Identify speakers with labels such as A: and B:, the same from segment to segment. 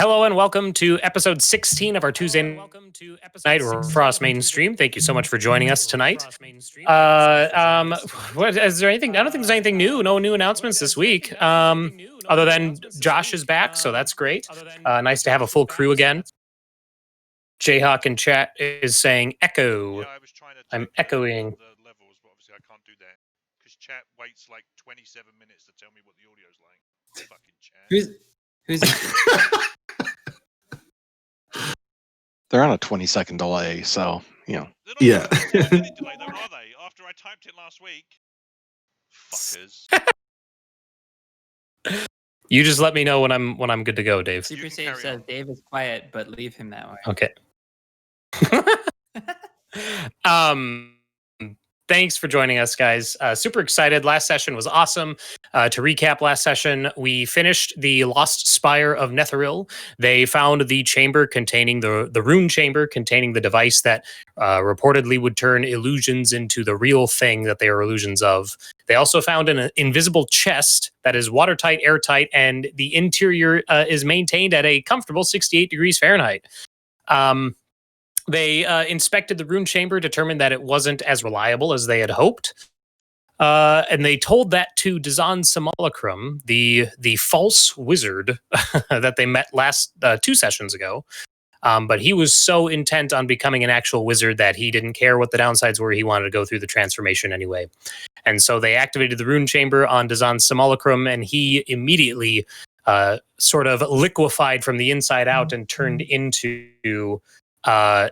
A: Hello and welcome to episode 16 of our Tuesday night Frostmaiden stream. Thank you so much for joining us tonight. What is there anything? I don't think there's anything new. No new announcements this week. Other than Josh is back, so that's great. Nice to have a full crew again. Jayhawk in chat is saying echo.
B: Yeah, I was trying to
A: I'm
B: check
A: echoing.
B: the levels, but obviously I can't do that because chat waits like 27 minutes to tell me what the audio's like. Fucking chat.
C: Who's
D: They're on a 20-second delay, so
B: They're not
C: Yeah.
B: even a 5-minute delay though, are they? After I typed it last week. Fuckers.
A: You just let me know when I'm good to go, Dave.
B: You
C: Super
B: can
C: Sage
B: carry
C: says
B: on.
C: Dave is quiet, but leave him that way.
A: Okay. Thanks for joining us, guys. Super excited. Last session was awesome. To recap last session, we finished the Lost Spire of Netheril. They found the chamber containing the rune chamber containing the device that reportedly would turn illusions into the real thing that they are illusions of. They also found an invisible chest that is watertight, airtight, and the interior is maintained at a comfortable 68 degrees Fahrenheit. They inspected the rune chamber, determined that it wasn't as reliable as they had hoped. And they told that to Dazan Simulacrum, the false wizard that they met last 2 sessions ago. But he was so intent on becoming an actual wizard that he didn't care what the downsides were. He wanted to go through the transformation anyway. And so they activated the rune chamber on Dazan Simulacrum, and he immediately sort of liquefied from the inside out and turned into a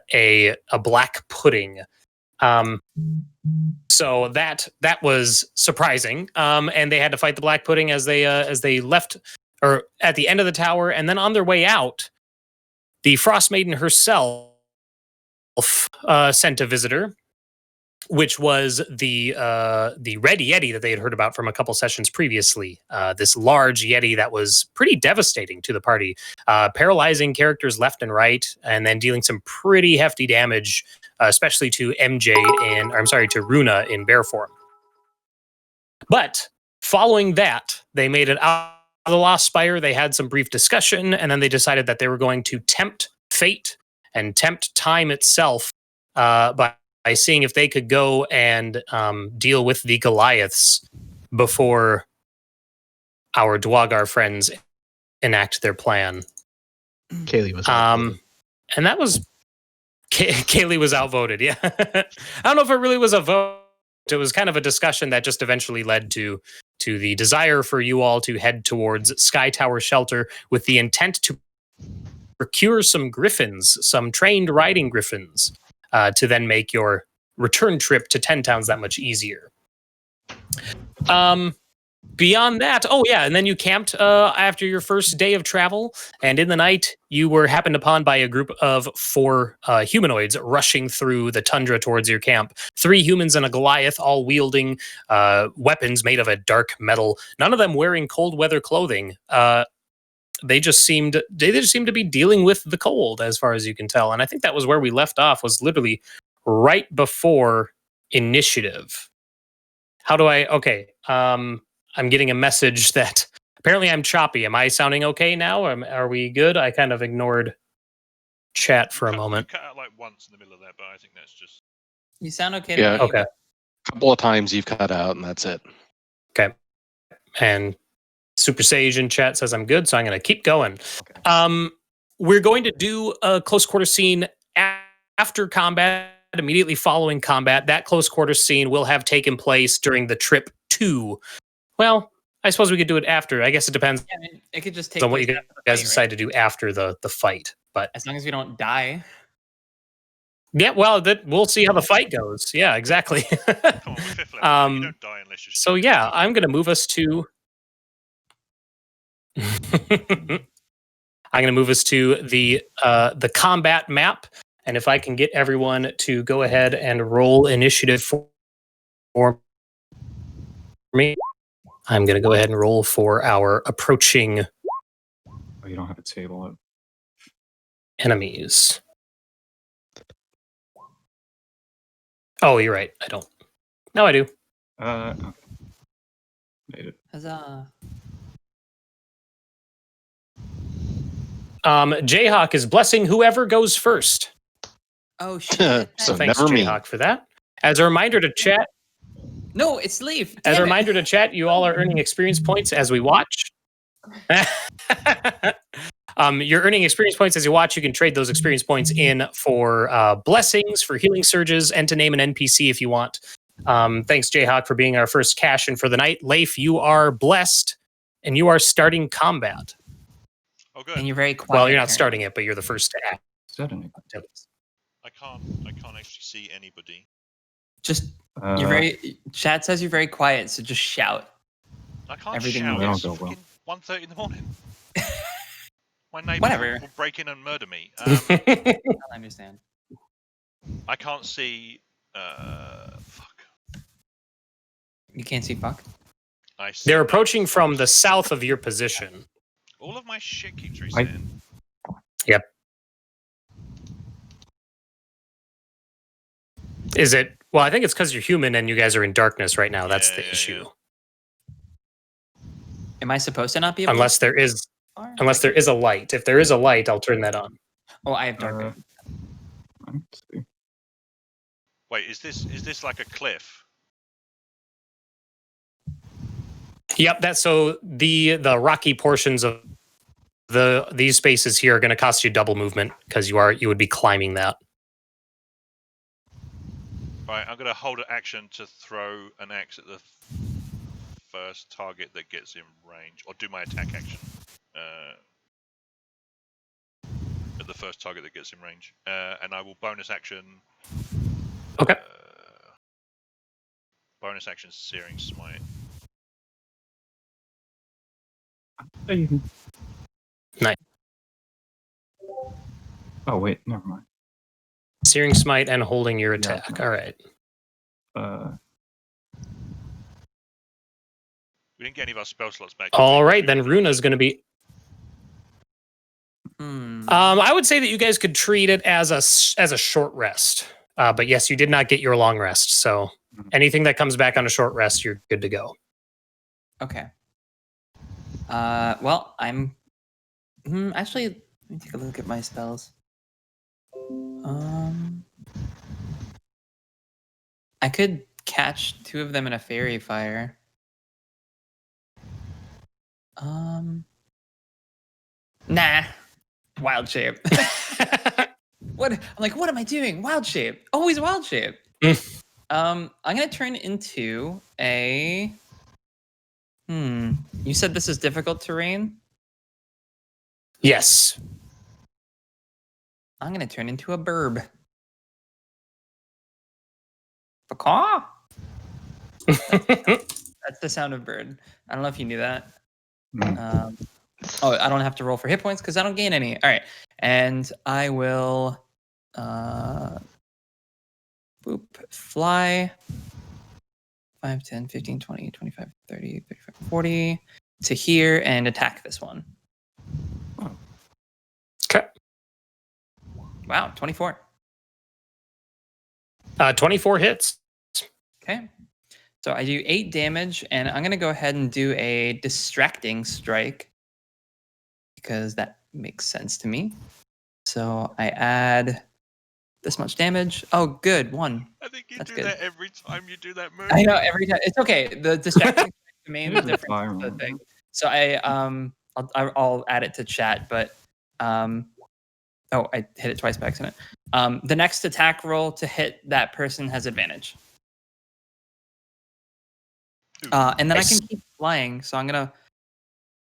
A: black pudding. So that was surprising. And they had to fight the black pudding as they left, or at the end of the tower, and then on their way out, the Frostmaiden herself sent a visitor, which was the red yeti that they had heard about from a couple sessions previously. This large yeti that was pretty devastating to the party, paralyzing characters left and right, and then dealing some pretty hefty damage, especially to to Runa in bear form. But following that, they made it out of the Lost Spire. They had some brief discussion, and then they decided that they were going to tempt fate and tempt time itself by seeing if they could go and deal with the Goliaths before our Dwagar friends enact their plan.
E: Cayleigh was
A: and that was Cayleigh was outvoted. Yeah, I don't know if it really was a vote. It was kind of a discussion that just eventually led to the desire for you all to head towards Sky Tower Shelter with the intent to procure some griffins, some trained riding griffins, to then make your return trip to 10 Towns that much easier. Beyond that, and then you camped after your first day of travel, and in the night you were happened upon by a group of 4 humanoids rushing through the tundra towards your camp. 3 humans and a Goliath, all wielding weapons made of a dark metal, none of them wearing cold weather clothing. They just seemed to be dealing with the cold, as far as you can tell. And I think that was where we left off, was literally right before initiative. I'm getting a message that apparently I'm choppy. Am I sounding okay now? Are we good? I kind of ignored chat for a moment.
B: You cut out like once in the middle of that, but I think that's just...
C: You sound okay.
D: Yeah.
C: To me.
A: Okay.
D: a couple of times you've cut out, and that's it.
A: Okay. And Super Sage in chat says I'm good, so I'm going to keep going.
C: Okay.
A: We're going to do a close quarter scene after combat, immediately following combat. That close quarter scene will have taken place during the trip to... Well, I suppose we could do it after. I guess it depends
C: Yeah, I mean, it could just take
A: on what you
C: place
A: guys
C: after the fight,
A: decide
C: right?
A: to do after the fight. But
C: As long as we don't die.
A: yeah, well, we'll see how the fight goes. Yeah, exactly.
B: Come on, we're 5th level. You don't die unless you're...
A: So yeah, I'm going to move us to... I'm going to move us to the combat map, and if I can get everyone to go ahead and roll initiative for me, I'm going to go ahead and roll for our approaching
E: Oh, you don't have a table.
A: enemies. Oh, you're right. I don't. No, I do.
E: Okay. Made it.
C: Huzzah.
A: Jayhawk is blessing whoever goes first.
C: Oh shit!
D: So
A: Thanks,
D: never me.
A: Jayhawk, for that. As a reminder to chat,
C: No, it's Leif.
A: as a
C: Damn it.
A: reminder to chat, you all are earning experience points as we watch. You're earning experience points as you watch. You can trade those experience points in for blessings, for healing surges, and to name an NPC if you want. Thanks, Jayhawk, for being our first cash-in for the night. Leif, you are blessed, and you are starting combat.
B: Oh, good.
C: And you're very quiet.
A: Well, you're not
C: apparently.
A: starting it, but you're the first to act.
E: Said anything.
B: I can't actually see anybody.
C: Just you're very. Chat says you're very quiet, so just shout.
B: I can't
C: Everything
B: shout.
E: will
B: It's
E: go well.
B: fucking 1:30 in the morning. My neighbors
C: Whatever.
B: will break in and murder me.
C: I understand.
B: I can't see. Fuck.
C: You can't see fuck.
B: I see
A: They're
B: no-
A: approaching from the south of your position.
B: All of my shit keeps resetting.
A: Is it? Well, I think it's because you're human and you guys are in darkness right now. That's the
B: Yeah,
A: issue.
C: Am I supposed to not be able
A: Unless there is, unless there is a light. If there is a light, I'll turn that on.
C: Oh, I have dark.
E: Let's see.
B: Wait, is this like a cliff?
A: Yep. That's so the rocky portions of these spaces here are going to cost you double movement because you would be climbing that.
B: Right, I'm gonna hold an action to throw an axe at the first target that gets in range, or do my attack action at the first target that gets in range, and I will bonus action.
A: Okay.
B: Bonus action, Searing Smite.
E: Hey.
A: Nice.
E: Oh wait, never mind.
A: Searing Smite and holding your
E: Yeah.
A: attack. All right.
B: We didn't get any of our spell slots back.
A: All right. Then Runa's going to be.
C: Hmm.
A: I would say that you guys could treat it as a short rest. But yes, you did not get your long rest. So anything that comes back on a short rest, you're good to go.
C: Okay. Well, I'm. Actually, let me take a look at my spells. I could catch 2 of them in a fairy fire. Nah. Wild shape. What? I'm like, what am I doing? Wild shape. Always wild shape. I'm gonna turn into a. You said this is difficult terrain?
A: Yes.
C: I'm gonna turn into a burb. Caw. That's the sound of bird. I don't know if you knew that. Oh, I don't have to roll for hit points because I don't gain any. All right. And I will fly 5, 10, 15, 20, 25, 30, 35, 40 to here and attack this one.
A: Okay.
C: Wow, 24.
A: 24 hits.
C: Okay. So I do 8 damage, and I'm going to go ahead and do a distracting strike because that makes sense to me. So I add this much damage. Oh, good. 1.
B: I think you
C: That's
B: do
C: good.
B: that every time you do that move.
C: I know every time. It's okay. The distracting strike made the
E: It is a
C: difference.
E: fire
C: is the
E: one.
C: thing. So I'll add it to chat, but oh, I hit it twice by accident. The next attack roll to hit that person has advantage. And then
A: Nice.
C: I can keep flying. So I'm going to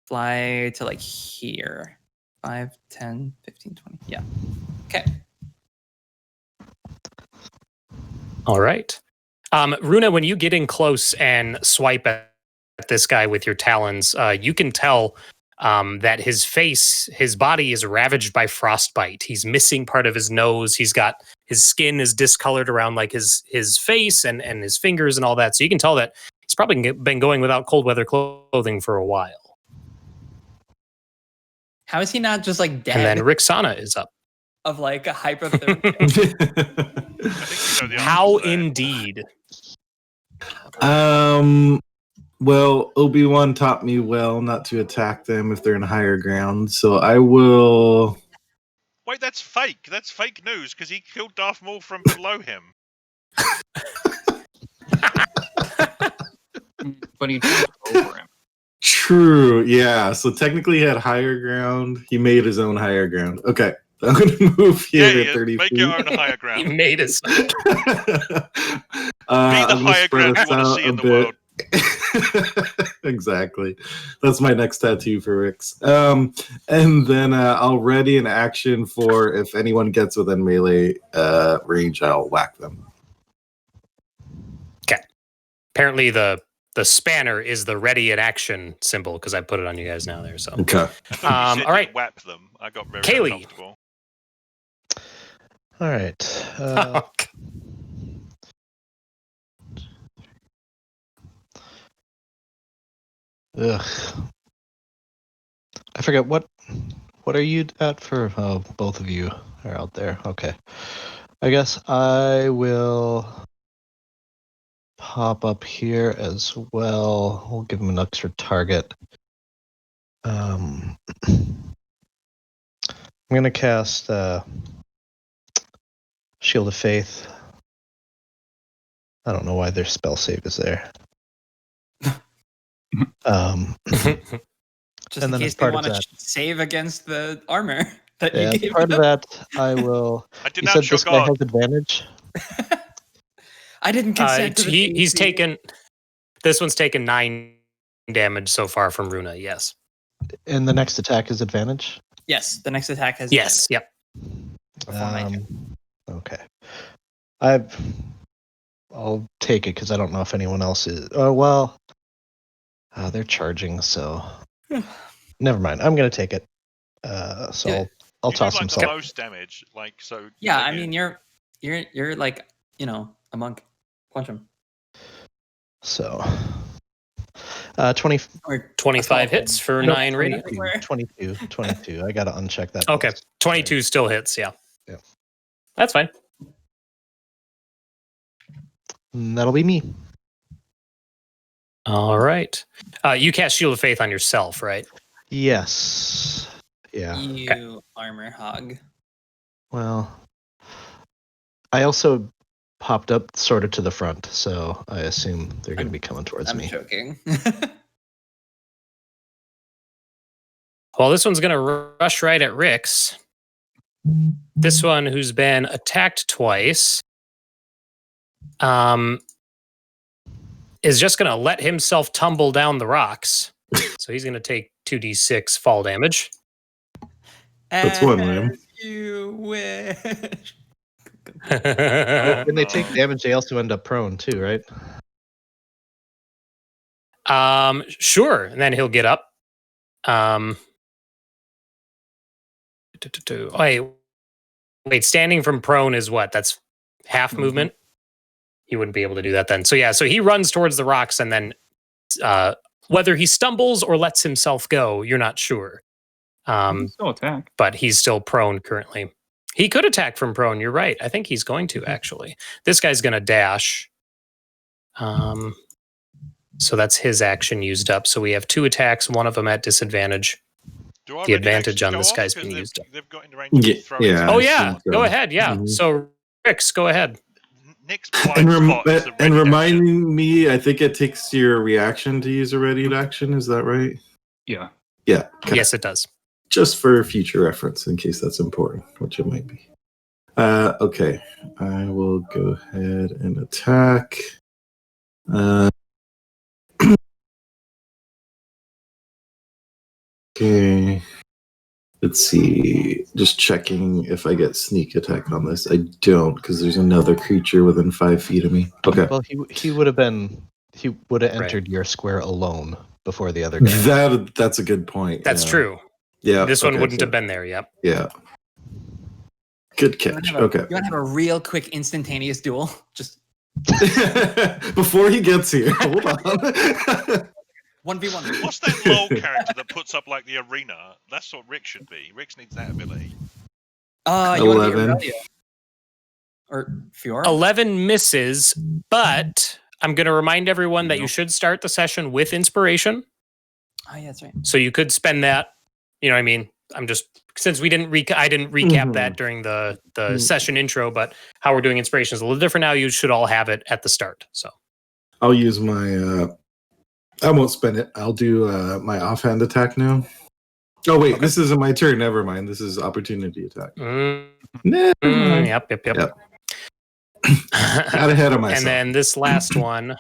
C: fly to like here. 5, 10, 15, 20. Yeah. Okay.
A: All right. Runa, when you get in close and swipe at this guy with your talons, you can tell that his body is ravaged by frostbite. He's missing part of his nose. His skin is discolored around like his face and his fingers and all that. So you can tell that he's probably been going without cold weather clothing for a while.
C: How is he not just like dead
A: And then Rixana is up.
C: of like a hypothermia?
B: I think you know the answer
A: How
B: to that.
A: indeed.
F: Well, Obi-Wan taught me well not to attack them if they're in higher ground, so I will.
B: Wait, that's fake. That's fake news because he killed Darth Maul from below him.
E: But he jumped over him.
F: True, yeah. So technically, he had higher ground. He made his own higher ground. Okay, I'm gonna move here
B: Yeah,
F: 30
B: make
F: feet.
B: your own higher
A: He
B: ground.
A: made us.
B: Be the higher ground you want to see in the world.
F: Exactly. That's my next tattoo for Rick's. And then I'll ready an action for if anyone gets within melee range, I'll whack them.
A: Okay. Apparently the spanner is the ready in action symbol because I put it on you guys now there. So
F: Okay.
B: I thought you said
A: all right.
B: you'd whap them. I got very
A: Cayleigh.
B: uncomfortable.
G: All right. Ugh. I forget what are you at for? Oh, both of you are out there. Okay. I guess I will pop up here as well. We'll give him an extra target. I'm gonna cast Shield of Faith. I don't know why their spell save is there.
C: Just
G: And
C: in
G: then
C: case
G: as
C: they
G: part of
C: want to
G: that-
C: save against the armor that
G: Yeah,
C: you
G: as
C: gave
G: part
C: them.
G: of that, I will.
B: I
G: You
B: denounce
G: said
B: your
G: this guy
B: god.
G: has advantage.
C: I didn't consent to the
A: he's
C: DC.
A: taken. This one's taken 9 damage so far from Runa. Yes.
G: And the next attack is advantage.
C: Yes, the next attack has
A: Yes. Yep.
C: Before my turn.
G: Okay. I'll take it because I don't know if anyone else is. Oh well. They're charging, so never mind. I'm gonna take it. So
C: Yeah.
G: I'll
B: You
G: toss
B: do, like,
G: himself.
B: the most damage, like so.
C: Yeah,
B: take
C: I
B: it.
C: mean you're like, a monk. Punch him.
G: So 20,
C: Or
A: 25
C: assault
A: hits
C: him.
A: for
G: No,
A: 9 radiant.
G: 22. I gotta uncheck that.
A: Okay.
G: once.
A: 22 still hits. Yeah.
G: Yeah.
A: That's fine.
G: And that'll be me.
A: All right. You cast Shield of Faith on yourself, right?
G: Yes. Yeah.
C: You armor hog.
G: Well, I also popped up sort of to the front, so I assume they're going to be coming towards
C: I'm
G: me.
C: joking.
A: Well, this one's going to rush right at Rix. This one, who's been attacked twice, is just going to let himself tumble down the rocks. So he's going to take 2d6 fall damage.
F: That's one, Rime.
C: As you wish.
G: When they take damage, they also end up prone too, right?
A: Sure. And then he'll get up. Wait, standing from prone is what? That's half movement? He wouldn't be able to do that then. So yeah, so he runs towards the rocks and then whether he stumbles or lets himself go, you're not sure.
E: He can still attack.
A: But he's still prone currently. He could attack from prone. You're right. I think he's going to, actually. This guy's going to dash. So that's his action used up. So we have 2 attacks, one of them at disadvantage.
B: Do I
A: The
B: ready
A: advantage
B: actions
A: on
B: go
A: this
B: off?
A: guy's
B: 'Cause
A: been
B: they've-
A: used up.
B: They've got into range of throwing.
F: Yeah.
A: Oh,
F: I
A: yeah.
F: think so.
A: Go ahead. Yeah.
F: Mhm.
A: So, Rix, go ahead.
B: Nick's blind spot is the ready action.
F: reminding me, I think it takes your reaction to use a ready action. Is that right?
E: Yeah.
F: Yeah. Okay.
A: Yes, it does.
F: Just for future reference, in case that's important, which it might be. Okay, I will go ahead and attack. Okay. Let's see. Just checking if I get sneak attack on this. I don't, because there's another creature within 5 feet of me. Okay.
G: Well, he would have entered your square alone before the other guy.
F: That's a good point.
A: That's
F: yeah.
A: true.
F: Yeah.
A: This one
F: okay,
A: wouldn't
F: so-
A: have been there. Yep.
F: Yeah. Good
C: You wanna
F: catch.
C: have a-
F: Okay.
C: You want to have a real quick instantaneous duel? Just
F: Before he gets here, hold on.
C: 1v1.
B: What's that LOL character that puts up like the arena? That's what Rick should be. Rick needs that ability.
C: You want to be
F: 11.
C: Aurelia. Or Fiora?
A: 11 misses, but I'm going to remind everyone that you should start the session with inspiration.
C: Oh yeah, that's right.
A: So you could spend that. You know what I mean? I'm just since we didn't I didn't recap that during the session intro, but how we're doing inspiration is a little different now. You should all have it at the start. So
F: I'll use my. I won't spend it. I'll do my offhand attack now. Oh wait, this isn't my turn. Never mind. This is opportunity attack. Never mind.
A: Yep.
F: Got ahead of myself.
A: And then this last one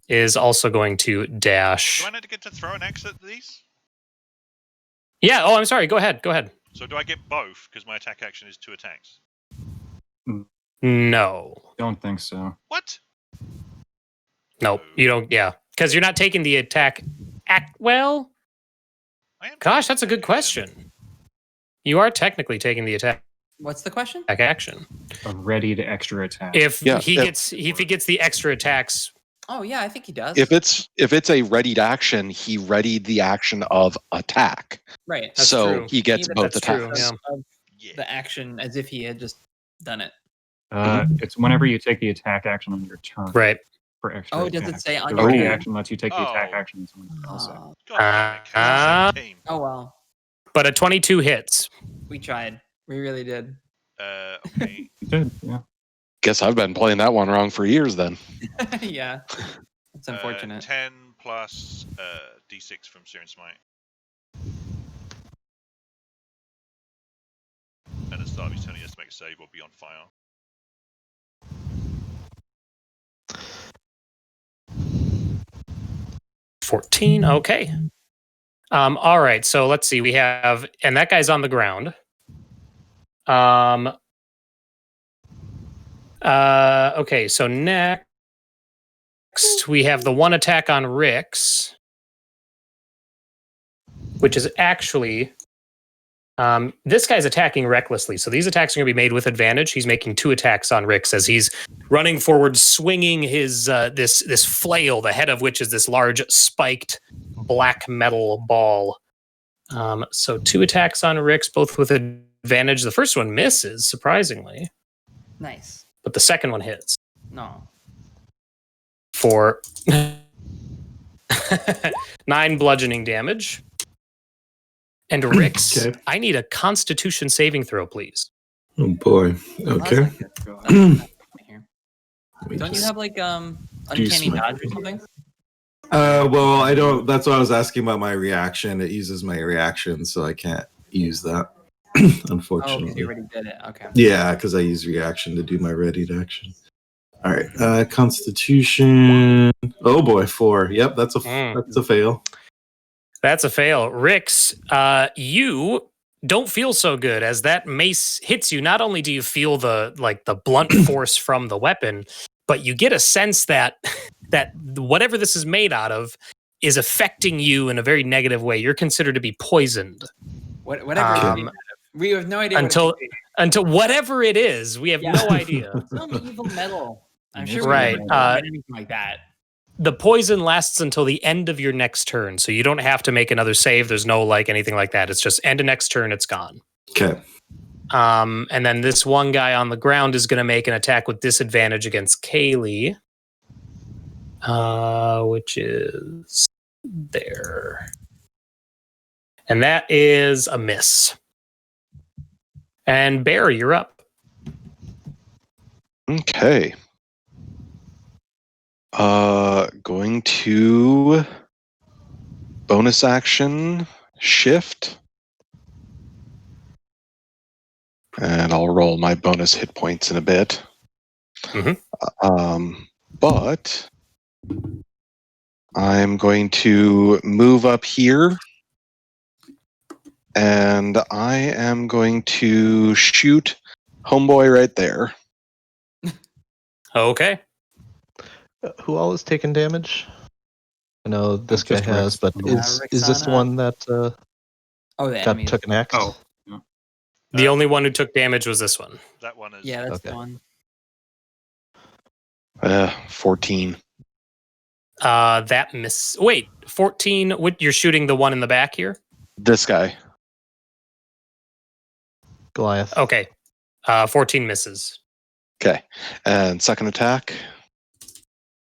A: is also going to dash.
B: Do I not get to throw an axe at these?
A: Yeah. Oh, I'm sorry. Go ahead.
B: So do I get both? Because my attack action is 2 attacks.
A: No.
E: Don't think so.
B: What?
A: No, you don't. Yeah, because you're not taking the attack. Well,
B: I am
A: gosh, that's a
B: taking
A: good
B: attack action.
A: question. You are technically taking the attack
C: What's the question?
A: action.
E: A ready to extra attack.
A: If
D: Yeah,
A: he gets the extra attacks.
C: Oh yeah, I think he does.
D: If it's a readied action, he readied the action of attack.
C: right.
A: That's
D: so
A: true.
D: he gets
C: Even
D: both
A: that's true,
D: attacks.
A: yeah.
B: Yeah.
C: The action as if he had just done it.
E: It's whenever you take the attack action on your turn
A: Right.
E: for extra
C: Oh, does it
E: attack.
C: say on
E: The
C: your
E: ready
C: turn?
E: action lets you take the attack
B: Oh.
E: action on someone else.
C: Oh,
B: God damn it, 'cause it's the same team.
C: oh well,
A: But a 22 hits.
C: we tried. We really did.
B: Okay.
E: You did, yeah.
D: Guess I've been playing that one wrong for years then.
C: Yeah, it's unfortunate.
B: 10 plus D6 from Searing Smite. And at the start of each turn, he has to make a save or be on fire.
A: $14. Okay. All right. So let's see. We have, and that guy's on the ground. Okay. So next we have the one attack on Rix, which is actually, this guy's attacking recklessly. So these attacks are going to be made with advantage. He's making 2 attacks on Rix as he's running forward, swinging his this flail, the head of which is this large spiked black metal ball. So 2 attacks on Rix, both with advantage. The first one misses, surprisingly,
C: Nice.
A: but the second one hits
C: No.
A: for 9 bludgeoning damage. And Rix,
F: Okay.
A: I need a Constitution saving throw, please.
F: Oh boy.
C: Oh,
F: Okay.
C: that's not good. Here.
F: Let me
C: Don't you
F: just-
C: have like uncanny
F: my-
C: dodge or something?
F: Well, I don't. That's why I was asking about my reaction. It uses my reaction, so I can't use that.
C: Oh, because
F: Unfortunately.
C: you already did it. Okay.
F: Yeah, because I use reaction to do my ready to action. All right. Constitution. Oh boy, 4. Yep, that's a fail.
A: That's a fail. Rix, you don't feel so good as that mace hits you. Not only do you feel the blunt force from the weapon, but you get a sense that whatever this is made out of is affecting you in a very negative way. You're considered to be poisoned.
C: Whatever. it's made out of. We have no idea.
A: Until whatever it is, we have
C: Yeah.
A: no idea.
C: Some evil metal. I'm sure.
A: Right,
C: We never anything like that.
A: The poison lasts until the end of your next turn, so you don't have to make another save. There's no anything like that. It's just end of next turn, it's gone.
F: Okay.
A: And then this one guy on the ground is going to make an attack with disadvantage against Cayleigh, which is there. And that is a miss. And Bear, you're up.
D: Okay. Going to bonus action shift. And I'll roll my bonus hit points in a bit. But I'm going to move up here. And I am going to shoot homeboy right there.
A: Okay.
G: Who all is taking damage? I know this guy
E: Just
G: has,
E: Rix.
G: but
C: Yeah,
G: is this the
C: Rixana.
G: one that
C: Oh, the enemy.
G: took an axe?
E: Oh.
A: The only one who took damage was this one.
B: That one is.
C: Yeah, that's
G: Okay.
C: the one.
D: 14.
A: That miss. Wait, 14. What, you're shooting the one in the back here?
D: This guy.
G: Goliath.
A: Okay. 14 misses.
D: Okay. And second attack,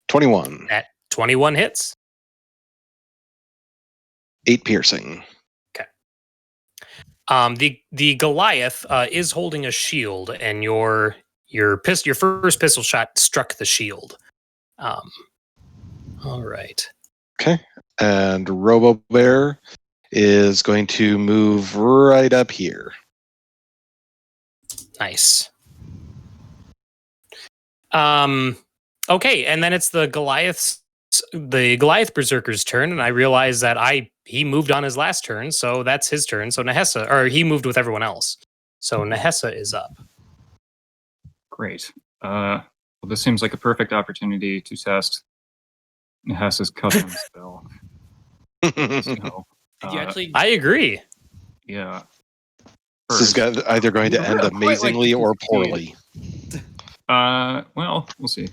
D: 21.
A: At 21 hits.
D: 8 piercing.
A: The Goliath is holding a shield, and your first pistol shot struck the shield. All right.
D: Okay. And Robo Bear is going to move right up here.
A: Nice. Okay, and then it's the Goliath Berserker's turn, and I realize that he moved on his last turn, so that's his turn. So Nahesa, or he moved with everyone else. So Nahesa is up.
E: Great. Well, this seems like a perfect opportunity to test Nahesa's custom spell. So,
C: Did you actually?
A: I agree.
E: yeah.
D: This is either going to end amazingly or poorly.
E: Well, we'll see.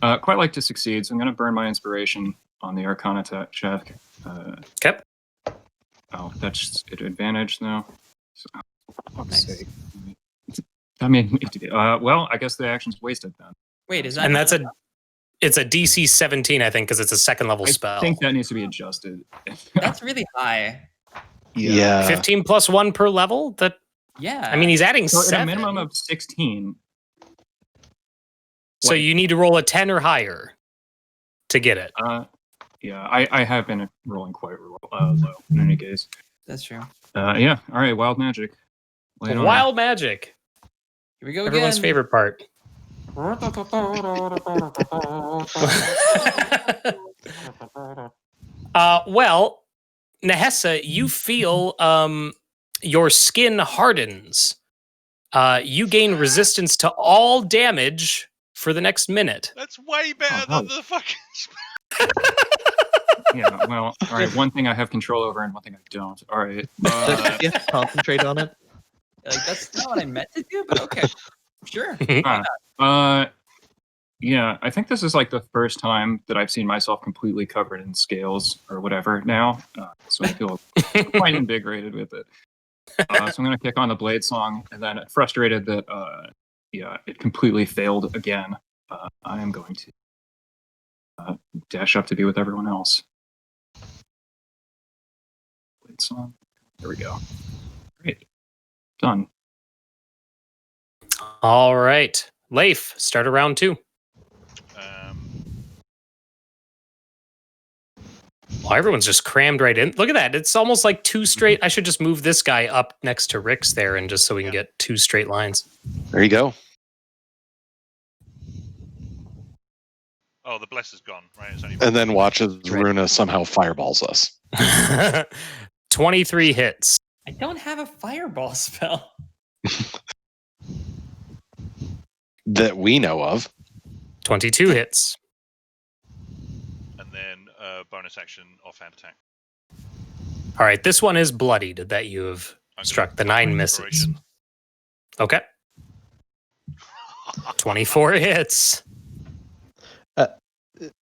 E: Quite like to succeed, so I'm going to burn my inspiration on the Arcana check.
A: Okay.
E: Oh, that's at advantage now. So, fuck's
C: Nice.
E: sake. I mean, well, I guess the action's wasted then.
C: Wait, is that?
A: And it's a DC 17, I think, because it's a second level spell.
E: I think that needs to be adjusted.
C: That's really high.
D: Yeah.
A: 15 plus 1 per level?
C: Yeah.
A: I mean, he's adding
E: So at
A: 7.
E: a minimum of 16.
A: So you need to roll a 10 or higher to get it.
E: Yeah, I have been rolling quite low in any case.
C: That's true.
E: Yeah, all right, wild magic. Lay it on.
A: Wild magic.
C: Here we go
A: Everyone's
C: again.
A: favorite part. Well, Nahesa, you feel your skin hardens. You gain resistance to all damage for the next minute.
B: That's way better
E: Oh,
B: than the fucking.
E: Yeah, well, all right. One thing I have control over, and one thing I don't. All right.
G: You have to concentrate on it.
C: Like, that's not what I meant to do, but okay. Sure.
E: Yeah, I think this is like the first time that I've seen myself completely covered in scales or whatever now. So I feel quite invigorated with it. So I'm going to kick on the blade song, and then frustrated that, it completely failed again. I am going to dash up to be with everyone else. Blade song. There we go. Great. Done.
A: All right. Leif, start a round 2. Well, everyone's just crammed right in. Look at that. It's almost like 2 straight. I should just move this guy up next to Rick's there, and just so we can get 2 straight lines.
D: There you go.
B: Oh, the bless is gone, right? It's only
D: And then watch as Runa somehow fireballs us.
A: 23 hits.
C: I don't have a fireball spell.
D: That we know of.
A: 22 hits.
B: and then bonus action offhand attack.
A: All right, this one is bloodied that you have
B: I'm
A: struck.
B: gonna
A: The 9
B: take
A: misses.
B: inspiration.
A: Okay. 24 hits.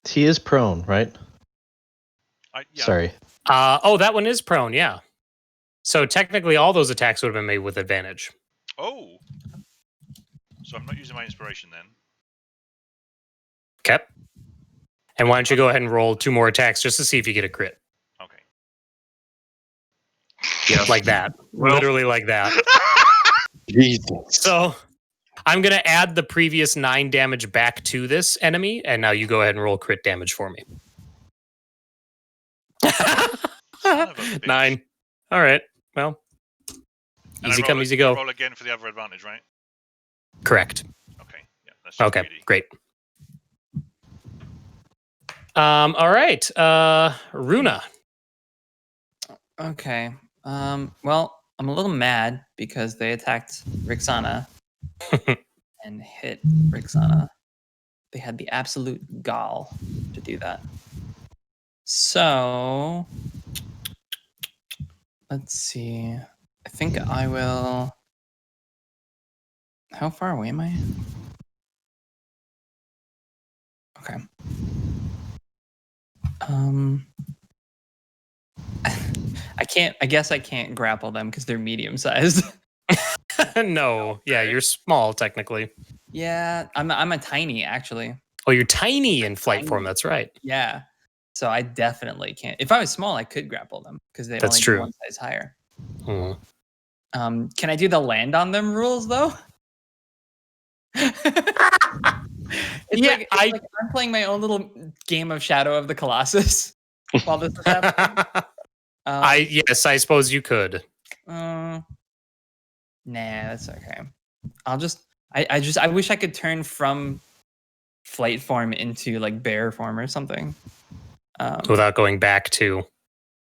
G: He is prone, right?
B: Yeah.
G: Sorry.
A: That one is prone, yeah. So technically all those attacks would have been made with advantage.
B: Oh. So I'm not using my inspiration then.
A: Okay. And why don't you go ahead and roll 2 more attacks just to see if you get a crit.
B: Okay.
A: Yeah, like that.
E: Well-
A: Literally like that.
D: Jesus.
A: So I'm going to add the previous 9 damage back to this enemy, and now you go ahead and roll crit damage for me.
B: Son of a bitch.
A: 9. All right. Well,
B: And
A: easy
B: I
A: come,
B: roll
A: easy go.
B: Roll again for the other advantage, right?
A: Correct.
B: Okay. Yeah. That's just
A: Okay,
B: greedy.
A: great. All right. Runa.
C: Okay. Well, I'm a little mad because they attacked Rixana and hit Rixana. They had the absolute gall to do that. So let's see. I think I will. How far away am I? Okay. I can't. I guess I can't grapple them because they're medium sized.
A: No. Yeah, you're small technically.
C: Yeah, I'm a tiny actually.
A: Oh, you're tiny in flight
C: Tiny.
A: form. That's right.
C: Yeah, so I definitely can't. If I was small, I could grapple them because they
A: That's
C: only
A: true.
C: go one size higher.
A: Hmm.
C: Can I do the land on them rules though?
A: Yeah,
C: it's like I'm playing my own little game of Shadow of the Colossus while this is happening.
A: Yes, I suppose you could.
C: Nah, that's okay. I wish I could turn from flight form into like bear form or something.
A: Without going back to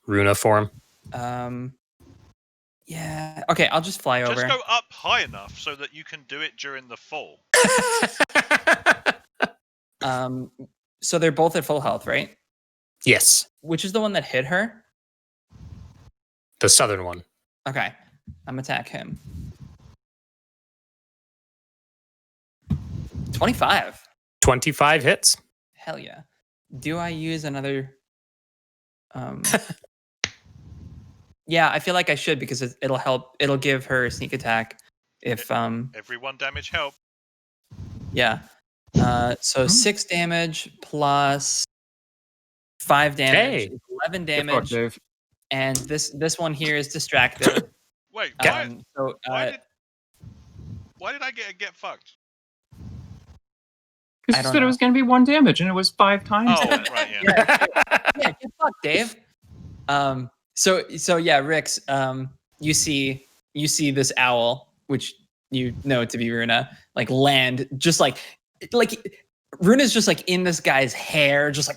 A: Runa form.
C: Yeah. Okay, I'll just fly over.
B: Just go up high enough so that you can do it during the fall.
C: So they're both at full health, right?
A: Yes,
C: Which is the one that hit her?
A: the southern one.
C: Okay. I'm attack him. 25.
A: 25 hits.
C: Hell yeah. Do I use another yeah, I feel like I should because it'll help. It'll give her sneak attack if
B: Every 1 damage help.
C: yeah. So 6 damage plus 5 damage,
A: Hey.
C: 11
E: Good fuck,
C: damage,
E: Dave.
C: and this one here is distracted.
B: Wait,
C: So
B: why did I get fucked?
E: Because
C: I
E: you
C: don't
E: said
C: know.
E: it was going to be 1 damage, and it was 5 times.
B: Oh,
E: that.
B: right, yeah.
C: yeah, good fuck, Dave. So yeah, Rix, you see this owl, which you know to be Runa, like land, just like Runa's just like in this guy's hair, just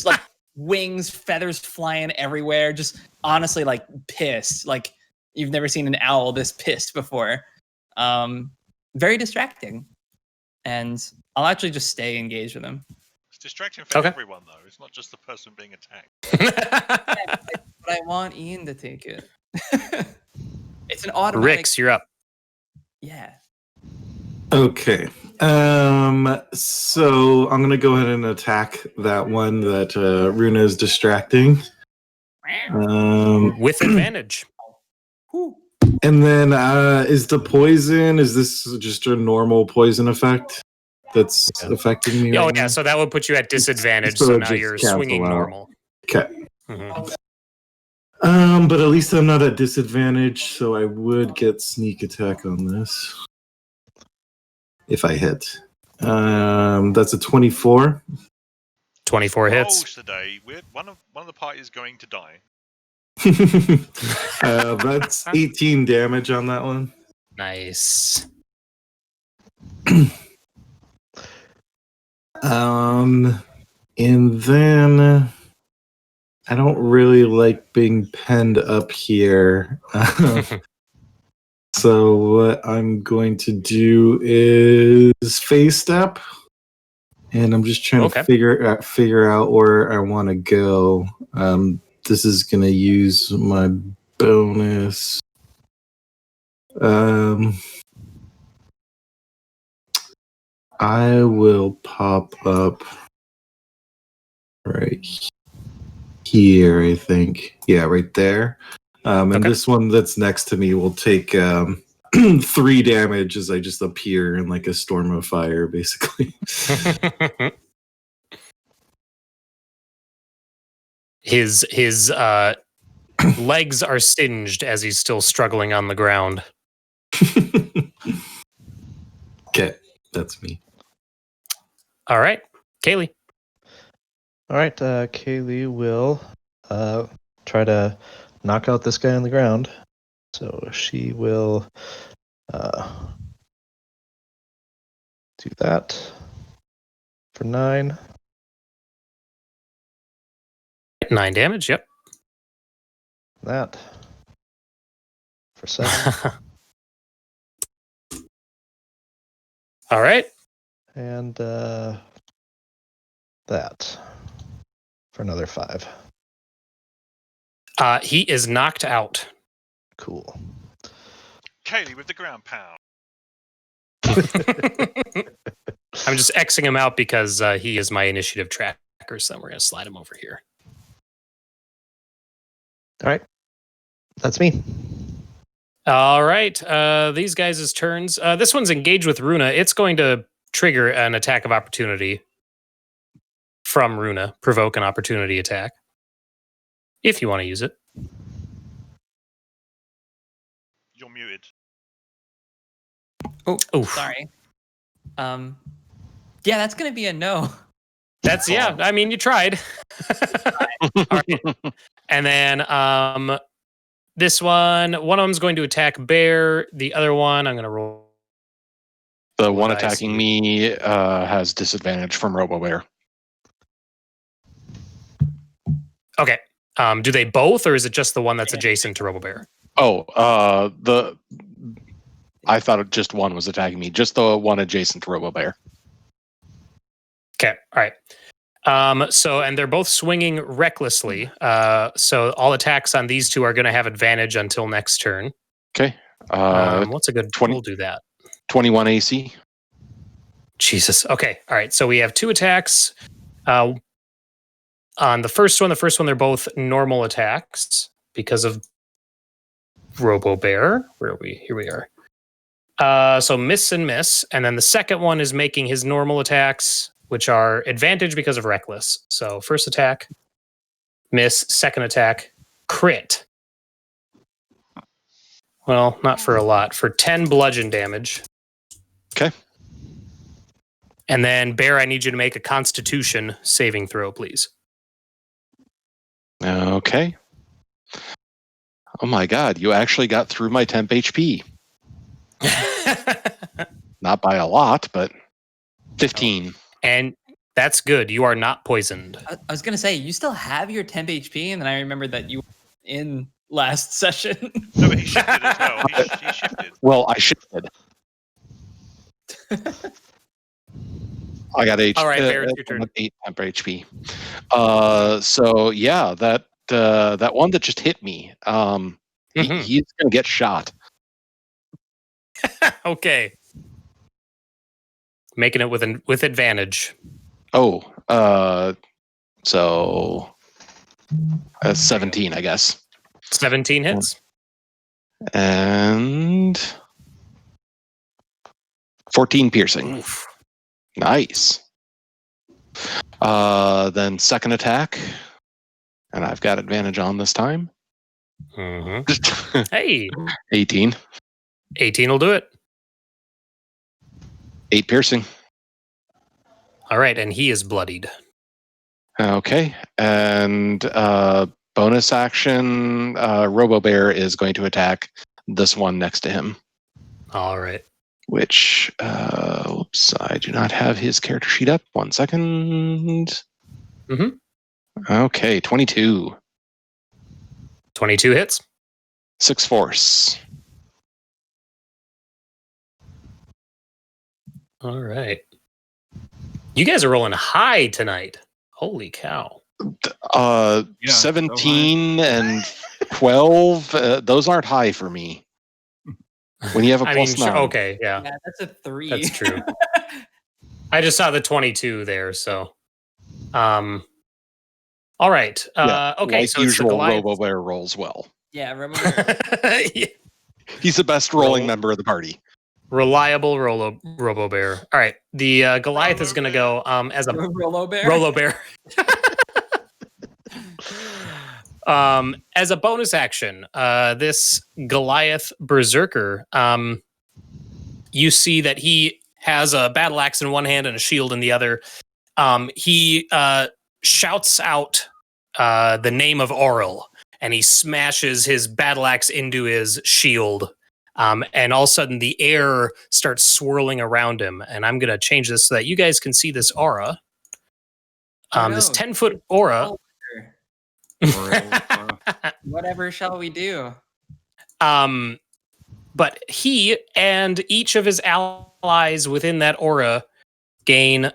C: like wings, feathers flying everywhere, just honestly like pissed. Like you've never seen an owl this pissed before. Very distracting. And I'll actually just stay engaged with him.
B: It's distracting for
A: Okay.
B: everyone, though. It's not just the person being attacked.
C: But I want Ian to take it. It's an automatic.
A: Rix, you're up.
C: Yeah.
F: Okay. So I'm gonna go ahead and attack that one that Runa is distracting.
A: With advantage.
F: And then is the poison? Is this just a normal poison effect that's affecting me?
A: Oh,
F: right
A: yeah.
F: now?
A: So that would put you at disadvantage.
F: So
A: So
F: it
A: now
F: just
A: you're
F: cancel
A: swinging
F: out.
A: normal.
F: Okay.
A: Mhm.
F: But at least I'm not at disadvantage, so I would get sneak attack on this if I hit. That's a 24.
A: 24
B: Oh,
A: hits.
B: today one of the parties is going to die.
F: That's 18 damage on that one.
A: Nice.
F: And then I don't really like being penned up here. So what I'm going to do is phase step, and I'm just trying to figure out where I want to go. This is going to use my bonus. I will pop up right here, I think. Yeah, right there. And this one that's next to me will take 3 damage as I just appear in like a storm of fire, basically.
A: His legs are singed as he's still struggling on the ground.
F: Okay, that's me.
A: All right, Cayleigh.
G: All right, Cayleigh will try to knock out this guy on the ground. So she will do that for 9.
A: 9 damage, yep.
G: That for 7.
A: All right.
G: And that for another 5.
A: He is knocked out.
G: Cool.
B: Cayleigh with the ground pound.
A: I'm just Xing him out because he is my initiative tracker, so we're going to slide him over here.
G: All right. That's me.
A: All right. These guys' turns. This one's engaged with Runa. It's going to trigger an attack of opportunity from Runa. Provoke an opportunity attack. If you want to use it.
B: You're muted.
C: Oh,
A: Oof.
C: sorry. Yeah, that's gonna be a no.
A: That's yeah. I mean, you tried. All right. And then this one of them's going to attack Bear. The other one, I'm going to roll.
D: The one
A: What I
D: attacking
A: see.
D: me has disadvantage from RoboBear.
A: Okay. Do they both, or is it just the one that's adjacent to RoboBear?
D: Oh, I thought just one was attacking me. Just the one adjacent to RoboBear.
A: Okay. All right. So, and they're both swinging recklessly. So all attacks on these two are going to have advantage until next turn.
D: Okay.
A: What's a good
D: 20
A: We'll do that.
D: 21 AC.
A: Jesus. Okay. All right. So we have two attacks. On the first one, they're both normal attacks because of RoboBear. Where are we? Here we are. So miss and miss. And then the second one is making his normal attacks, which are advantage because of reckless. So first attack, miss. Second attack, crit. Well, not for a lot. For 10 bludgeon damage.
D: Okay.
A: And then, Bear, I need you to make a Constitution saving throw, please.
D: Okay. Oh my god, you actually got through my temp HP. Not by a lot, but 15.
A: And that's good. You are not poisoned.
C: I was gonna say you still have your temp HP, and then I remembered that you were in last session.
B: No, but he shifted as well. He shifted.
D: Well, I shifted. I got
A: All right, Bear, it's your turn.
D: 8 temp HP. So yeah, that one that just hit me. He's gonna get shot.
A: Okay. Making it with advantage.
D: Oh, so 17, I guess.
A: 17 hits.
D: And 14 piercing.
A: Oof.
D: Nice. Then second attack, and I've got advantage on this time.
A: Mm-hmm. Hey,
D: 18.
A: 18 will do it.
D: 8 piercing.
A: All right, and he is bloodied.
D: Okay, and bonus action, RoboBear is going to attack this one next to him.
A: All right.
D: Which, oops, I do not have his character sheet up. 1 second.
A: Mm-hmm.
D: Okay, 22.
A: 22 hits.
D: 6 force.
A: All right. You guys are rolling high tonight. Holy cow.
D: 17 and 12, those aren't high for me. When you have a plus 9.
A: Okay, yeah.
C: Yeah, that's a 3.
A: That's true. I just saw the 22 there, so. All right. Okay,
D: like
A: so it's the
D: usual,
A: Goliath.
D: RoboBear rolls well.
C: Yeah, remember.
A: Yeah.
D: He's the best rolling
A: Roll.
D: member of the party.
A: Reliable RoboBear. All right, the Goliath is going to go as a
C: Rolo Bear.
A: Rolo Bear. As a bonus action, this Goliath Berserker, you see that he has a battle axe in one hand and a shield in the other. He shouts out the name of Auril, and he smashes his battle axe into his shield. And all of a sudden, the air starts swirling around him. And I'm going to change this so that you guys can see this aura. This 10-foot aura.
C: Whatever shall we do?
A: But he and each of his allies within that aura gain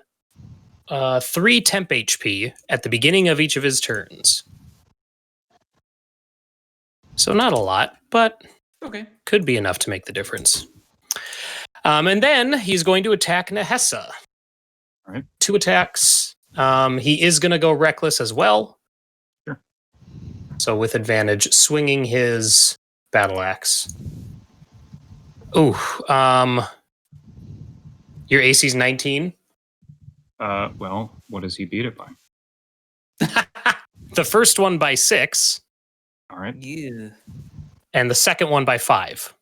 A: 3 temp HP at the beginning of each of his turns. So not a lot, but
C: Okay.
A: could be enough to make the difference. And then he's going to attack Nahesa.
E: All right.
A: 2 attacks. He is going to go reckless as well.
E: Sure.
A: So with advantage, swinging his battle axe. Oh, your AC's 19.
E: Well, what does he beat it by?
A: The first one by 6,
E: All right.
C: Yeah.
A: and the second one by 5.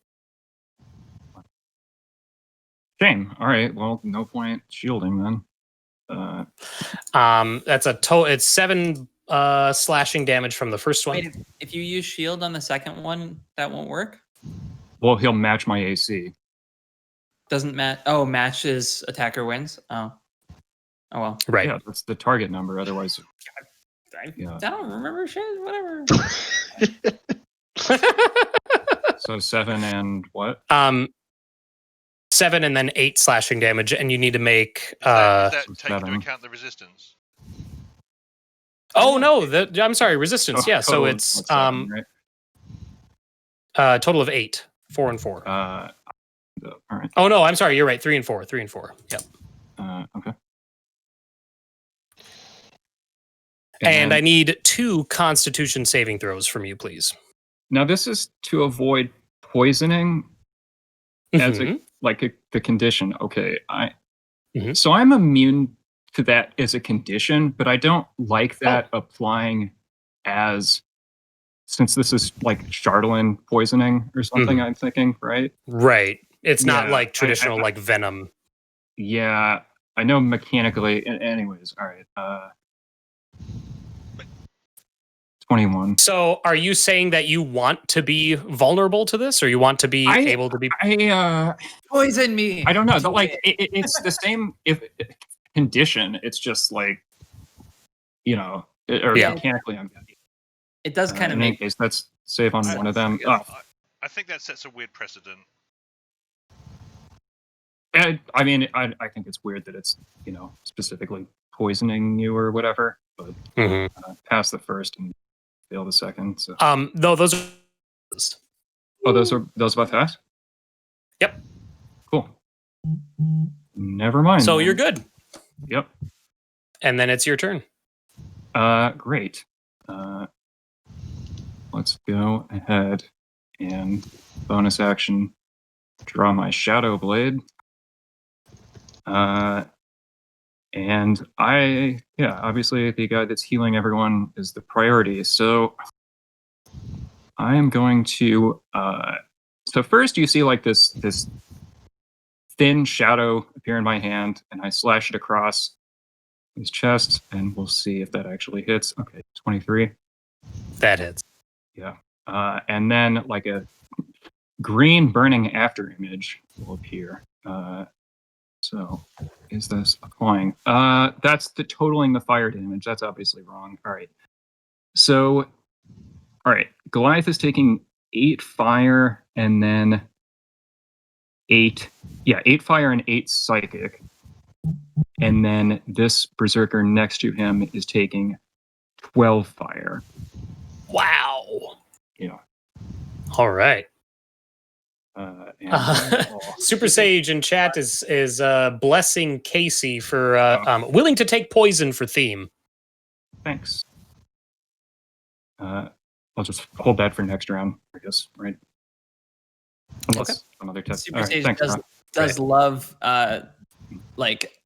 E: Shame. All right. Well, no point shielding then.
A: That's a total. It's 7 slashing damage from the first one.
C: Wait, if you use shield on the second one, that won't work?
E: Well, he'll match my AC.
C: Doesn't match. Oh, matches attacker wins. Oh. Oh well.
A: Right.
E: Yeah, that's the target number. Otherwise,
C: I
E: yeah.
C: don't remember shit. Whatever.
E: So 7 and what?
A: 7 and then 8 slashing damage, and you need to make.
B: Is that take into
E: 7.
B: account the resistance?
A: Oh no! I'm sorry, resistance.
E: Oh,
A: Yeah, so
E: total,
A: it's
E: that's 7, right?
A: total of 8, 4 and 4.
E: All right.
A: Oh no, I'm sorry. You're right. 3 and 4. 3 and 4. Yep.
E: Okay.
A: And I need 2 Constitution saving throws from you, please.
E: Now this is to avoid poisoning as
A: Mhm.
E: the condition. Okay,
A: Mhm.
E: so I'm immune to that as a condition, but I don't like that applying as, since this is like Chardolin poisoning or something. I'm thinking, right?
A: Right. It's not
E: Yeah,
A: like traditional like venom.
E: Yeah, I know mechanically. Anyways, all right. 21.
A: So, are you saying that you want to be vulnerable to this, or you want to be able to be?
C: Poison me.
E: I don't know. But like, it's the same condition. It's just like, or
A: Yeah.
E: mechanically, I'm good.
C: It does kind of
E: In any
C: make.
E: case, let's save on one of them.
B: I think that sets a weird precedent.
E: I mean, I think it's weird that it's specifically poisoning you or whatever. But pass the first and fail the second. So.
A: No, those are.
E: Oh, those about that?
A: Yep.
E: Cool. Never mind.
A: So
E: then.
A: you're good.
E: Yep.
A: And then it's your turn.
E: Great. Let's go ahead and bonus action draw my Shadow Blade. And obviously the guy that's healing everyone is the priority. So I am going to, so first you see like this thin shadow appear in my hand, and I slash it across his chest, and we'll see if that actually hits. Okay, 23.
A: That hits.
E: Yeah. And then like a green burning after image will appear. So is this applying? That's the totaling the fire damage. That's obviously wrong. All right. So, all right. Goliath is taking 8 fire and then 8 fire and 8 psychic. And then this berserker next to him is taking 12 fire.
A: Wow.
E: Yeah.
A: All right.
E: And
A: Super Sage in chat is blessing Cayce for willing to take poison for theme.
E: thanks. I'll just hold that for next round, I guess, right? Unless another test.
C: Super
E: All right,
C: Sage
E: thanks, Ron.
C: does love like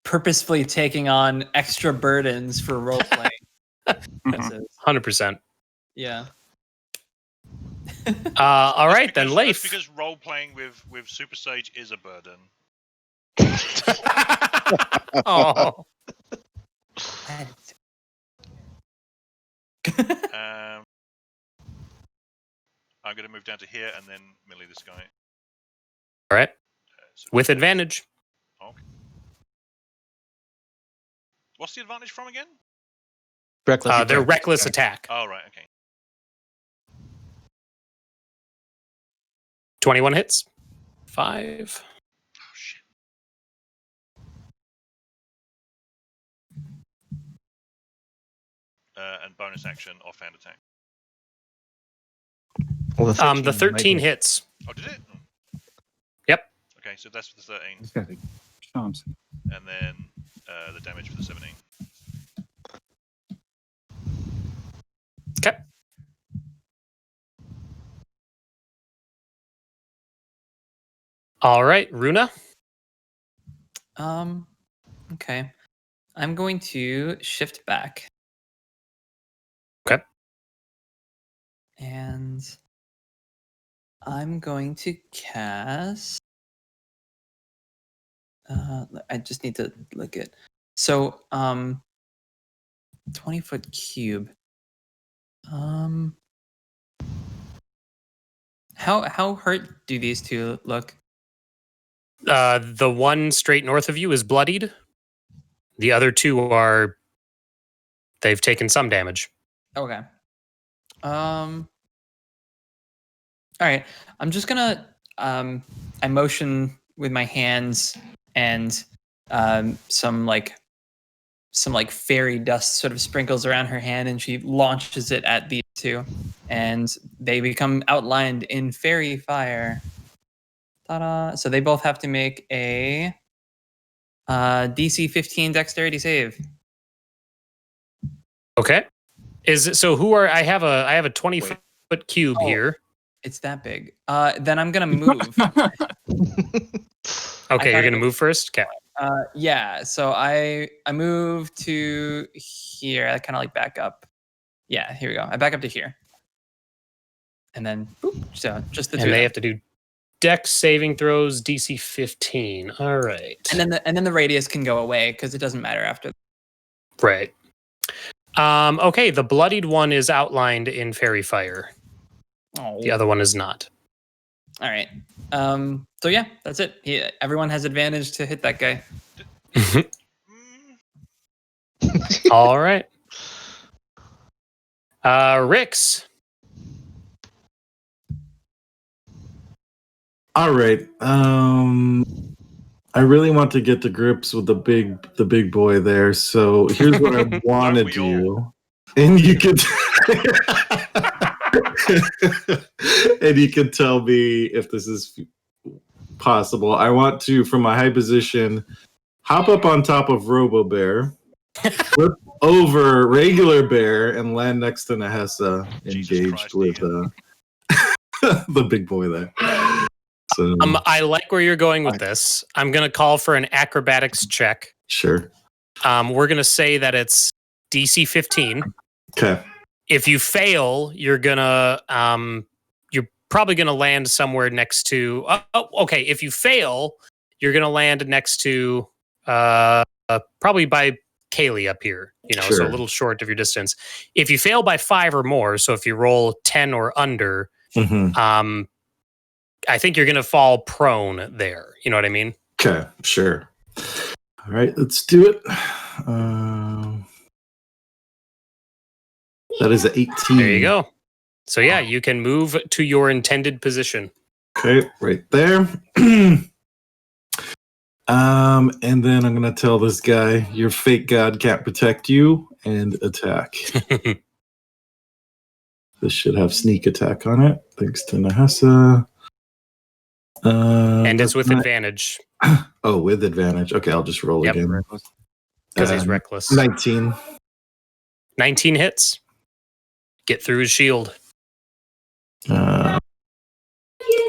C: purposefully taking on extra burdens for role playing.
A: 100%.
C: Yeah.
A: All right, then,
B: That's
A: Leif.
B: because role playing with Super Sage is a burden.
A: Oh.
B: I'm going to move down to here and then melee this guy.
A: All right.
B: So
A: With advantage.
B: Okay. What's the advantage from again?
G: Reckless.
A: Their reckless attack.
B: Oh, right, okay.
A: 21 hits. 5.
B: Oh, shit. And bonus action, offhand attack.
G: Well,
A: The 13 hits.
B: Oh, did it?
A: Yep.
B: Okay, so that's for the 13.
E: This guy's a chomps.
B: And then the damage for the 17.
A: Okay. All right, Runa.
C: Okay. I'm going to shift back.
A: Okay.
C: And I'm going to cast. I just need to look at. So, 20-foot cube. How hurt do these two look?
A: The one straight north of you is bloodied. The other two they've taken some damage.
C: Okay. All right. I'm just gonna I motion with my hands and some fairy dust sort of sprinkles around her hand, and she launches it at these two, and they become outlined in fairy fire. Ta-da! So they both have to make a DC 15 dexterity save.
A: Okay. I have a 20-foot cube here.
C: It's that big. Then I'm gonna move.
A: Okay, you're gonna move first? Okay.
C: Yeah, so I move to here. I kind of like back up. Yeah, here we go. I back up to here. And then, boop, so just the two.
A: And
C: of
A: they
C: them.
A: have to do Dex saving throws, DC 15. All right.
C: And then the radius can go away because it doesn't matter after.
A: Right. Okay, the bloodied one is outlined in fairy fire.
C: Oh.
A: The other one is not.
C: All right. So yeah, that's it. Everyone has advantage to hit that guy.
A: All right. Rix.
F: All right. I really want to get to grips with the big boy there. So here's what I want to
B: we
F: do, and you could and you can tell me if this is possible. I want to, from my high position, hop up on top of Robo Bear, flip over regular bear, and land next to Nahesa,
B: Jesus
F: engaged
B: Christ,
F: with the big boy there. So
A: I like where you're going with this. I'm going to call for an acrobatics check.
F: sure.
A: We're going to say that it's DC 15.
F: Okay.
A: If you fail, you're probably going to land somewhere next to. Okay. If you fail, you're going to land next to probably by Cayleigh up here. So a
F: Sure.
A: little short of your distance. If you fail by 5 or more, so if you roll 10 or under,
F: Mm-hmm.
A: I think you're going to fall prone there. You know what I mean?
F: Okay, sure. All right, let's do it. That is an 18.
A: There you go. So yeah, you can move to your intended position.
F: Okay, right there. And then I'm gonna tell this guy, your fake god can't protect you, and attack. This should have sneak attack on it, thanks to Nahesa.
A: And it's with
F: that's
A: advantage
F: Oh, with advantage. Okay, I'll just roll
A: Yep.
F: again.
A: because he's reckless.
F: 19.
A: 19 hits. Get through his shield.
F: That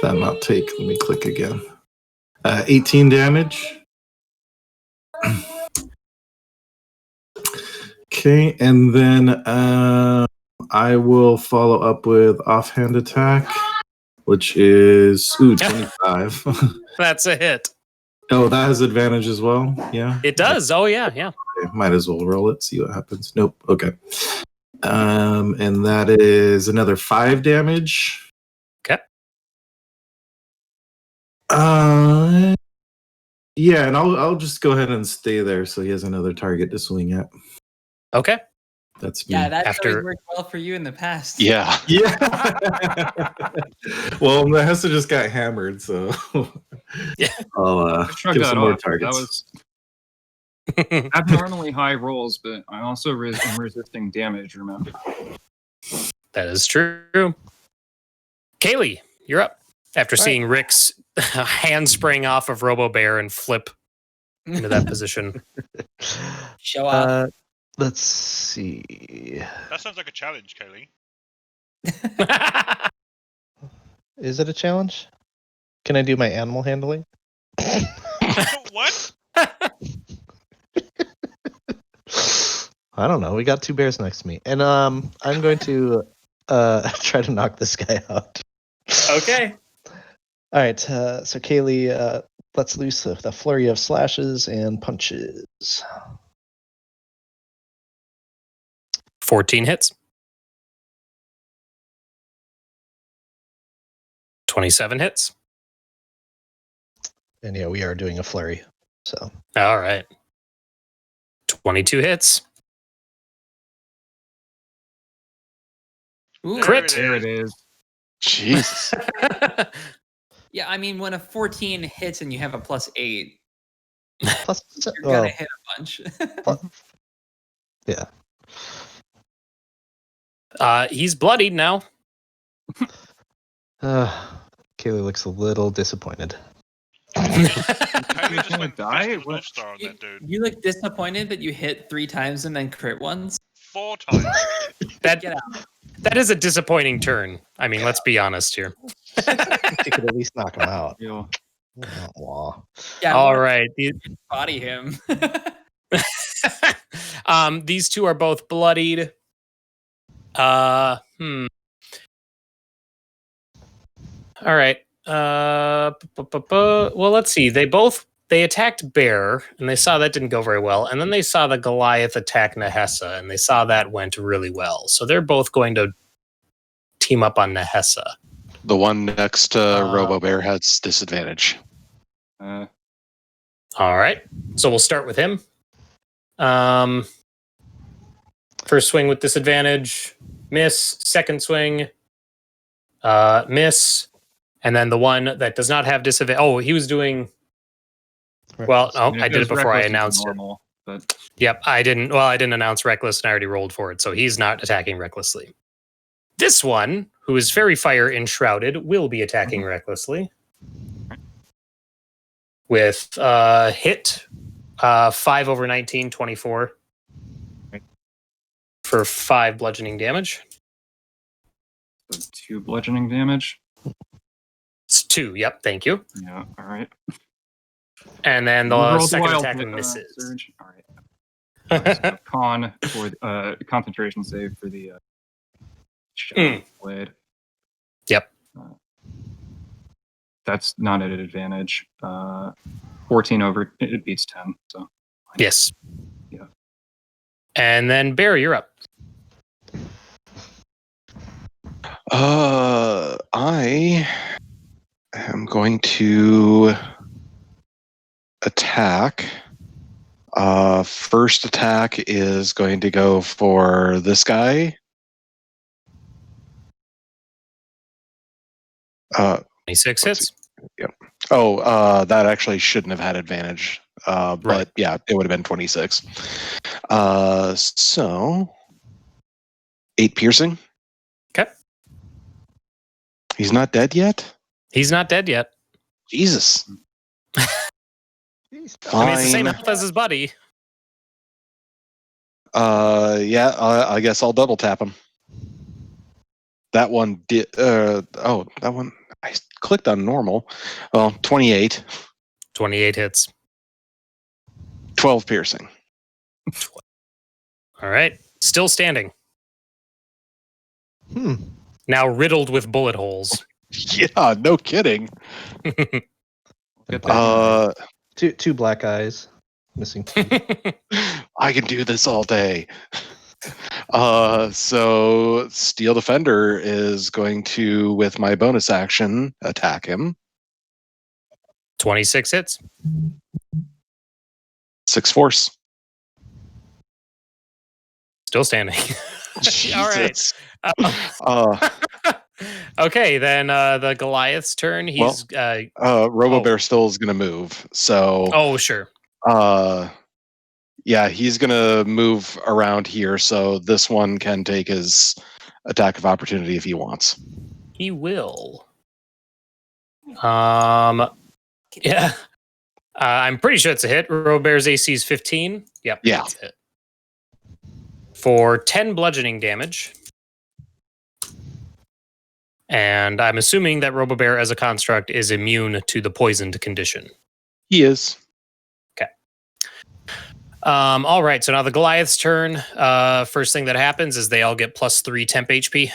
F: not take. Let me click again. 18 damage. Okay, and then I will follow up with offhand attack, which is 25.
A: That's a hit.
F: Oh, that has advantage as well. Yeah,
A: It does. Oh yeah, yeah.
F: okay, might as well roll it. See what happens. Nope. Okay. And that is another 5 damage.
A: Okay.
F: Yeah, and I'll just go ahead and stay there so he has another target to swing at.
A: Okay.
F: That's me.
C: Yeah, that's
A: After-
C: always worked well for you in the past.
D: Yeah.
F: Yeah. Well, Nahesa just got hammered, so
A: Yeah.
F: I'll
E: Shrug
F: give
E: that
F: some more
E: off.
F: targets.
E: That was abnormally high rolls, but I also am resisting damage, remember?
A: That is true. Cayleigh, you're up. After seeing Rick's hand spring off of Robo Bear and flip into that position.
C: Show off.
G: Let's see.
B: That sounds like a challenge, Cayleigh.
G: Is it a challenge? Can I do my animal handling?
B: What?
G: I don't know. We got 2 bears next to me, and I'm going to try to knock this guy out.
A: Okay.
G: All right. So Cayleigh lets loose the flurry of slashes and punches.
A: 14 hits. 27 hits.
G: And yeah, we are doing a flurry. So
A: All right. 22 hits.
C: Ooh.
A: Crit.
E: There it is.
D: Jesus.
C: Yeah, I mean, when a 14 hits and you have a +8,
G: plus,
C: you're gonna hit a bunch.
G: yeah.
A: He's bloodied now.
G: Cayleigh looks a little disappointed.
B: Cayleigh just
E: gonna
B: went
E: die?
B: Festival
E: What?
B: North Star on that dude.
C: You look disappointed that you hit 3 times and then crit once.
B: 4 times.
A: That
C: Get out.
A: that is a disappointing turn. I mean, let's be honest here.
G: You could at least knock him out.
E: Real.
G: Aw.
C: Yeah,
A: All right.
C: body him.
A: These two are both bloodied. All right. Well, let's see. They attacked Bear, and they saw that didn't go very well. And then they saw the Goliath attack Nahesa, and they saw that went really well. So they're both going to team up on Nahesa.
D: The one next to Robo Bear has disadvantage.
A: All right. So we'll start with him. First swing with disadvantage, miss. Second swing, miss. And then the one that does not have disadvantage. Oh, he was doing. Well, oh, I did it before I announced
E: normal, it. But
A: Yep, I didn't. Well, I didn't announce reckless, and I already rolled for it, so he's not attacking recklessly. This one, who is very fire enshrouded, will be attacking recklessly with hit 5 over 19, 24 for 5 bludgeoning damage.
E: so 2 bludgeoning damage.
A: It's 2. Yep, thank you.
E: Yeah. All right.
A: And then
E: You
A: the
E: rolled
A: second
E: wild
A: attack
E: hit,
A: misses.
E: Surge. All right. So con for concentration save for the blade.
A: Yep.
E: That's not at an advantage. 14 over it beats 10. So
A: Yes.
E: Yeah.
A: And then Bear, you're up.
D: I am going to attack. First attack is going to go for this guy.
A: 26 hits.
D: Oh, that actually shouldn't have had advantage. But
A: Right.
D: yeah, it would have been 26. So 8 piercing.
A: Okay.
D: He's not dead yet?
A: He's not dead yet.
D: Jesus.
A: I mean, it's the same
D: Fine.
A: health as his buddy.
D: Yeah, I guess I'll double tap him. That one did. That one. I clicked on normal. Well, 28.
A: 28 hits.
D: 12 piercing.
A: All right. Still standing. Now riddled with bullet holes.
D: Yeah, no kidding.
E: get that.
G: Two black eyes, missing teeth.
D: I can do this all day. So Steel Defender is going to, with my bonus action, attack him.
A: 26 hits.
D: 6 force.
A: Still standing. All right.
D: Jesus.
A: Okay, then the Goliath's turn. He's
D: Robo Bear still is going to move. So.
A: Oh, sure.
D: Yeah, he's going to move around here, so this one can take his attack of opportunity if he wants.
A: He will. Yeah. I'm pretty sure it's a hit. Robear's AC is 15. Yep.
D: Yeah.
A: It's a hit. For 10 bludgeoning damage. And I'm assuming that Rúna Bear as a construct is immune to the poisoned condition.
D: He is.
A: All right, so now the Goliath's turn. First thing that happens is they all get +3 temp HP.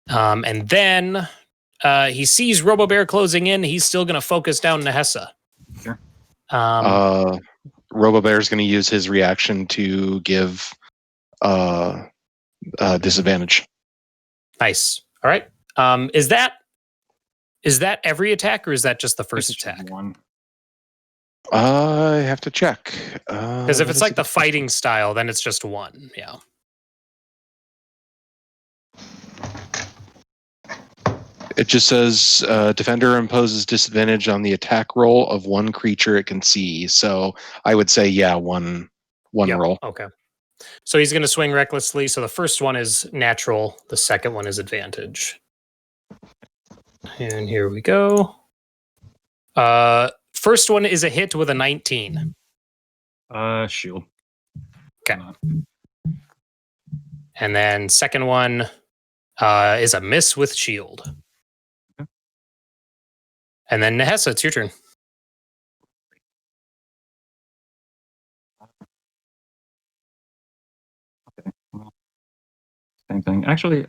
A: And then he sees Rúna Bear closing in. He's still going to focus down Nahesa.
E: Sure.
D: Rúna Bear is going to use his reaction to give disadvantage.
A: Nice. All right. Is that every attack, or is that just the first
E: It's
A: attack?
E: one.
D: I have to check.
A: Because if it's like the fighting style, then it's just one. Yeah.
D: It just says defender imposes disadvantage on the attack roll of one creature it can see. So I would say, yeah, one
A: Yep.
D: roll.
A: Okay. So he's going to swing recklessly. So the first one is natural. The second one is advantage. And here we go. First one is a hit with a 19.
E: Shield.
A: Okay. And then second one is a miss with shield.
E: Okay.
A: And then Nahesa, it's your turn.
E: Okay. Well, same thing. Actually,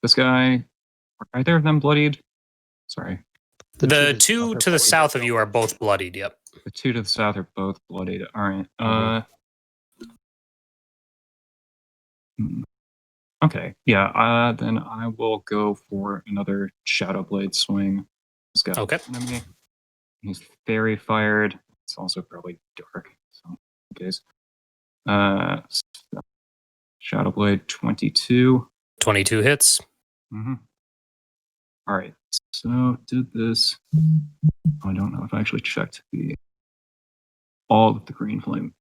E: this guy, are either of them bloodied? Sorry.
A: The two to the south of you are both bloodied. Yep.
E: The two to the south are both bloodied. All right. Okay. Yeah. Then I will go for another Shadow Blade swing. This guy.
A: Okay.
E: He's fairy fired. It's also probably dark. So, in case. Shadow Blade 22.
A: 22 hits.
E: Mm-hmm. All right. So did this. I don't know if I actually checked all of the green flame.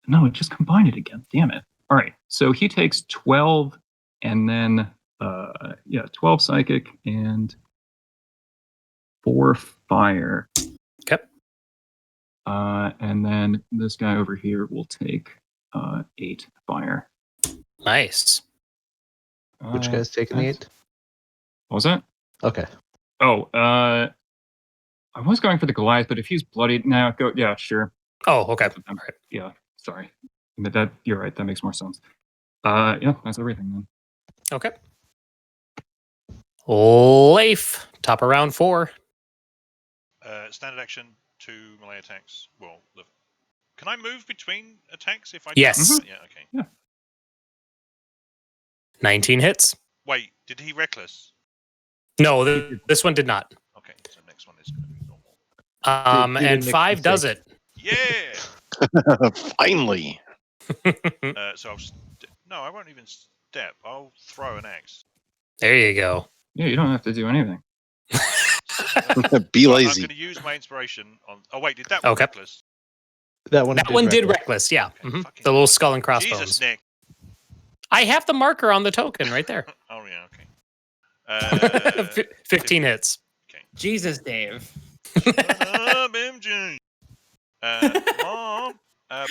E: No, it just combined it again. Damn it. All right. So he takes 12 and then 12 psychic and 4 fire.
A: Okay.
E: And then this guy over here will take 8 fire.
A: Nice.
G: Which guy's taking the 8?
E: What was that?
G: Okay.
E: Oh, I was going for the Goliath, but if he's bloodied now, go. Yeah, sure.
A: Oh, okay.
E: All right. Yeah, sorry. But that you're right. That makes more sense. Yeah, that's everything then.
A: Okay. Leif, top of round 4.
B: Standard action, 2 melee attacks. Well, can I move between attacks if I?
A: Yes.
B: Yeah. Okay.
E: Yeah.
A: 19 hits.
B: Wait, did he reckless?
A: No, this one did not.
B: Okay, so next one is going to be normal.
G: Did
A: And
G: Nick
A: 5 does it.
B: Yeah.
D: Finally.
B: So no, I won't even step. I'll throw an axe.
A: There you go.
E: Yeah, you don't have to do anything.
D: Be
B: I'm
D: lazy.
B: going to use my inspiration on. Oh wait, did that
A: Okay.
B: reckless?
G: That one.
A: That one did reckless, yeah.
B: Okay,
A: Mhm.
B: fucking
A: The little skull and crossbones.
B: Jesus, Nick.
A: I have the marker on the token right there.
B: Oh yeah, okay.
A: 15 hits.
C: Jesus, Dave.
B: MJ. Mom.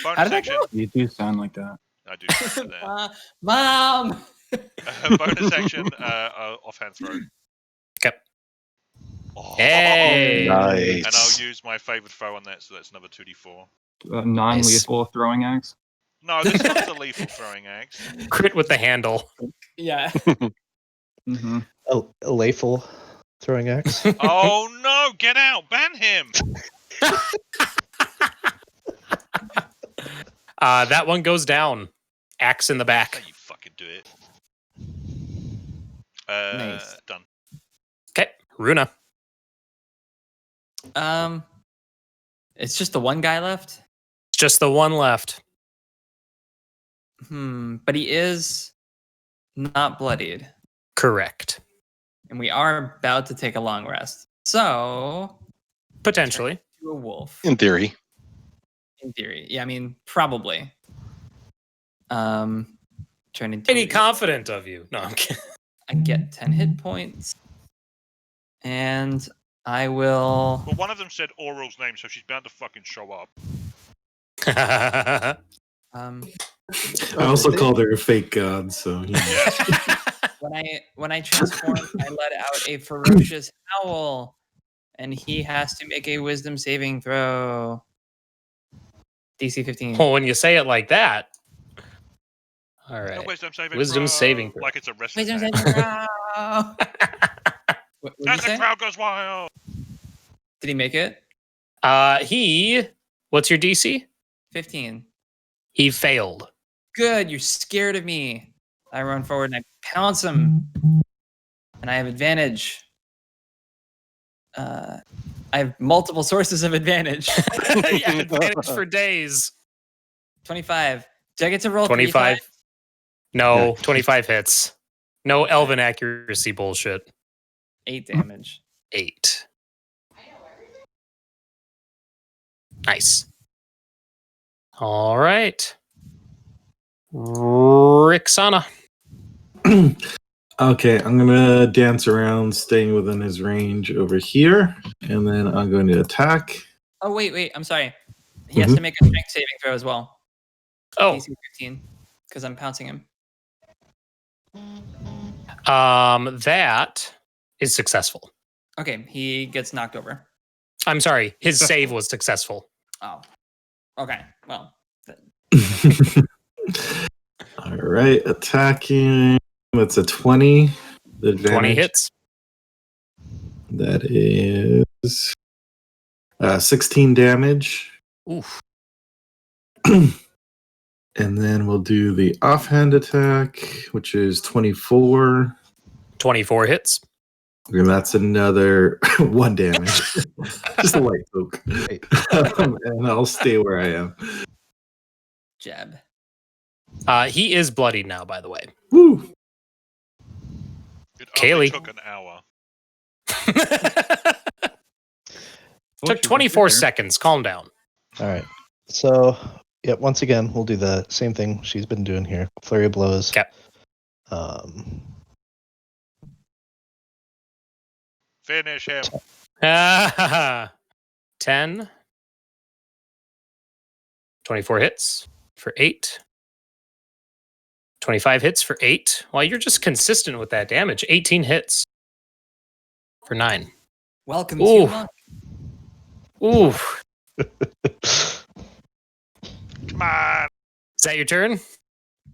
B: Bonus action.
E: You do sound like that.
B: I do. Sound like that.
C: Mom!
B: Bonus action. Offhand throw.
A: Okay.
B: Oh.
A: Hey.
D: Nice.
B: And I'll use my favorite foe on that, so that's another 2d4.
E: Non-lethal throwing axe.
B: No, this one's a lethal throwing axe.
A: Crit with the handle.
C: Yeah.
E: Mm-hmm.
G: A lethal throwing axe.
B: Oh no! Get out! Ban him!
A: That one goes down. Axe in the
B: Oh,
A: back.
B: you fucking do it.
C: Nice.
B: Done.
A: Okay, Runa.
C: It's just the one guy left.
A: It's just the one left.
C: But he is not bloodied,
A: Correct.
C: and we are about to take a long rest. So
A: Potentially.
C: to a wolf,
D: In theory.
C: in theory. Yeah, I mean probably. Trying to
A: Pretty confident of you. No, I'm kidding.
C: I get 10 hit points, and I will.
B: Well, one of them said Oral's name, so she's bound to fucking show up.
C: Um,
F: I also called her a fake god, so you know.
C: when I transform, I let out a ferocious howl, and he has to make a wisdom saving throw. DC 15.
A: Well, when you say it like that. All right.
B: No wisdom saving
A: Wisdom
B: throw.
A: saving throw.
B: Like it's a wrestling
C: Wisdom
B: match.
C: saving throw. What did you
B: And the
C: say?
B: crowd goes wild.
C: Did he make it?
A: What's your DC?
C: 15.
A: He failed.
C: Good. You're scared of me. I run forward and I pounce him, and I have advantage. I have multiple sources of advantage.
A: Yeah, advantage for days.
C: 25. Do I get to roll
A: 25.
C: 3 times?
A: No, 25 hits. No elven accuracy bullshit.
C: 8 damage.
A: 8. Nice. All right. Rixana.
F: Okay, I'm gonna dance around, staying within his range over here, and then I'm going to attack.
C: Oh, wait. I'm sorry. He has to make a strength saving throw as well.
A: Oh,
C: DC 15. Because I'm pouncing him.
A: that is successful.
C: Okay, he gets knocked over.
A: I'm sorry, his save was successful.
C: Oh. Okay, well.
F: All right, attacking. That's a 20. The
A: 20
F: advantage.
A: hits.
F: That is 16 damage.
A: Oof.
F: And then we'll do the offhand attack, which is 24.
A: 24 hits.
F: And that's another 1 damage. Just a light poke. And I'll stay where I am.
C: Jab.
A: He is bloodied now, by the way.
F: Woo!
B: It
A: Cayleigh.
B: only took an hour.
A: Took 24 seconds. Calm down.
G: All right. So, yeah, once again, we'll do the same thing she's been doing here. Flurry of blows.
A: Okay.
B: Finish him.
A: 10. 24 hits for 8. 25 hits for 8. Well, you're just consistent with that damage. 18 hits for 9.
C: Welcome
A: Ooh.
C: to
A: Ooh.
B: Come on.
A: Is that your turn?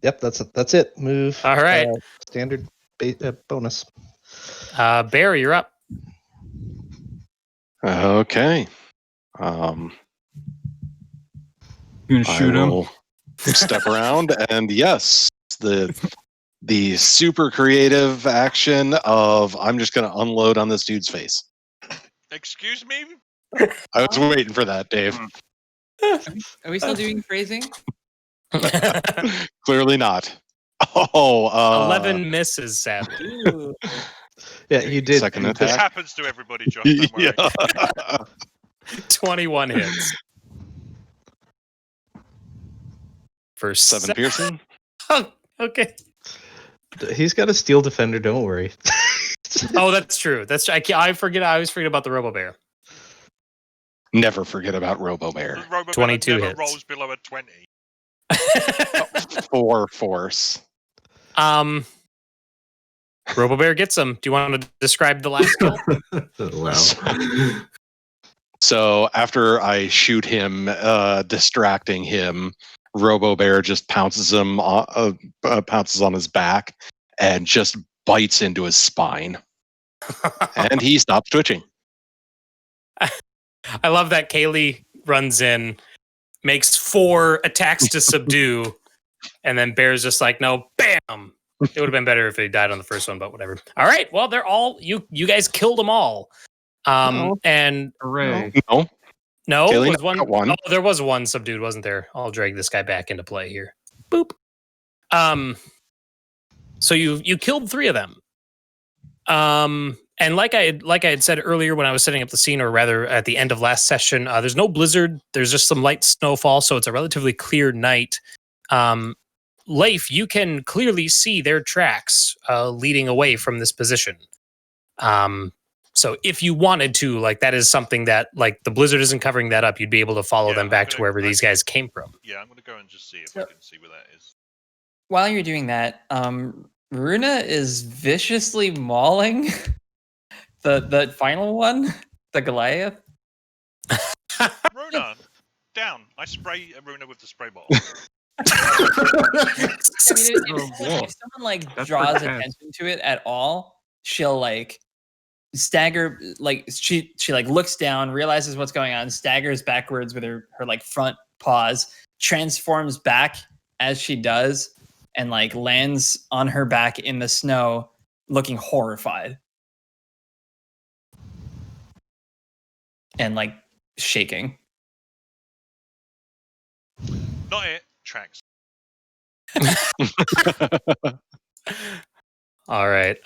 G: Yep, that's it. Move.
A: All right.
G: Standard bonus.
A: Bear, you're up.
D: Okay.
E: You gonna shoot
D: I
E: him?
D: will step around, and yes, the super creative action of I'm just going to unload on this dude's face.
B: Excuse me?
D: I was waiting for that, Dave.
C: Are we still doing phrasing?
D: Clearly not. Oh,
A: 11 misses, sadly.
C: Ooh.
G: Yeah, you did.
D: Second
B: This
D: attack.
B: happens to everybody, Josh. Don't worry.
D: Yeah.
A: 21 hits. For
D: 7 piercing.
A: Oh, okay.
G: He's got a steel defender. Don't worry.
A: Oh, that's true. That's I forget. I always forget about the Robo Bear.
D: Never forget about Robo Bear.
B: The Robo
A: 22
B: never
A: hits.
B: rolls below a 20.
D: 4 force.
A: Robo Bear gets him. Do you want to describe the last kill?
F: Wow.
D: So after I shoot him, distracting him, Robo Bear just pounces on his back and just bites into his spine, and he stops twitching.
A: I love that Cayleigh runs in, makes 4 attacks to subdue, and then Bear's just like, no, bam. It would have been better if he died on the first one, but whatever. All right, well, they're all you guys killed them all. And
E: Hooray.
D: No,
A: no,
D: Cayleigh
A: was one.
D: got one.
A: Oh, there was one subdued, wasn't there? I'll drag this guy back into play here. Boop. So you killed 3 of them. And like I had said earlier when I was setting up the scene, or rather at the end of last session, there's no blizzard. There's just some light snowfall, so it's a relatively clear night. Leif, you can clearly see their tracks leading away from this position. So if you wanted to, like, that is something that, like, the blizzard isn't covering that up. You'd be able to follow them back to wherever these guys came from.
B: Yeah, I'm gonna go and just see if I can see where that is.
C: While you're doing that, Runa is viciously mauling the final one, the Goliath.
B: Runa, down! I spray Runa with the spray bottle.
C: I mean, if someone like
E: That's
C: draws
E: for cats.
C: attention to it at all, she'll like stagger, like she like looks down, realizes what's going on, staggers backwards with her like front paws, transforms back as she does, and like lands on her back in the snow, looking horrified and like shaking.
B: Not it. Tracks.
A: All right.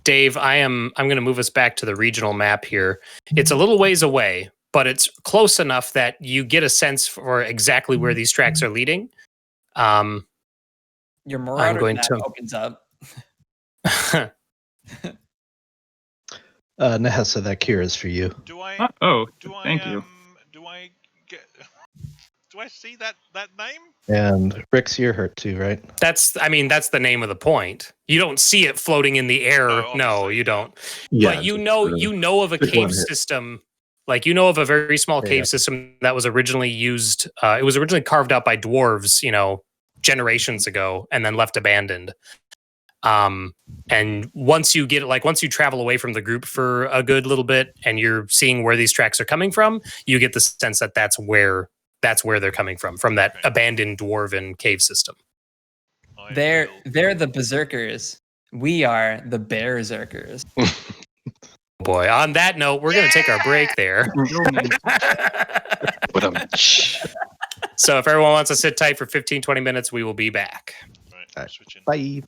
A: Dave, I'm going to move us back to the regional map here. It's a little ways away, but it's close enough that you get a sense for exactly where these tracks are leading.
C: Your Marauder
A: going
C: map
A: to-
C: opens up.
G: Nahesa, that cure is for you.
B: Do I?
E: Oh,
B: Do I?
E: thank you.
B: Do I get? Do I see that name?
G: And Rix, you're hurt too, right?
A: that's the name of the point. You don't see it floating in the air.
B: Oh,
A: No,
B: obviously,
A: you don't.
F: Yeah,
A: But you
F: just,
A: know of a
F: pick one
A: cave
F: hit.
A: system. Like, you know of a very small
G: Yeah.
A: cave system that was originally used. It was originally carved out by dwarves, generations ago, and then left abandoned. And once you travel away from the group for a good little bit, and you're seeing where these tracks are coming from, you get the sense that that's where they're coming from that abandoned dwarven cave system.
C: They're the Berserkers. We are the Berserkers.
A: Boy, on that note, we're going to take our break there.
D: But
A: So if everyone wants to sit tight for 15-20 minutes, we will be back.
B: Right,
G: Alright.
B: switching.
G: Bye.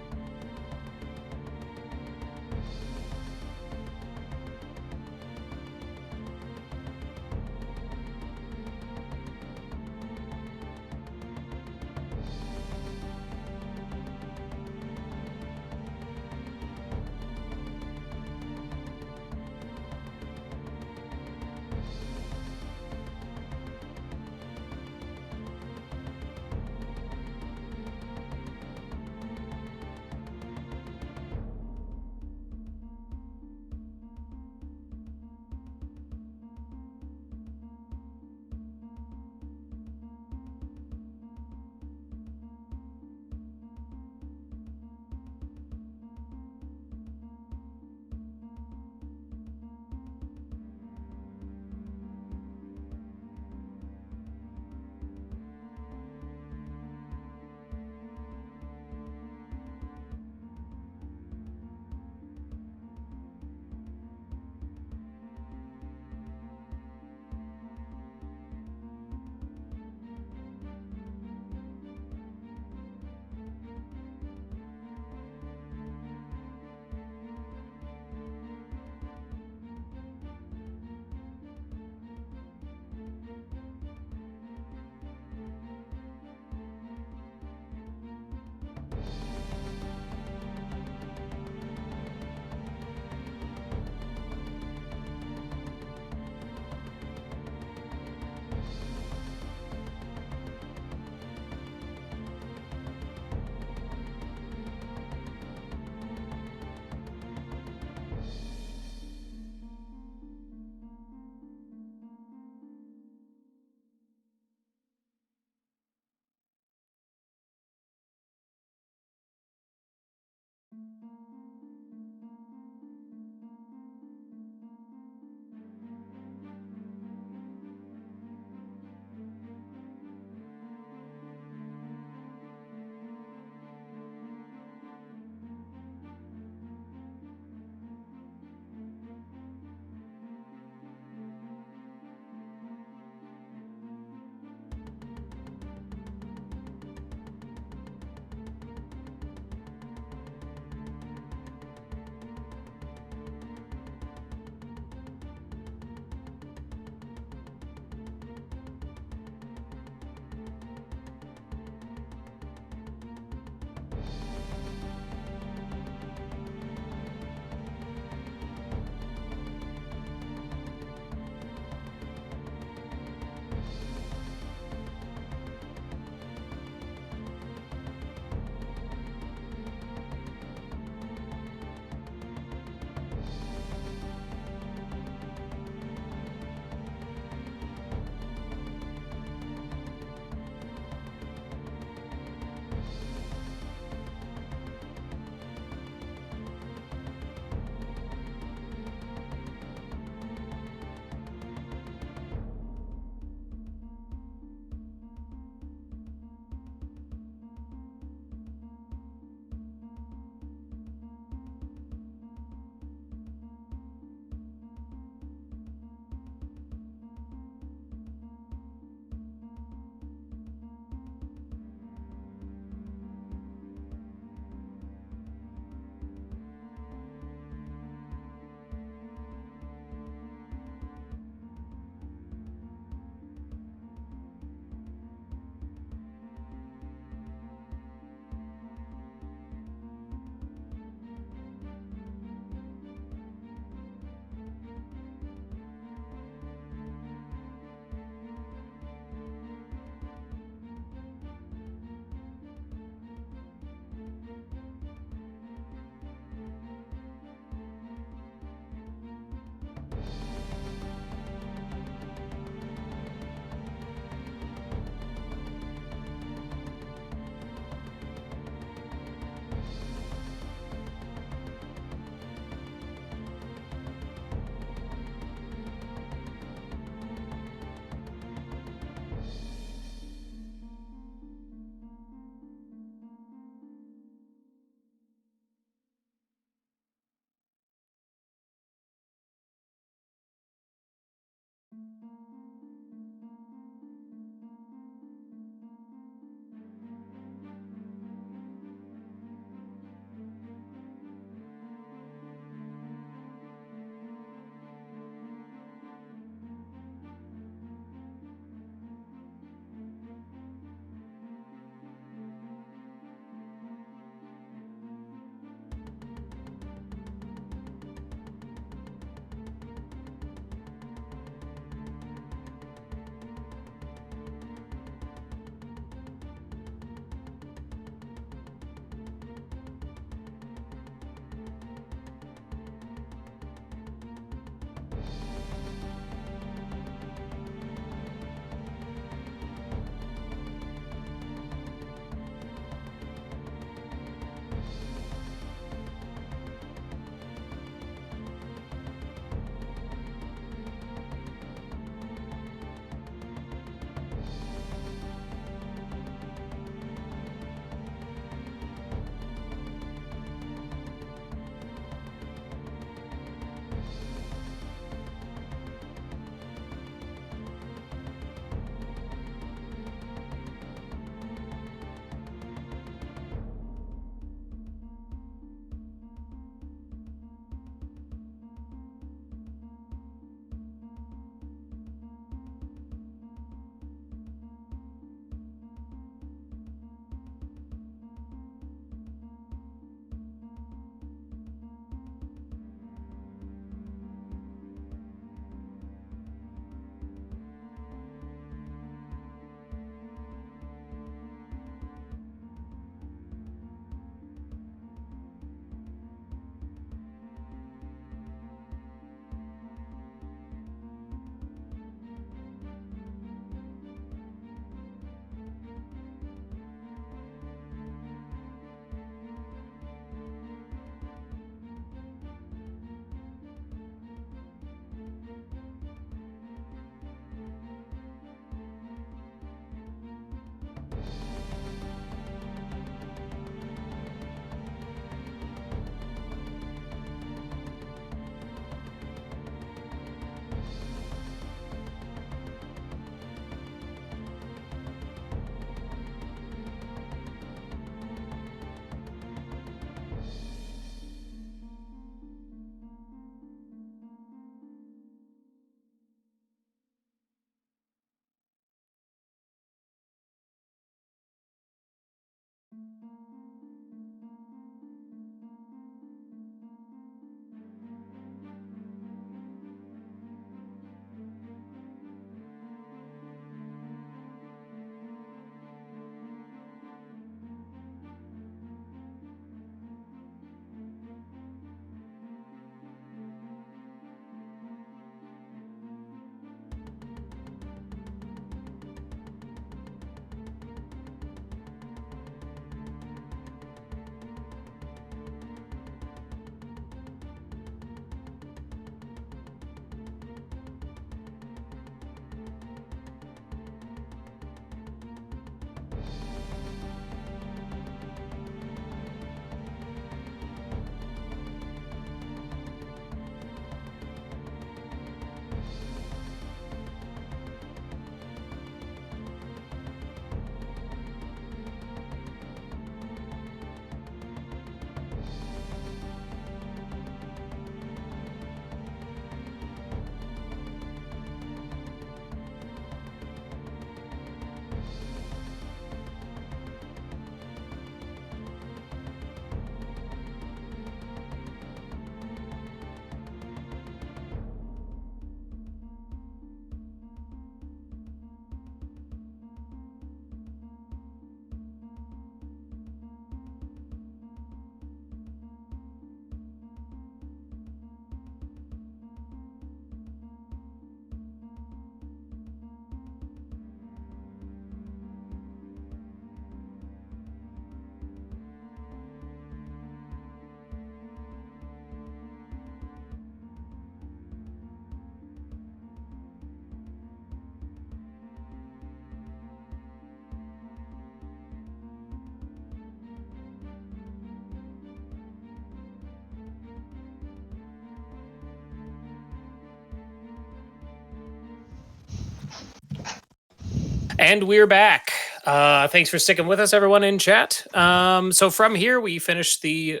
A: And we're back. Thanks for sticking with us, everyone in chat. So from here, we finished the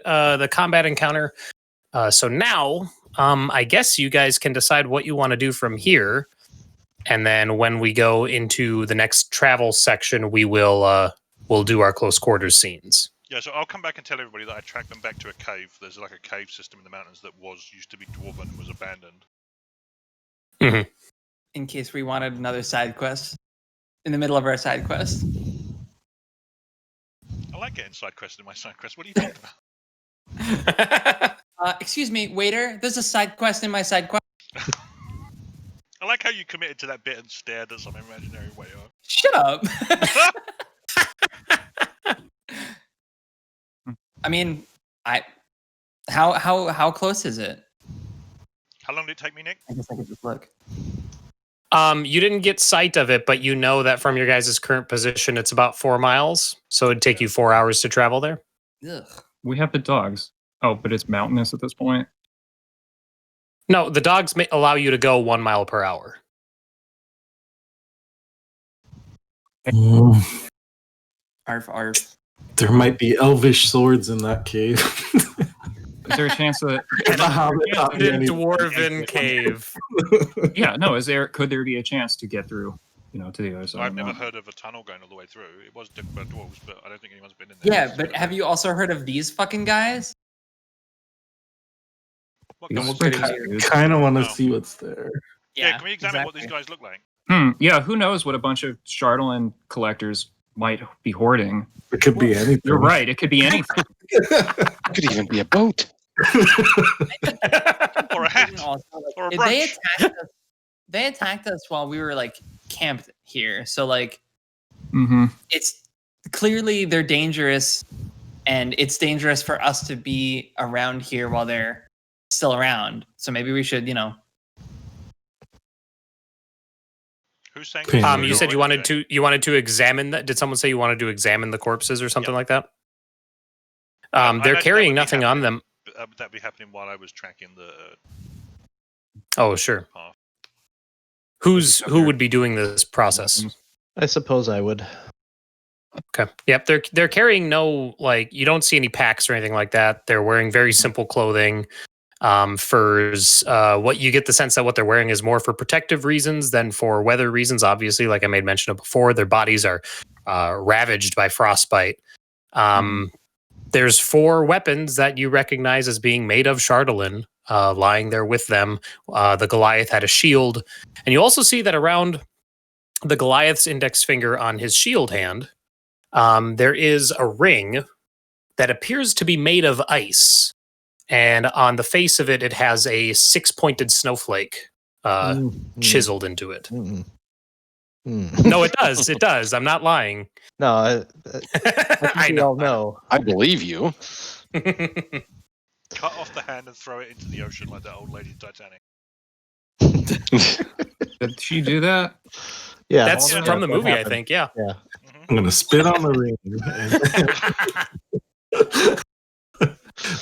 A: combat encounter. So now, I guess you guys can decide what you want to do from here. And then when we go into the next travel section, we'll do our close quarters scenes.
B: Yeah, so I'll come back and tell everybody that I tracked them back to a cave. There's like a cave system in the mountains that used to be dwarven and was abandoned.
A: Mm-hmm.
C: In case we wanted another side quest in the middle of our side quest.
B: I like getting side quests in my side quest. What do you think about?
C: Excuse me, waiter. There's a side quest in my side quest.
B: I like how you committed to that bit and stared at some imaginary waiter.
C: Shut up. I mean, how close is it?
B: How long did it take me, Nick?
C: I guess I could just look.
A: You didn't get sight of it, but you know that from your guys' current position, it's about 4 miles. So it'd take you 4 hours to travel there.
C: Ugh.
E: We have the dogs. Oh, but it's mountainous at this point.
A: No, the dogs may allow you to go 1 mile per hour.
C: Arf, arf.
F: There might be elvish swords in that cave.
E: Is there a chance that?
A: The dwarven cave.
E: Yeah, no. Could there be a chance to get through? To the other side.
B: I've never heard of a tunnel going all the way through. It was dug by dwarves, but I don't think anyone's been in there.
C: Yeah, but have you also heard of these fucking guys?
B: What
E: These
B: guys?
E: pretty
F: I
E: serious.
F: kind of want to
B: No.
F: see what's there.
B: Yeah, can we examine what these guys look like?
E: Yeah, who knows what a bunch of Chardolin collectors might be hoarding.
F: It could be anything.
E: You're right. It could be anything.
D: It could even be a boat.
B: Or a hat.
C: Also,
B: Or a
C: they
B: brunch.
C: attacked us. They attacked us while we were like camped here. So like,
E: Mm-hmm.
C: it's clearly they're dangerous, and it's dangerous for us to be around here while they're still around. So maybe we should,
B: Who's saying?
A: You said you wanted to examine that. Did someone say you wanted to examine the corpses or something like that?
B: I
A: They're
B: imagine that
A: carrying
B: would be
A: nothing on
B: happening.
A: them.
B: Would that be happening while I was tracking the
A: Oh, sure.
B: path?
A: Who would be doing this process?
G: I suppose I would.
A: Okay. Yep. They're carrying no, like, you don't see any packs or anything like that. They're wearing very simple clothing, furs. What you get the sense that what they're wearing is more for protective reasons than for weather reasons. Obviously, like I made mention of before, their bodies are ravaged by frostbite. There's 4 weapons that you recognize as being made of Chardolin, lying there with them. The Goliath had a shield, and you also see that around the Goliath's index finger on his shield hand, there is a ring that appears to be made of ice. And on the face of it, it has a 6-pointed snowflake chiseled into it. No, it does. It does. I'm not lying.
G: No, I
A: I
G: we
A: know.
G: all know.
D: I believe you.
B: Cut off the hand and throw it into the ocean like that old lady in Titanic.
E: Did she do that?
G: Yeah,
A: That's
B: Yeah,
A: from the
G: what
A: movie, I
G: happened.
A: think. Yeah.
B: Mhm.
F: I'm gonna spit on the ring.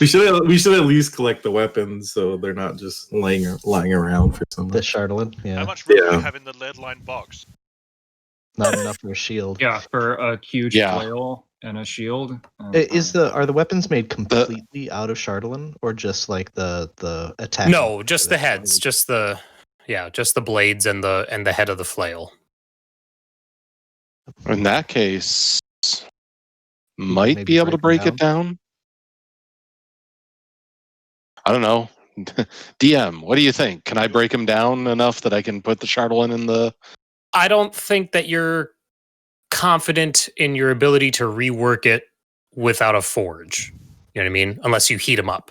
F: We should at least collect the weapons so they're not just lying around for someone.
G: The Chardolin.
B: How
G: Yeah,
B: much room do
F: Yeah.
B: we have in the lead-lined box?
G: not enough for a shield.
E: Yeah, for a huge
D: Yeah.
E: flail and a shield.
G: Are the weapons made completely out of Chardolin, or just like the attack?
A: No, just the heads, just the blades and the head of the flail.
D: In that case, might
G: Maybe
D: be able to
G: break
D: break it down. I don't know. DM, what do you think? Can I break him down enough that I can put the Chardolin in the...
A: I don't think that you're confident in your ability to rework it without a forge. You know what I mean? Unless you heat them up.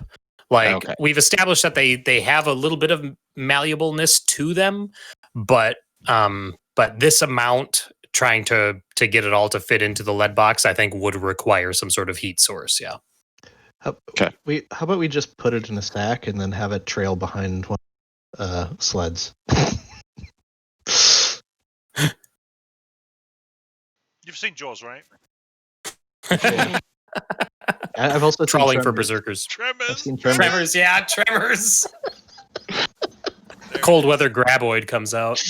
A: Like,
D: Okay.
A: we've established that they have a little bit of malleableness to them, but this amount, trying to get it all to fit into the lead box, I think would require some sort of heat source. Yeah.
G: How
D: Okay.
G: about we just put it in a sack and then have it trail behind one sleds?
B: You've seen Jaws, right?
G: I've also seen
A: Trawling for
G: Tremors.
A: berserkers.
G: I've
B: Tremors.
G: seen Tremors.
A: Tremors, yeah, Tremors. Cold weather graboid comes out.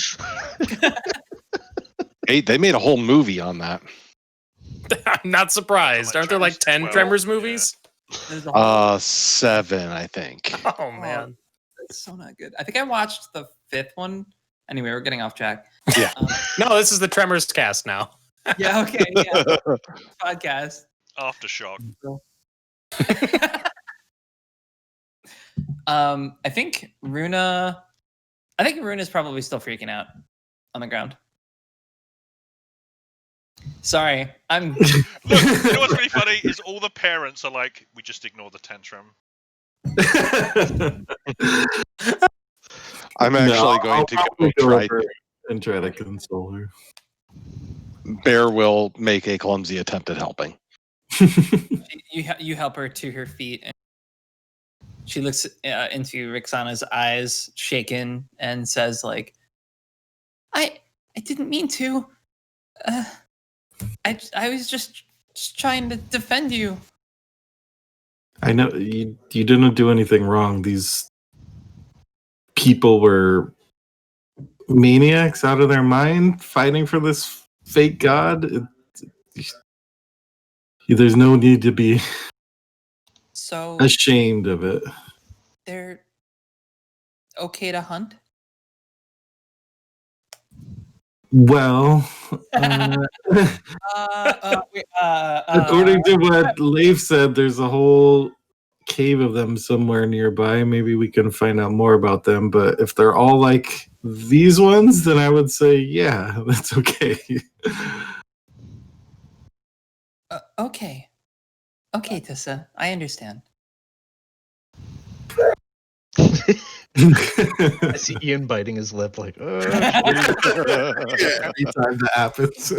D: They made a whole movie on that.
A: I'm not surprised.
B: Like
A: Aren't there like
B: Tremors
A: 10
B: 12?
A: Tremors
B: Yeah.
A: movies?
C: There's a whole-
D: 7, I think.
A: Oh man.
C: That's so not good. I think I watched the 5th one. Anyway, we're getting off track.
D: Yeah.
A: No, this is the Tremors cast now.
C: Yeah. Okay. Yeah. Podcast.
B: Aftershock.
C: I think Runa. I think Runa's probably still freaking out on the ground. Sorry, I'm.
B: Look, you know what's really funny is all the parents are like, we just ignore the tantrum.
D: I'm actually going to
F: probably
D: go try.
F: over and try to console her.
D: Bear will make a clumsy attempt at helping.
C: You help her to her feet, and she looks into Rixana's eyes, shaken, and says, "Like, I didn't mean to. I was just trying to defend you."
F: I know you didn't do anything wrong. These people were maniacs out of their mind fighting for this fake god. There's no need to be
C: So
F: ashamed of it.
C: they're okay to hunt.
F: Well, according to what Leif said, there's a whole cave of them somewhere nearby. Maybe we can find out more about them. But if they're all like these ones, then I would say, yeah, that's okay.
C: Okay, Tessa, I understand.
G: I see Ian biting his lip like,
F: Every time that happens.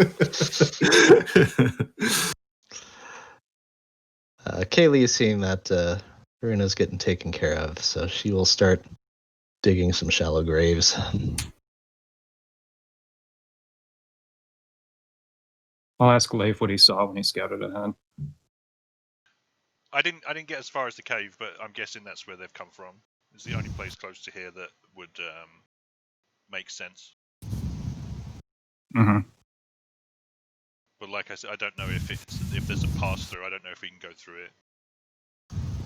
G: Cayleigh is seeing that Runa's getting taken care of, so she will start digging some shallow graves.
E: I'll ask Leif what he saw when he scouted ahead.
B: I didn't get as far as the cave, but I'm guessing that's where they've come from. It's the only place close to here that would make sense.
E: Mm-hmm.
B: But like I said, I don't know if there's a pass through. I don't know if we can go through it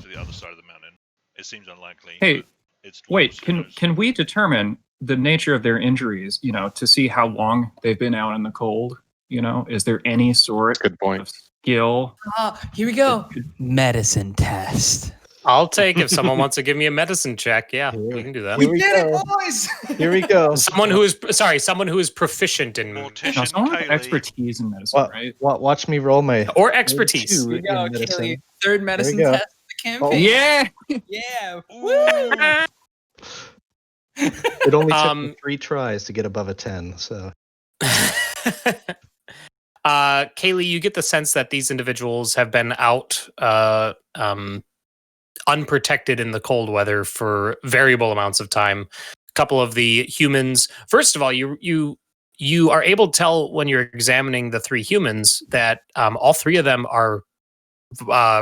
B: to the other side of the mountain. It seems unlikely.
E: Hey,
B: but it's
E: wait,
B: dwarves, who knows?
E: can we determine the nature of their injuries, to see how long they've been out in the cold? Is there any sort
D: Good point.
E: of skill?
C: Here we go. Medicine test.
A: I'll take if someone wants to give me a medicine check. Yeah, we can do that.
G: Here we go.
C: boys!
G: Here we go.
A: Someone who is proficient in
B: Mortician
E: Someone with
B: Cayleigh.
E: expertise in medicine, right?
G: Watch me roll my
A: or expertise.
G: 2
C: Here we go,
G: in medicine.
C: Cayleigh. Third medicine
G: go.
C: test of the campaign.
E: Yeah.
C: Yeah.
B: Ooh.
G: It only took me 3 tries to get above a 10, so
A: Cayleigh, you get the sense that these individuals have been out unprotected in the cold weather for variable amounts of time. A couple of the humans, first of all, you are able to tell when you're examining the 3 humans that all 3 of them are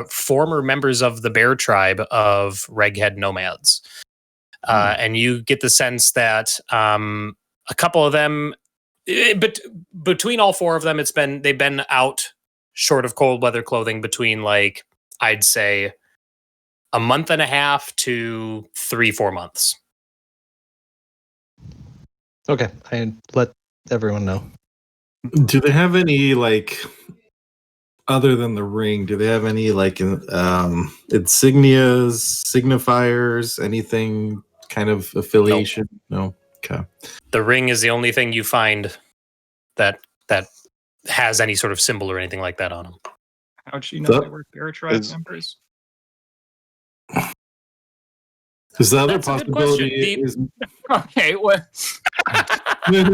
A: former members of the bear tribe of Reghead nomads. And you get the sense that a couple of them, but between all 4 of them, they've been out short of cold weather clothing between, like, I'd say a month and a half to 3-4 months.
G: okay. I let everyone know.
F: Do they have any, like, other than the ring, do they have any, like, insignias, signifiers, anything kind of affiliation? No. Okay.
A: The ring is the only thing you find that has any sort of symbol or anything like that on them.
E: How'd she know they were Bear Tribe members?
F: Because the other
A: That's a good
F: possibility
A: question.
F: is
E: Okay, what?
C: You're the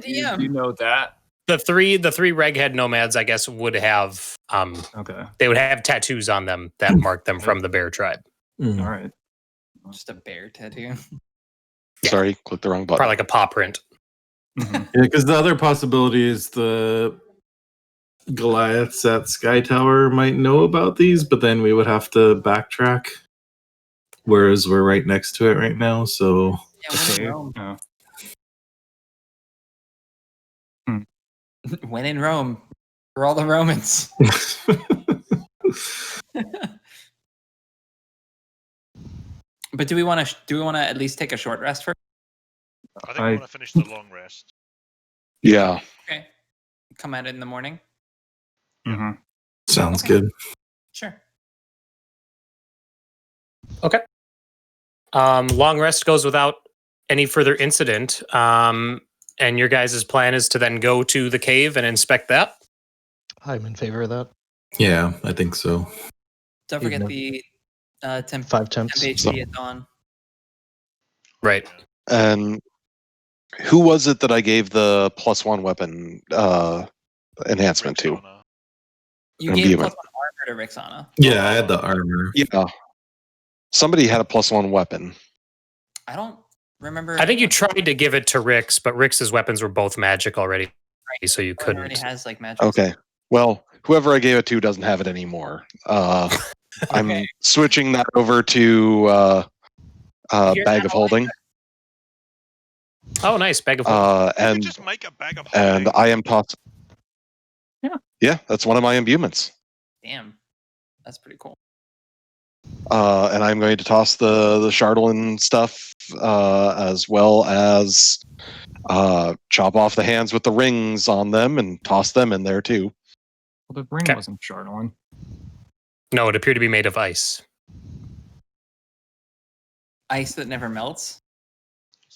C: DM.
E: You know that?
A: The three Reghead nomads, I guess, would have
E: Okay.
A: they would have tattoos on them that mark them from the bear tribe.
E: All right.
C: Just a bear tattoo.
A: Yeah.
D: Sorry, clicked the wrong button.
A: Probably like a paw print.
E: Mhm.
F: Yeah, because the other possibility is the Goliaths at Sky Tower might know about these, but then we would have to backtrack. Whereas we're right next to it right now, so
C: Yeah,
E: Okay.
C: no.
E: Yeah.
C: When in Rome, for all the Romans. But do we want to at least take a short rest first?
B: I think we want to finish the long rest.
D: Yeah.
C: Okay. Come at it in the morning.
E: Mhm.
F: Sounds
C: Okay.
F: good.
C: Sure.
A: Long rest goes without any further incident. And your guys' plan is to then go to the cave and inspect that?
G: I'm in favor of that.
F: Yeah, I think so.
C: Don't forget the temp
G: 5 temps.
C: HP at dawn.
A: Right.
D: And who was it that I gave the +1 weapon enhancement to?
B: Rixana.
C: You gave
D: Imbuement.
C: +1 armor to Rixana.
F: Yeah, I had the armor.
D: Yeah. Somebody had a +1 weapon.
C: I don't remember.
A: I think you tried to give it to Rix, but Rix's weapons were both magic already, so you
C: Everyone already
A: couldn't.
C: has like magic.
D: Okay. Well, whoever I gave it to doesn't have it anymore. I'm
C: Okay.
D: switching that over to
C: You're
D: bag
C: not
D: of holding.
A: Oh, nice. Bag of
B: You
D: and
B: just make a bag of
D: and
B: holding.
D: I am tossing.
E: Yeah.
D: Yeah, that's one of my imbuments.
C: Damn, that's pretty cool.
D: And I'm going to toss the Chardolin stuff as well as chop off the hands with the rings on them and toss them in there too.
E: Well, the ring
A: Okay.
E: wasn't Chardolin.
A: No, it appeared to be made of ice.
C: Ice that never melts.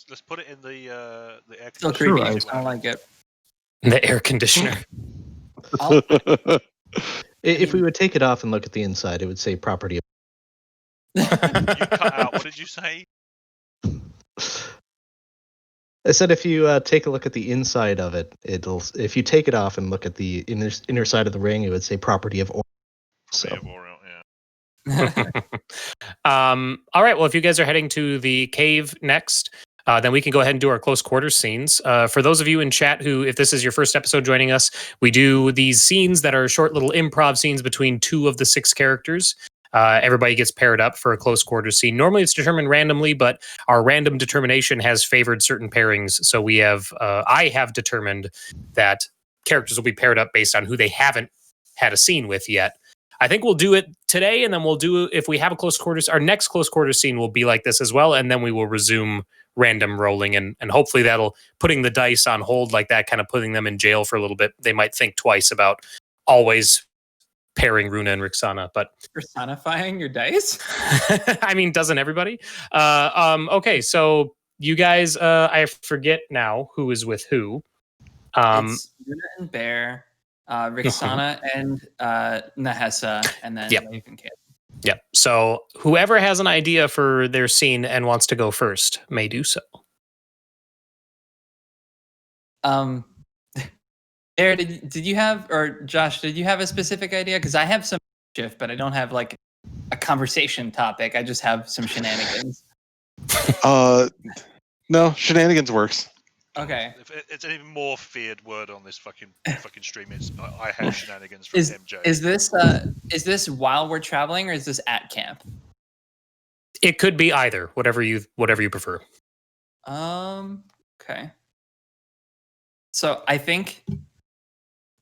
B: Let's put it in the air
C: Still
B: conditioner.
C: creepy.
E: ice.
C: I don't like it.
A: The air conditioner.
C: I'll-
G: If we would take it off and look at the inside, it would say property of.
B: You cut out. What did you say?
G: I said if you take a look at the inside of it, it'll. If you take it off and look at the inner side of the ring, it would say property of. So
B: Probably of Oriel, yeah.
A: All right. Well, if you guys are heading to the cave next, then we can go ahead and do our close quarters scenes. For those of you in chat who, if this is your first episode joining us, we do these scenes that are short little improv scenes between 2 of the 6 characters. Everybody gets paired up for a close quarters scene. Normally it's determined randomly, but our random determination has favored certain pairings. So we have, I have determined that characters will be paired up based on who they haven't had a scene with yet. I think we'll do it today, and then we'll do, if we have a close quarters, our next close quarters scene will be like this as well, and then we will resume random rolling, and hopefully that'll, putting the dice on hold like that, kind of putting them in jail for a little bit. They might think twice about always pairing Runa and Rixana, but
C: Personifying your dice?
A: I mean, doesn't everybody? Okay, so you guys, I forget now who is with who.
C: It's Runa and Bear, Rixana and Nahesa, and then
A: Yep.
C: Leif and Cayleigh.
A: Yeah. So whoever has an idea for their scene and wants to go first may do so.
C: Bear, did you have, or Josh, did you have a specific idea? Because I have some shift, but I don't have like a conversation topic. I just have some shenanigans.
D: No, shenanigans works.
C: Okay.
B: If it's an even more feared word on this fucking stream. It's I have shenanigans from
C: Is
B: MJ.
C: is this while we're traveling, or is this at camp?
A: It could be either, whatever you prefer.
C: Okay. So I think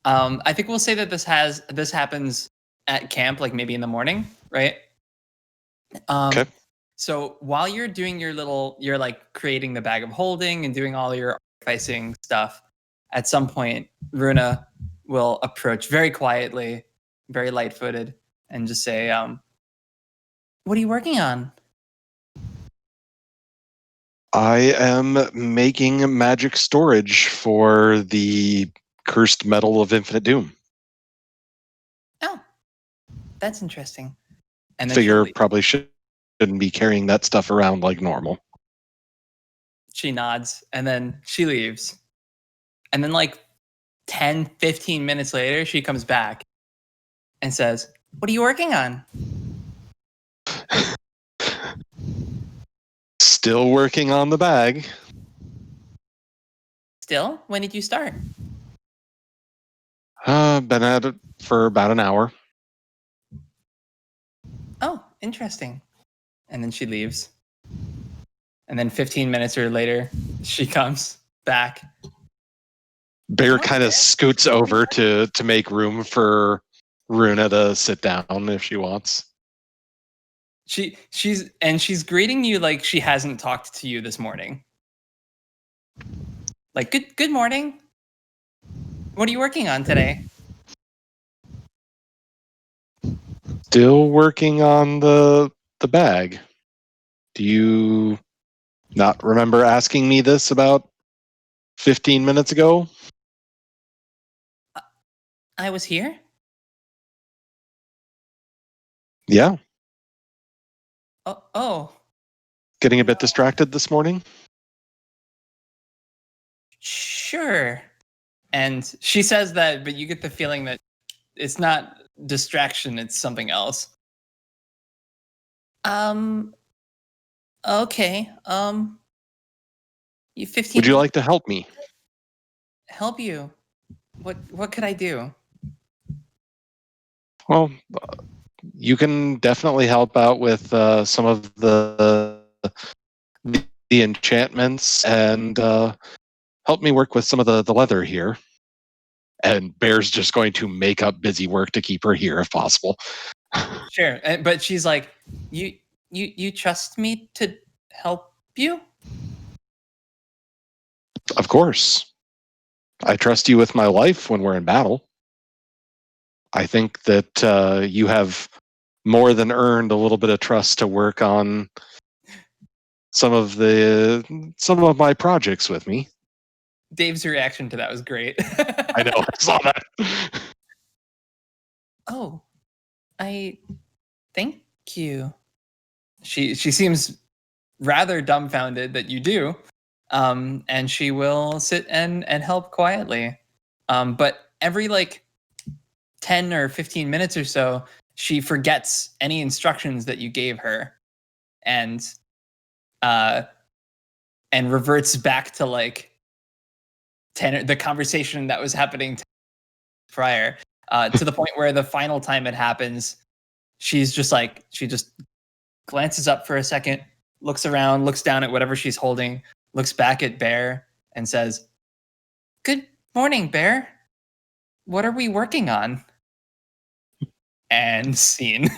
C: we'll say that this happens at camp, like maybe in the morning, right?
D: Okay.
C: So while you're doing you're like creating the bag of holding and doing all your artificing stuff, at some point, Runa will approach very quietly, very light-footed, and just say, "What are you working on?"
D: I am making magic storage for the cursed metal of infinite doom.
C: Oh, that's interesting. And then
D: Figure
C: she
D: probably shouldn't be carrying that stuff around like normal.
C: She nods, and then she leaves. And then like 10, 15 minutes later, she comes back and says, "What are you working on?"
D: Still working on the bag.
C: Still? When did you start?
D: Been at it for about an hour.
C: Oh, interesting. And then she leaves. And then 15 minutes or later, she comes back.
D: Bear
C: What's
D: kind of
C: that?
D: scoots over to make room for Runa to sit down if she wants.
C: She's greeting you like she hasn't talked to you this morning. Like, good morning. What are you working on today?
D: Still working on the bag. Do you not remember asking me this about 15 minutes ago?
C: I was here.
D: Yeah.
C: Oh,
D: Getting a bit distracted this morning?
C: sure. And she says that, but you get the feeling that it's not distraction, it's something else. Okay. You 15
D: Would you like to help me?
C: help you? What could I do?
D: Well, you can definitely help out with some of the enchantments and help me work with some of the leather here. And Bear's just going to make up busy work to keep her here if possible.
C: Sure. But she's like, you trust me to help you?
D: Of course. I trust you with my life when we're in battle. I think that you have more than earned a little bit of trust to work on some of my projects with me.
C: Dave's reaction to that was great.
D: I know, I saw that.
C: Oh, I thank you. She seems rather dumbfounded that you do. And she will sit and help quietly. But every like 10 or 15 minutes or so, she forgets any instructions that you gave her and reverts back to like the conversation that was happening prior, to the point where the final time it happens, she just glances up for a second, looks around, looks down at whatever she's holding, looks back at Bear and says, "Good morning, Bear. What are we working on?" And scene.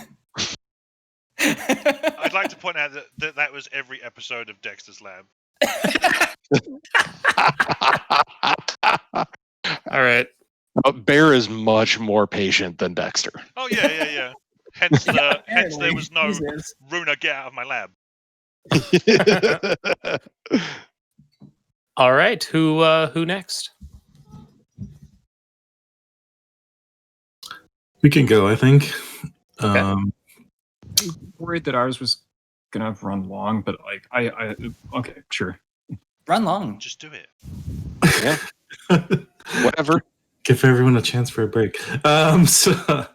B: I'd like to point out that was every episode of Dexter's Lab.
A: All right.
D: Bear is much more patient than Dexter.
B: Oh yeah. Hence there was no
C: Jesus.
B: Runa, get out of my lab.
A: All right. Who next?
F: We can go, I think.
A: Okay.
E: Worried that ours was gonna run long, but like I okay, sure.
C: Run long.
B: Just do it.
D: Yeah. Whatever.
F: Give everyone a chance for a break. So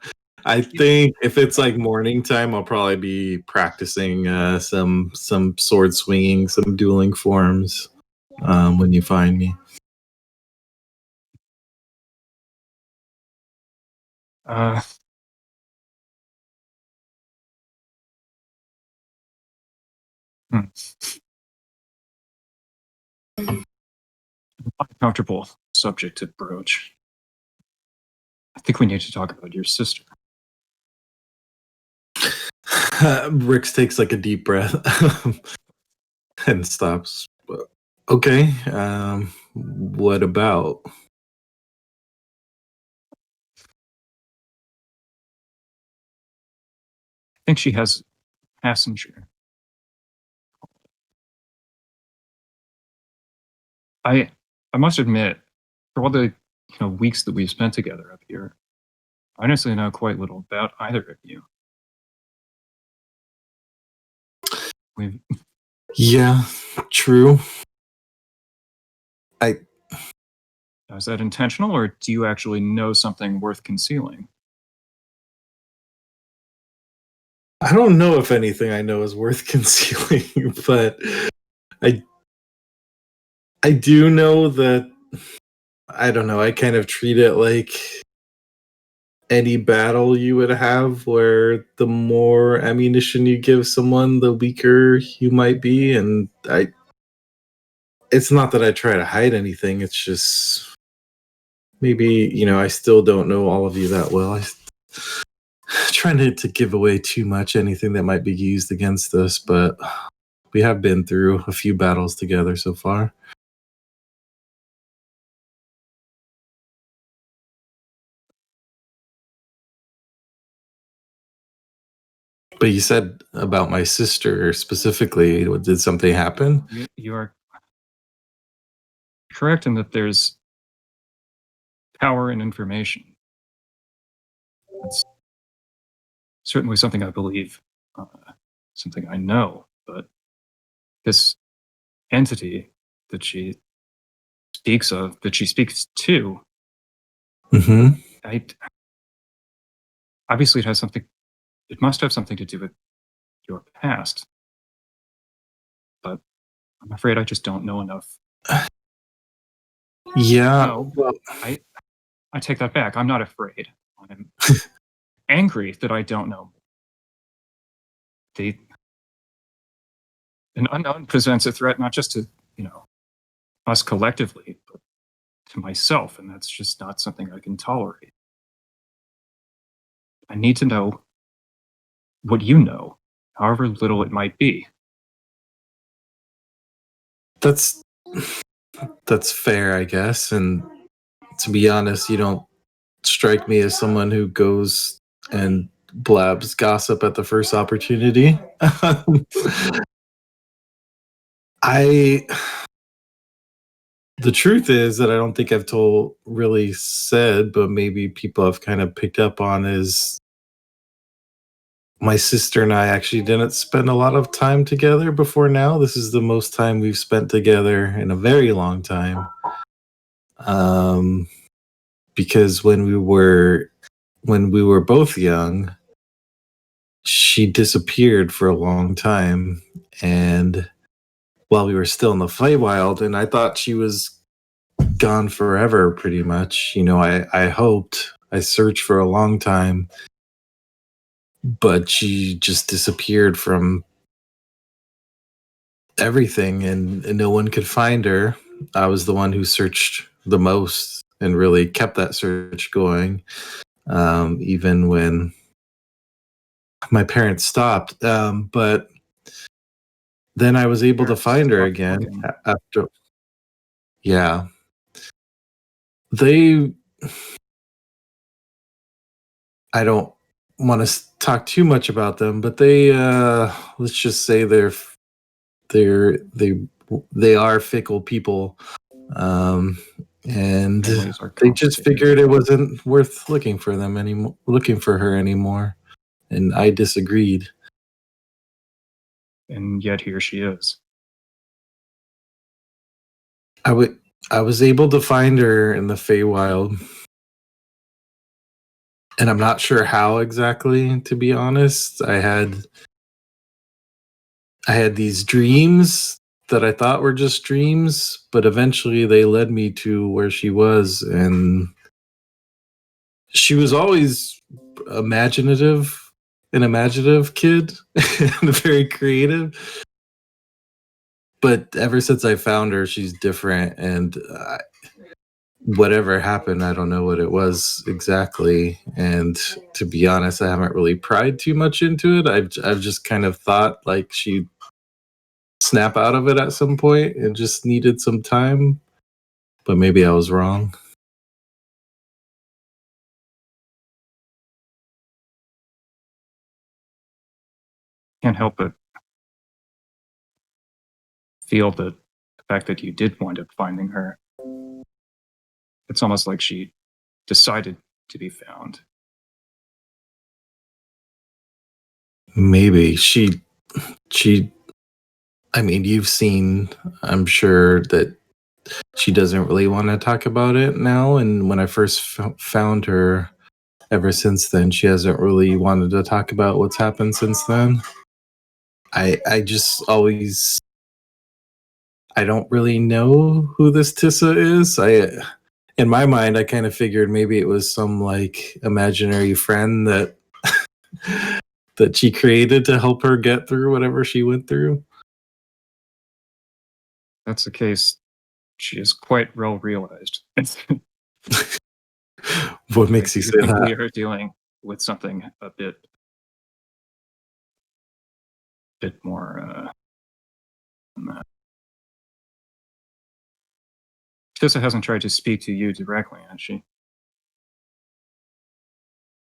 F: I think if it's like morning time, I'll probably be practicing some sword swinging, some dueling forms when you find me.
E: Uncomfortable subject to broach. I think we need to talk about your sister.
F: Rix takes like a deep breath and stops. Okay, what about?
E: I think she has passenger. I must admit, for all the weeks that we've spent together up here, I honestly know quite little about either of you.
F: Yeah, true.
E: Is that intentional, or do you actually know something worth concealing?
F: I don't know if anything I know is worth concealing, but I do know that, I don't know, I kind of treat it like any battle you would have, where the more ammunition you give someone, the weaker you might be. And it's not that I try to hide anything, it's just maybe, I still don't know all of you that well. I try not to give away too much anything that might be used against us, but we have been through a few battles together so far. But you said about my sister specifically, did something happen?
E: You are correct in that there's power in information. That's certainly something I believe, something I know, but this entity that she speaks of, that she speaks to,
F: Mm-hmm.
E: Obviously it must have something to do with your past, but I'm afraid I just don't know enough.
F: Yeah.
E: No,
F: Well,
E: I take that back. I'm not afraid. I'm angry that I don't know. An unknown presents a threat not just to, us collectively, but to myself, and that's just not something I can tolerate. I need to know what you know, however little it might be.
F: that's fair, I guess. And to be honest, you don't strike me as someone who goes and blabs gossip at the first opportunity. The truth is that I don't think I've really said, but maybe people have kind of picked up on, is my sister and I actually didn't spend a lot of time together before now. This is the most time we've spent together in a very long time. Because when we were both young, she disappeared for a long time, and while we were still in the Feywild, and I thought she was gone forever, pretty much. I hoped, I searched for a long time, but she just disappeared from everything, and no one could find her. I was the one who searched the most and really kept that search going, even when my parents stopped. But then I was able to find her again after. Yeah. I don't want to talk too much about them, but they, let's just say they are fickle people. And they just figured it wasn't worth looking for her anymore. And I disagreed.
E: And yet here she is.
F: I was able to find her in the Feywild, and I'm not sure how exactly, to be honest. I had these dreams that I thought were just dreams, but eventually they led me to where she was, and she was always an imaginative kid and very creative. But ever since I found her, she's different, and whatever happened, I don't know what it was exactly. And to be honest, I haven't really pried too much into it. I've just kind of thought like she'd snap out of it at some point and just needed some time. But maybe I was wrong.
E: Can't help but feel the fact that you did wind up finding her. It's almost like she decided to be found.
F: Maybe she I mean, you've seen, I'm sure, that she doesn't really want to talk about it now. And when I first found her, ever since then, she hasn't really wanted to talk about what's happened since then. I just always, I don't really know who this Tissa is. In my mind, I kind of figured maybe it was some like imaginary friend that that she created to help her get through whatever she went through.
E: That's the case. She is quite well realized.
F: What makes you say
E: think
F: that?
E: we are dealing with something a bit more than that. Tissa hasn't tried to speak to you directly, has she?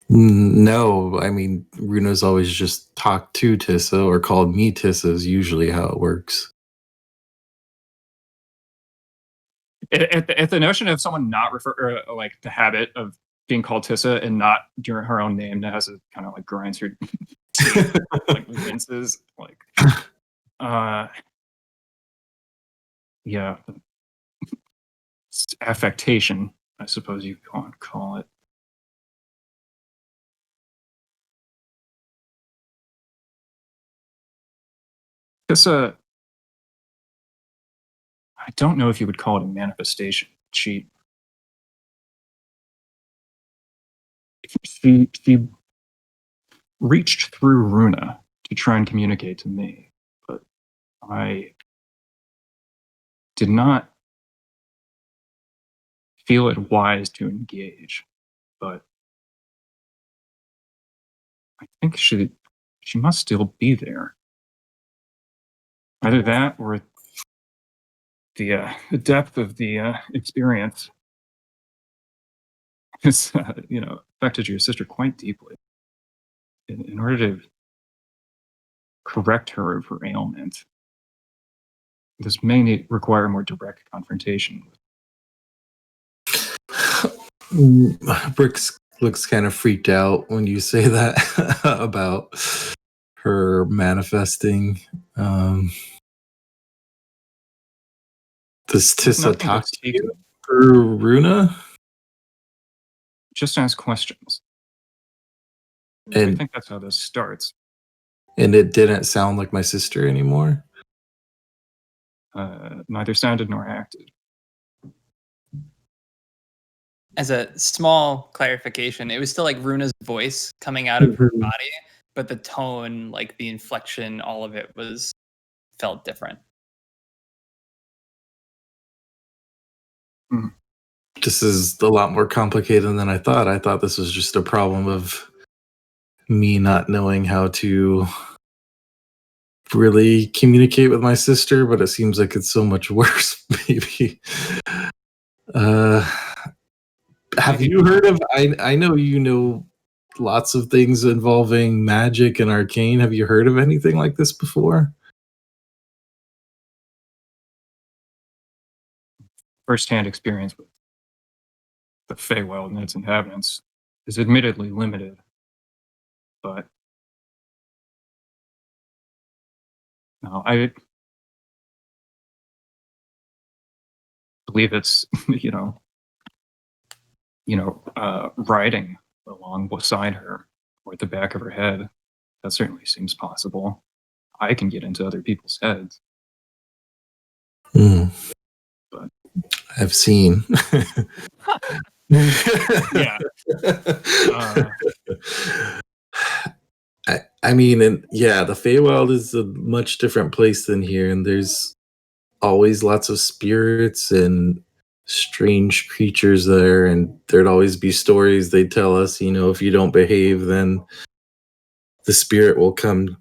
F: No, I mean, Runa's always just talked to Tissa or called me Tissa is usually how it works.
E: At the notion of someone not like the habit of being called Tissa and not during her own name, Nahesa kind of like grinds her teeth, like winces, like, yeah, it's affectation, I suppose you could call it. Tissa, I don't know if you would call it a manifestation. She reached through Runa to try and communicate to me, but I did not feel it wise to engage. But I think she must still be there. Either that or the depth of the experience has affected your sister quite deeply. In order to correct her of her ailment, this may require more direct confrontation.
F: Brooks looks kind of freaked out when you say that about her manifesting. Does Tissa talk to you or Runa?
E: Just ask questions.
F: And
E: I think that's how this starts.
F: And it didn't sound like my sister anymore?
E: Neither sounded nor acted.
C: As a small clarification, it was still like Runa's voice coming out of her body, but the tone, like the inflection, all of it felt different.
F: This is a lot more complicated than I thought. I thought this was just a problem of me not knowing how to really communicate with my sister, but it seems like it's so much worse. Maybe. Have you heard of? I know you know lots of things involving magic and arcane. Have you heard of anything like this before?
E: First-hand experience with the Feywild and its inhabitants is admittedly limited, but no, I believe it's riding along beside her or at the back of her head. That certainly seems possible. I can get into other people's heads. But
F: I've seen.
E: yeah.
F: I mean, and yeah, the Feywild is a much different place than here, and there's always lots of spirits and strange creatures there, and there'd always be stories they tell us, if you don't behave, then the spirit will come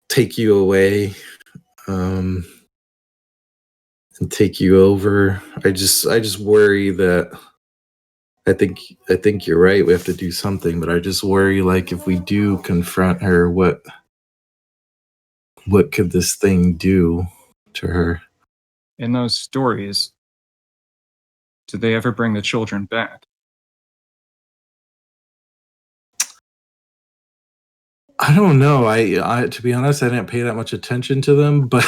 F: take you away, and take you over. I just worry that I think you're right. We have to do something, but I just worry, like, if we do confront her, what could this thing do to her?
E: In those stories, did they ever bring the children back?
F: I don't know. I to be honest, I didn't pay that much attention to them, but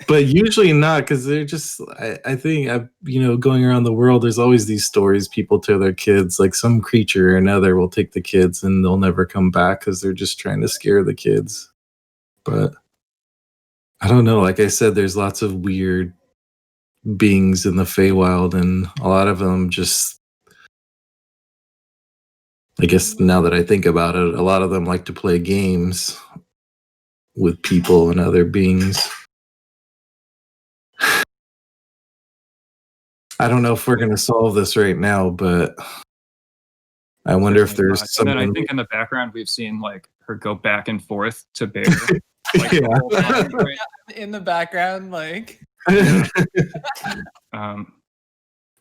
F: but usually not, because they're just. I think going around the world, there's always these stories people tell their kids, like some creature or another will take the kids and they'll never come back because they're just trying to scare the kids. But I don't know. Like I said, there's lots of weird beings in the Feywild, and a lot of them just. I guess now that I think about it, a lot of them like to play games with people and other beings. I don't know if we're going to solve this right now, but I wonder if
E: Certainly
F: there's
E: not. And
F: someone.
E: then I think in the background we've seen like her go back and forth to Bear. Like,
F: Yeah.
E: the whole time, right?
C: In the background, like.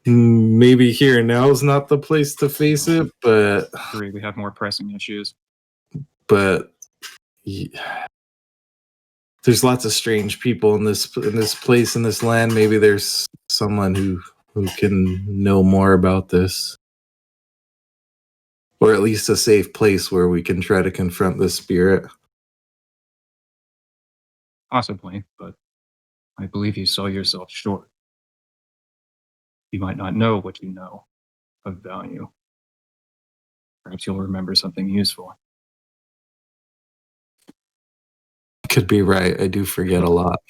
F: Maybe here and now is not the place to face it, but
E: We have more pressing issues.
F: yeah. There's lots of strange people in this place, in this land. Maybe there's someone who can know more about this, or at least a safe place where we can try to confront this spirit.
E: Possibly, but I believe you sell yourself short. You might not know what you know of value. Perhaps you'll remember something useful.
F: Could be right. I do forget a lot.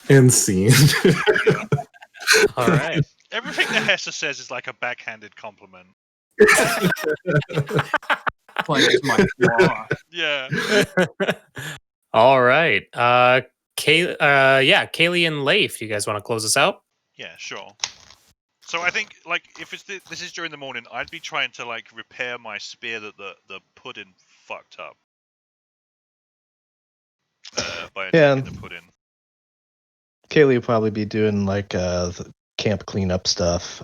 F: And scene.
A: All right.
B: Everything Nahesa says is like a backhanded compliment.
E: Playing as my flaw.
B: Yeah.
A: All right. Cayleigh and Leif, do you guys want to close this out?
B: Yeah, sure. So I think, like, if this is during the morning, I'd be trying to like repair my spear that the pudding fucked up. By attacking the pudding.
G: Cayleigh will probably be doing like the camp cleanup stuff.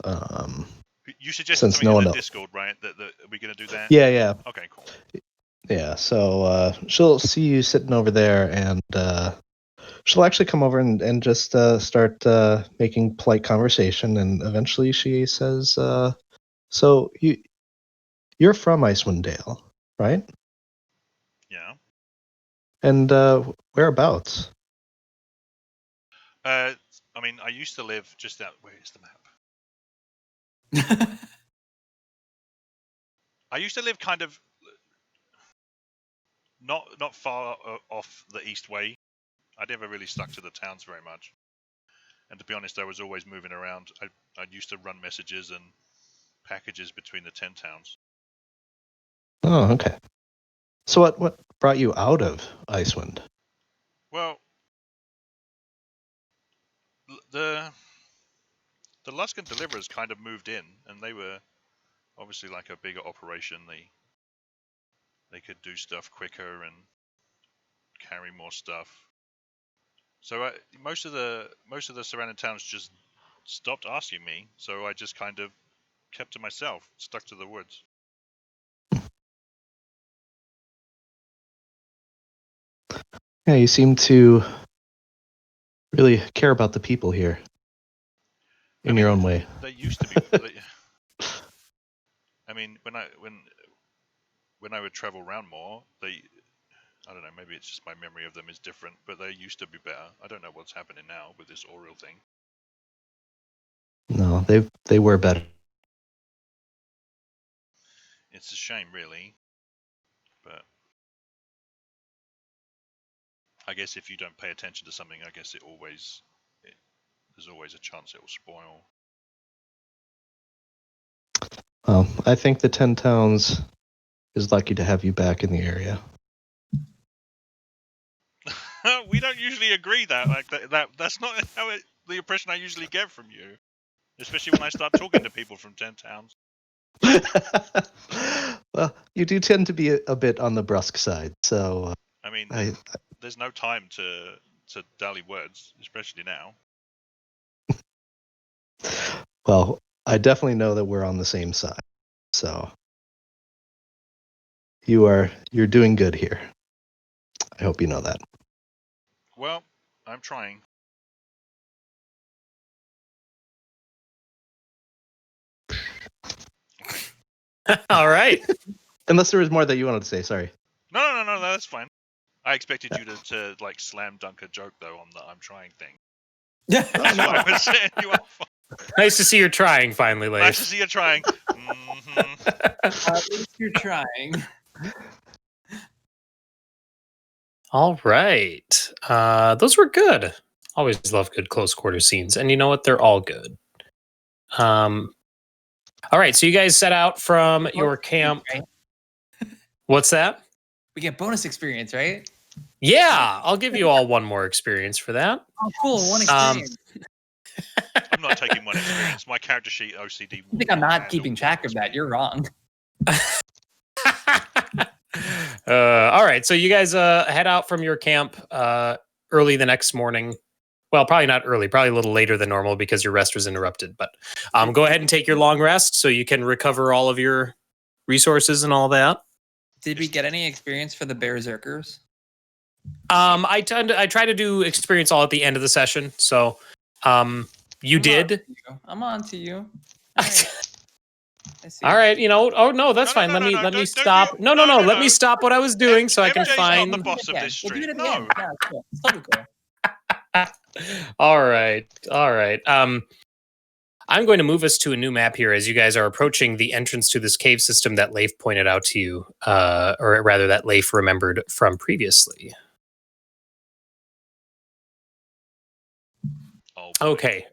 B: You suggested
G: since
B: something
G: no
B: in
G: one
B: the
G: else-
B: Discord, right? That are we gonna do that?
G: Yeah.
B: Okay, cool.
G: Yeah, so she'll see you sitting over there, and she'll actually come over and just start making polite conversation, and eventually she says, "So you're from Icewind Dale, right?
B: Yeah.
G: And whereabouts?"
B: I mean, I used to live just out. Where is the map? I used to live kind of not far off the East Way. I never really stuck to the towns very much. And to be honest, I was always moving around. I used to run messages and packages between the 10 towns.
G: Oh, okay. So what brought you out of Icewind?
B: Well, the Luskan Deliverers kind of moved in, and they were obviously like a bigger operation. They could do stuff quicker and carry more stuff. So most of the surrounding towns just stopped asking me. So I just kind of kept to myself, stuck to the woods.
G: Yeah, you seem to really care about the people here in your own way.
B: They used to be. I mean, when I would travel around more, I don't know, maybe it's just my memory of them is different, but they used to be better. I don't know what's happening now with this Oriel thing.
G: No, they were better.
B: It's a shame, really, but I guess if you don't pay attention to something, I guess there's always a chance it will spoil.
G: I think the 10 Towns is lucky to have you back in the area.
B: We don't usually agree that's not the impression I usually get from you, especially when I start talking to people from 10 towns.
G: Well, you do tend to be a bit on the brusque side, so
B: I mean, there's no time to dally words, especially now.
G: well, I definitely know that we're on the same side. So you're doing good here. I hope you know that.
B: Well, I'm trying.
A: All right.
G: Unless there was more that you wanted to say, sorry.
B: No, that's fine. I expected you to like slam dunk a joke though on the I'm trying thing.
C: Yeah.
B: That's what I was saying. You are fine.
A: Nice to see you're trying finally, Leif.
B: Nice to see you trying.
C: At least you're trying.
A: All right. Those were good. Always love good close quarter scenes. And you know what? They're all good. All right. So you guys set out from your camp.
C: Right?
A: What's that?
C: We get bonus experience, right?
A: Yeah, I'll give you all one more experience for that.
C: Oh, cool. One experience.
B: I'm not taking one experience. My character sheet OCD.
C: I think I'm not keeping track of that. You're wrong.
A: All right, so you guys head out from your camp early the next morning. Well, probably not early, probably a little later than normal because your rest was interrupted. But go ahead and take your long rest so you can recover all of your resources and all that.
C: Did we get any experience for the Berserkers?
A: I try to do experience all at the end of the session. So you did.
C: I'm on to you. All right.
A: All right, oh no, that's fine. Let me stop. No, let me stop what I was doing so I can
B: MJ's
A: find
B: not the boss of this
C: We'll do it
B: stream.
C: at the
B: No.
C: end. Yeah, it's cool. It's totally cool.
A: All right. I'm going to move us to a new map here as you guys are approaching the entrance to this cave system that Leif pointed out to you, or rather that Leif remembered from previously.
B: Oh,
A: Okay.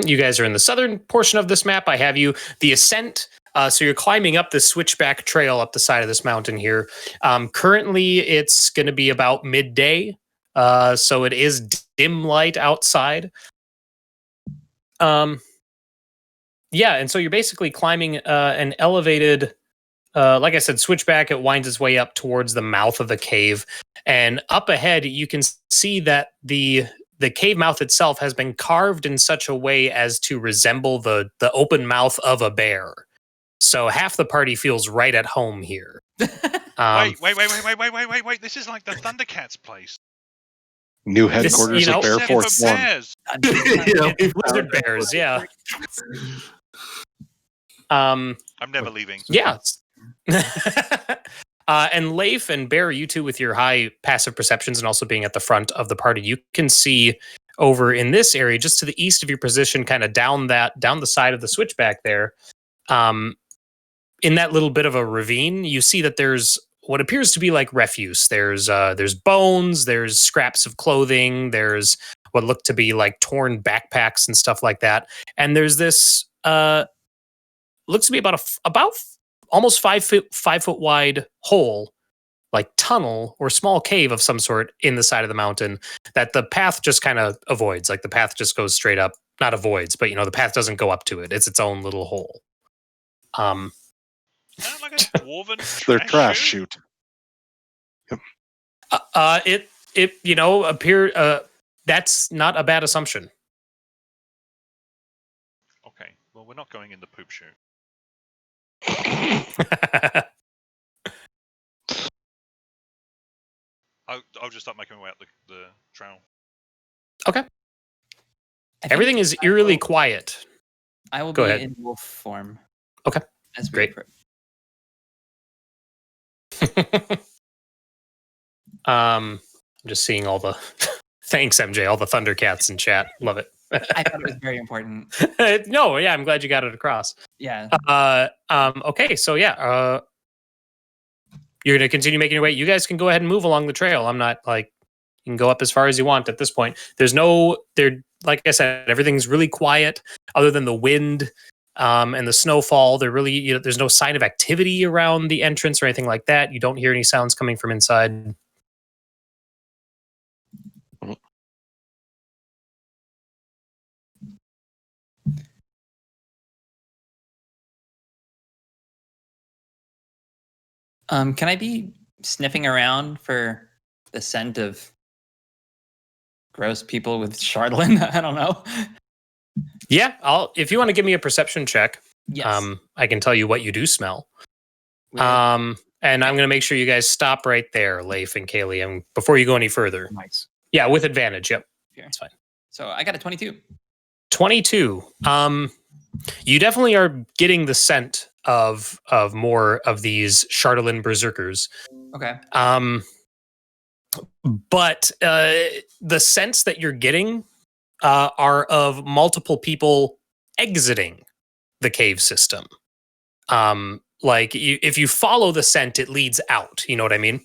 A: You guys are in the southern portion of this map. I have you the ascent. So you're climbing up this switchback trail up the side of this mountain here. Currently, it's going to be about midday. So it is dim light outside. Yeah, and so you're basically climbing an elevated, like I said, switchback. It winds its way up towards the mouth of the cave. And up ahead, you can see that the cave mouth itself has been carved in such a way as to resemble the open mouth of a bear. So half the party feels right at home here.
B: wait! This is like the Thundercats place.
D: New headquarters of Bear
B: Set
D: Force
B: for
D: 1.
B: bears.
A: It's lizard bears, yeah.
B: I'm never leaving.
A: Yeah. And Leif and Bear, you two with your high passive perceptions and also being at the front of the party, you can see over in this area, just to the east of your position, kind of down the side of the switchback there. In that little bit of a ravine, you see that there's what appears to be like refuse. There's bones, there's scraps of clothing, there's what look to be like torn backpacks and stuff like that. And there's this looks to be about almost 5 foot wide hole, like tunnel or small cave of some sort in the side of the mountain that the path just kind of avoids. Like the path just goes straight up, not avoids, but the path doesn't go up to it. It's its own little hole.
B: Sound like a dwarven
D: Their
B: trash
D: trash
B: chute?
D: chute.
A: That's not a bad assumption.
B: Okay, well, we're not going in the poop chute. I'll just start making my way up the trail.
A: Okay.
C: I think
A: Everything is eerily quiet.
C: I will
A: Go
C: be
A: ahead.
C: in wolf form.
A: Okay.
C: As we
A: Great.
C: approach.
A: I'm just seeing all the thanks, MJ, all the Thundercats in chat. Love it.
C: I thought it was very important.
A: No, yeah, I'm glad you got it across.
C: Yeah.
A: Okay, so yeah, you're gonna continue making your way. You guys can go ahead and move along the trail. I'm not you can go up as far as you want at this point. Like I said, everything's really quiet other than the wind and the snowfall. There's no sign of activity around the entrance or anything like that. You don't hear any sounds coming from inside.
C: Can I be sniffing around for the scent of gross people with Chardlin? I don't know.
A: Yeah, if you want to give me a perception check,
C: Yes.
A: I can tell you what you do smell.
C: Weird.
A: And I'm going to make sure you guys stop right there, Leif and Cayleigh, and before you go any further.
E: Nice.
A: Yeah, with advantage. Yep,
C: Here.
A: that's fine.
C: So I got a 22.
A: 22. You definitely are getting the scent of more of these Chardlin berserkers.
C: Okay.
A: But the scents that you're getting are of multiple people exiting the cave system. If you follow the scent, it leads out. You know what I mean?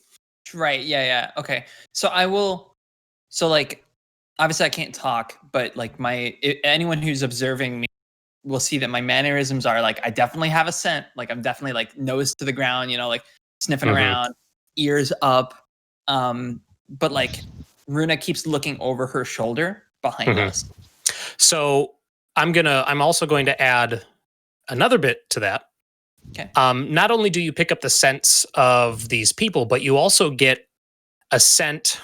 C: Right. Yeah. Okay. So I will. So obviously I can't talk, but anyone who's observing me will see that my mannerisms are I definitely have a scent. I'm definitely nose to the ground. Sniffing
A: Mhm.
C: around, ears up. But like Runa keeps looking over her shoulder behind us.
A: So I'm also going to add another bit to that.
C: Okay.
A: Not only do you pick up the sense of these people, but you also get a scent.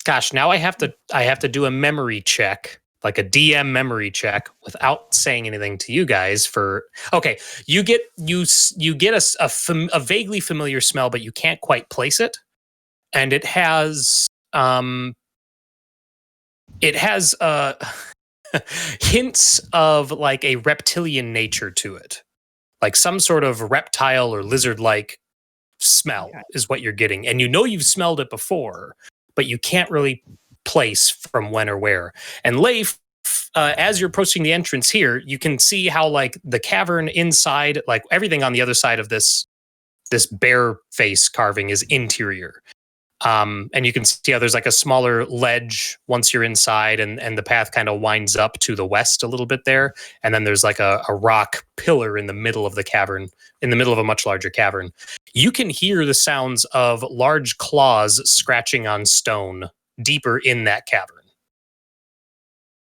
A: Gosh, now I have to do a memory check, like a DM memory check, without saying anything to you guys. You get a vaguely familiar smell, but you can't quite place it, and it has hints of like a reptilian nature to it, like some sort of reptile or lizard-like smell is what you're getting, and you know you've smelled it before, but you can't really place from when or where. And Leif, as you're approaching the entrance here, you can see how like the cavern inside, like everything on the other side of this bear face carving is interior. And you can see how there's like a smaller ledge once you're inside, and the path kind of winds up to the west a little bit there. And then there's like a rock pillar in the middle of the cavern, in the middle of a much larger cavern. You can hear the sounds of large claws scratching on stone deeper in that cavern.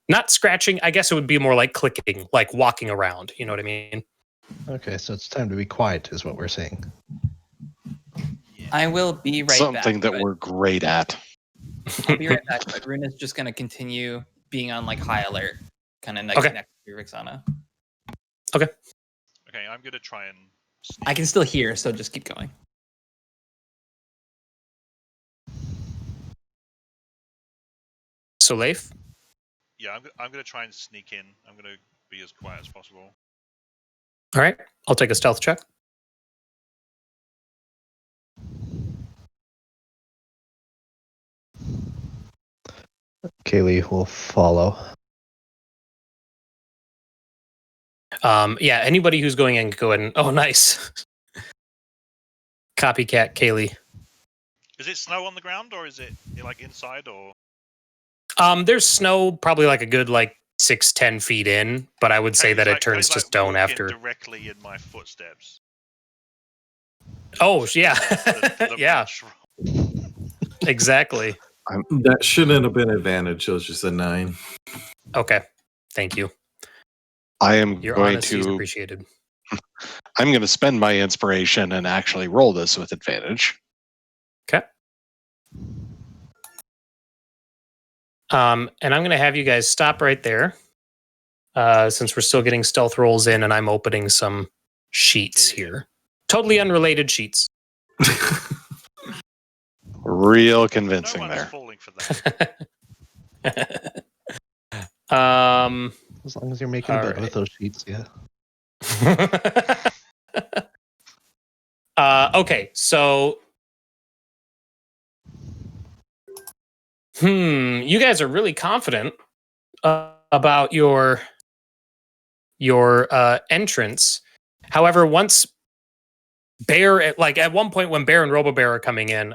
A: Not scratching, I guess it would be more like clicking, like walking around. You know what I mean?
G: Okay, so it's time to be quiet, is what we're saying.
C: I will be right back.
D: Something that we're great at.
C: I'll be right back, but Runa's just going to continue being on like high alert, kind of like next to Rixana.
A: Okay,
B: I'm going to try and sneak.
C: I can still hear, so just keep going.
A: So Leif?
B: Yeah, I'm going to try and sneak in. I'm going to be as quiet as possible.
A: All right, I'll take a stealth check.
G: Cayleigh will follow.
A: Yeah, anybody who's going in, go ahead and... Oh, nice. Copycat Cayleigh.
B: Is it snow on the ground, or is it like inside, or?
A: There's snow probably like a good 6-10 feet in, but I would say that it turns to stone after.
B: Directly in my footsteps.
A: Oh, yeah.
B: The
A: yeah. Exactly.
F: That shouldn't have been advantage. It was just a 9.
A: Okay. Thank you.
D: I am
A: Your
D: going
A: honesty is
D: to.
A: appreciated.
D: I'm going to spend my inspiration and actually roll this with advantage.
A: Okay. And I'm going to have you guys stop right there, since we're still getting stealth rolls in, and I'm opening some sheets here. Totally unrelated sheets.
D: Real convincing
B: no one's
D: there.
B: falling for that.
G: As long as you're making a bed with those sheets, yeah.
A: Okay, so you guys are really confident about your entrance. However, once Bear, at one point when Bear and Robo Bear are coming in,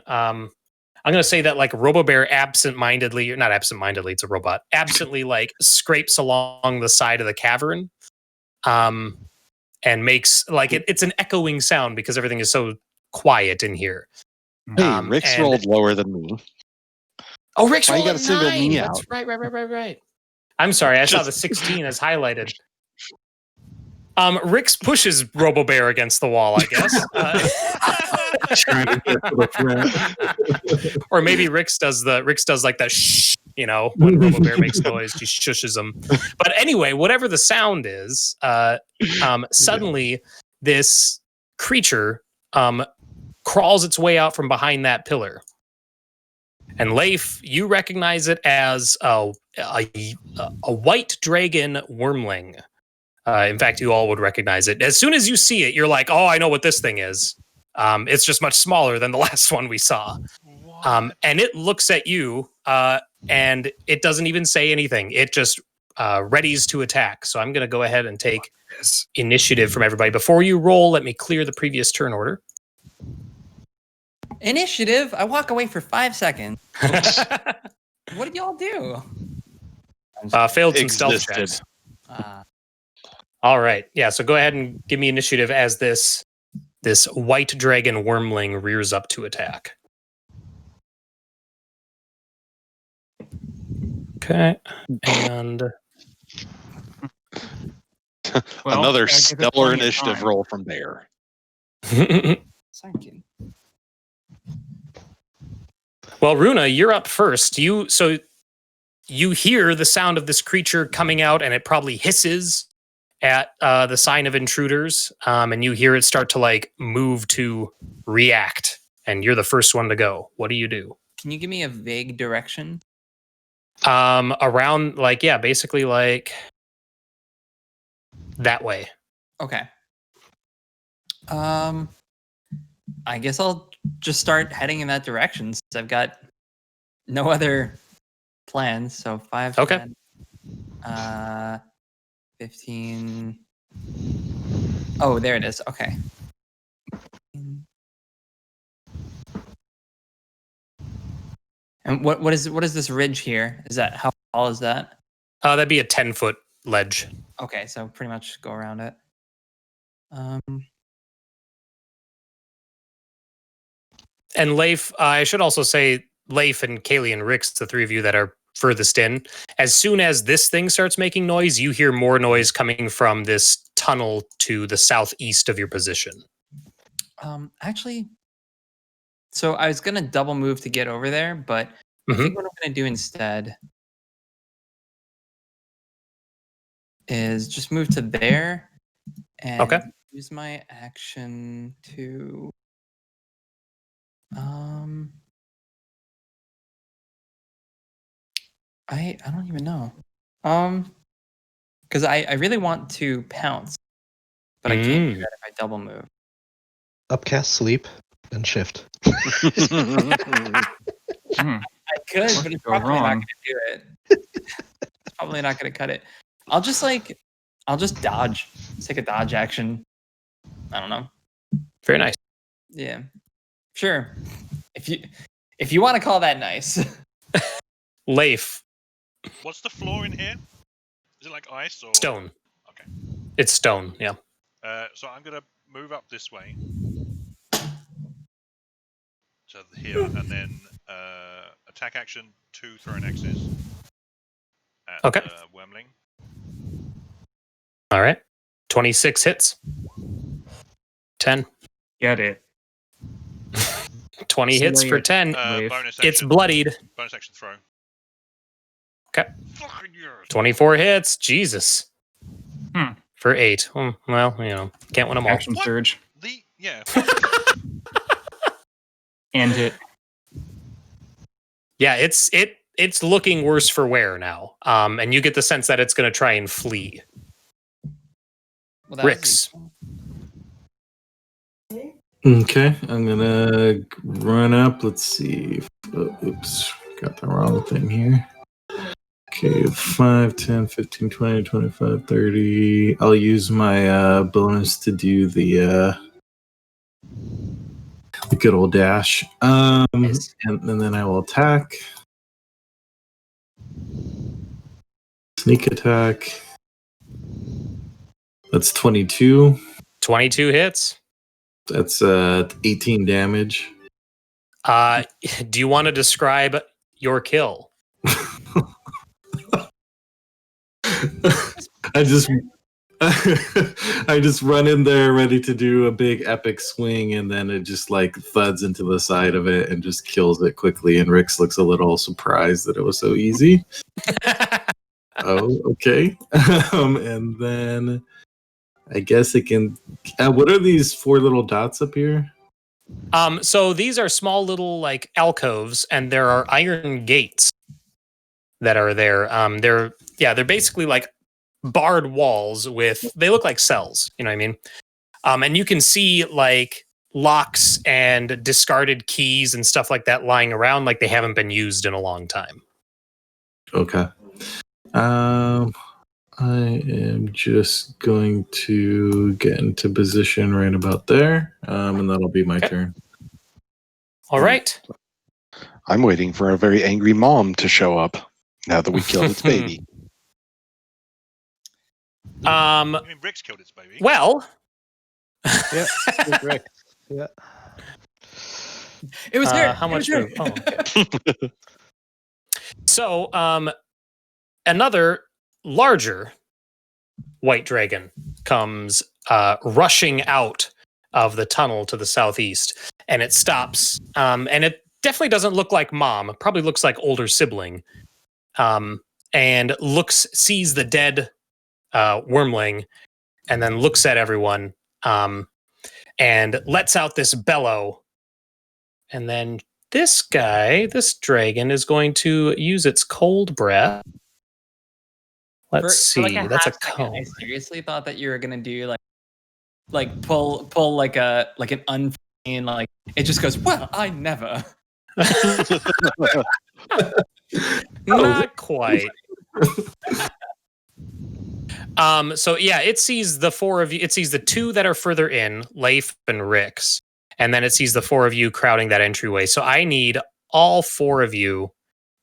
A: I'm going to say that Robo Bear absentmindedly, or not absentmindedly, it's a robot, absently scrapes along the side of the cavern, and makes it's an echoing sound because everything is so quiet in here.
D: Hey, Rick's rolled lower than me.
A: Oh, Rick's
D: Why you
A: rolled
D: gotta single
A: 9.
D: me
A: That's
D: out?
A: right. I'm sorry, I saw the 16 as highlighted. Rix pushes Robo Bear against the wall, I guess.
F: Trying to get to the front.
A: Or maybe Rix does like that shh, when Robo Bear makes noise, she shushes him. But anyway, whatever the sound is, suddenly this creature crawls its way out from behind that pillar. And Leif, you recognize it as a white dragon wormling. In fact, you all would recognize it. As soon as you see it, you're like, oh, I know what this thing is. It's just much smaller than the last one we saw. And it looks at you, and it doesn't even say anything. It just readies to attack. So I'm going to go ahead and take initiative from everybody. Before you roll, let me clear the previous turn order.
C: Initiative? I walk away for 5 seconds. What did y'all do?
A: Failed some stealth checks. All right. Yeah, so go ahead and give me initiative as this This white dragon wormling rears up to attack. Okay, and
E: Well,
D: Another
E: gotta give it
D: stellar
E: plenty of
D: initiative
E: time.
D: roll from Bear.
C: Thank you.
A: well, Runa, you're up first. You hear the sound of this creature coming out, and it probably hisses at the sign of intruders, and you hear it start to like move to react. And you're the first one to go. What do you do?
C: Can you give me a vague direction?
A: Around basically like that way.
C: Okay. I guess I'll just start heading in that direction since I've got no other plans. So 5,
A: Okay.
C: 10, 15. Oh, there it is. Okay. And what is this ridge here? Is that how tall is that?
A: That'd be a 10-foot ledge.
C: Okay, so pretty much go around it.
A: And Leif, I should also say Leif and Cayleigh and Rix, the three of you that are furthest in. As soon as this thing starts making noise, you hear more noise coming from this tunnel to the southeast of your position.
C: Actually, so I was gonna double move to get over there, but I think what I'm gonna do instead is just move to there and use my action to I don't even know. Because I really want to pounce, but I can't do that if I double move.
G: Upcast, sleep, and shift.
C: I could, but it's probably not going to do it. It's probably not going to cut it. I'll just dodge. Let's take a dodge action. I don't know.
A: Very nice.
C: Yeah, sure. If you want to call that nice.
A: Leif.
B: What's the floor in here? Is it like ice or
A: Stone?
B: Okay.
A: It's stone. Yeah.
B: So I'm gonna move up this way to here, and then attack action 2 thrown axes at Wormling.
A: All right. 26 hits. 10.
E: Get it.
A: 20 hits for 10.
B: Bonus action,
A: It's bloodied.
B: Bonus action throw.
A: Okay.
B: Fucking yours.
A: 24 hits. Jesus.
E: Hmm.
A: For 8. Well, can't win them all.
E: Action surge.
B: Yeah.
E: End it.
A: Yeah, it's looking worse for wear now. And you get the sense that it's going to try and flee.
C: Well,
A: Rix.
F: Okay, I'm gonna run up. Let's see. Oops, got the wrong thing here. Okay, 5, 10, 15, 20, 25, 30. I'll use my bonus to do the good old dash.
C: Nice.
F: And then I will attack. Sneak attack. That's 22.
A: 22 hits.
F: That's 18 damage.
A: Do you want to describe your kill?
F: I just run in there ready to do a big epic swing, and then it just like thuds into the side of it and just kills it quickly. And Rix looks a little surprised that it was so easy. Oh, okay. And then I guess it can. What are these 4 little dots up here?
A: So these are small little like alcoves, and there are iron gates that are there. They're basically like barred walls they look like cells, you know what I mean? And you can see like locks and discarded keys and stuff like that lying around like they haven't been used in a long time.
F: Okay. I am just going to get into position right about there, and that'll be my turn.
A: All right.
D: I'm waiting for a very angry mom to show up now that we killed its baby.
B: I mean, Rick's killed its baby.
A: Well,
G: Yeah, you're correct. Yeah.
C: It was her.
A: How
C: It was
A: much
C: her.
A: move? Oh, okay. So, another larger white dragon comes rushing out of the tunnel to the southeast, and it stops. And it definitely doesn't look like mom. It probably looks like older sibling. And sees the dead wormling, and then looks at everyone, and lets out this bellow. And then this dragon, is going to use its cold breath. Let's see.
C: For like
A: That's a
C: half second,
A: cone.
C: I seriously thought that you were gonna do like pull like an unforeseen, like it just goes. Well, I never.
A: Not quite. So yeah, it sees the four of you. It sees the two that are further in, Leif and Rix, and then it sees the four of you crowding that entryway. So I need all four of you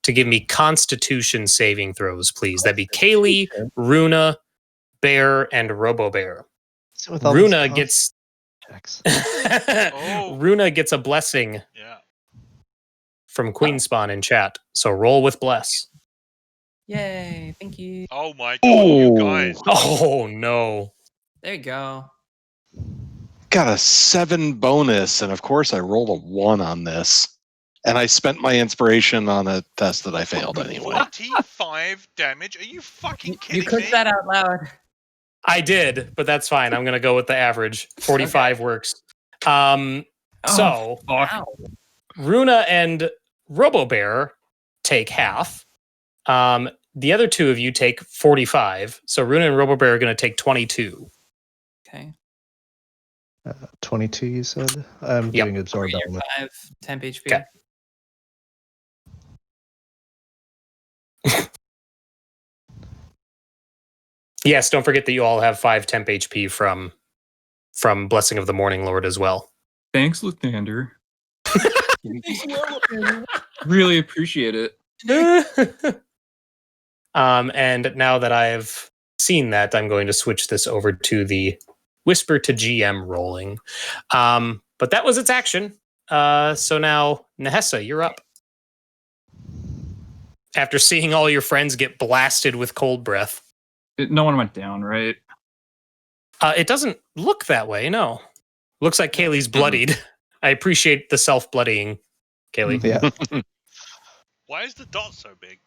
A: to give me Constitution saving throws, please. That'd be Cayleigh, Rúna, Bear, and Robo Bear.
G: So with all these
A: Rúna gets
G: checks.
A: Rúna gets a blessing
B: Yeah.
A: from Queenspawn in chat. So roll with bless.
C: Yay! Thank you.
B: Oh my god, you guys.
A: Oh no.
C: There you go.
D: Got a 7 bonus, and of course I rolled a 1 on this. And I spent my inspiration on a test that I failed anyway.
B: 45 damage? Are you fucking kidding
C: You
B: me?
C: clicked that out loud.
A: I did, but that's fine. I'm gonna go with the average. 45 works. So
C: Wow.
A: Rúna and Robo Bear take half. The other two of you take 45. So Rúna and Robo Bear are gonna take 22.
C: Okay.
G: 22, you said? I'm doing absorb
C: Your
G: element.
C: 5 temp HP.
A: Okay. Yes, don't forget that you all have 5 temp HP from Blessing of the Morning Lord as well.
E: Thanks, Lathander. Really appreciate it.
A: And now that I've seen that, I'm going to switch this over to the Whisper to GM rolling. But that was its action. So now, Nahesa, you're up. After seeing all your friends get blasted with cold breath.
E: No one went down, right?
A: It doesn't look that way, no. Looks like Cayleigh's bloodied. I appreciate the self-bloodying, Cayleigh.
G: Yeah.
B: Why is the dot so big?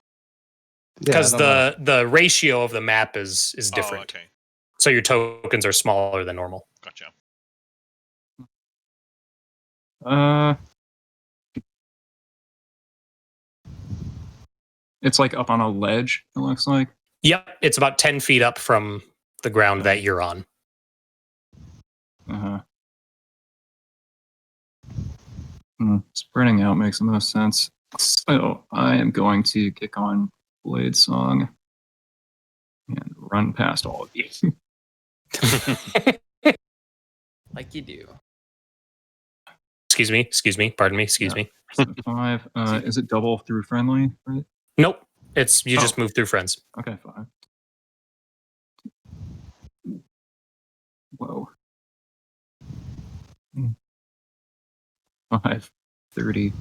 A: Because the ratio of the map is different.
B: Oh, okay.
A: So your tokens are smaller than normal.
B: Gotcha.
E: It's like up on a ledge, it looks like.
A: Yep, it's about 10 feet up from the ground that you're on.
E: Uh-huh. Spreading out makes the most sense. So I am going to kick on Blade Song and run past all of you.
C: Like you do.
A: Excuse me, pardon me, excuse me.
E: So 5. Is it double through friendly, right?
A: Nope, it's you just move through friends.
E: Okay, 5. Whoa. 5, 30.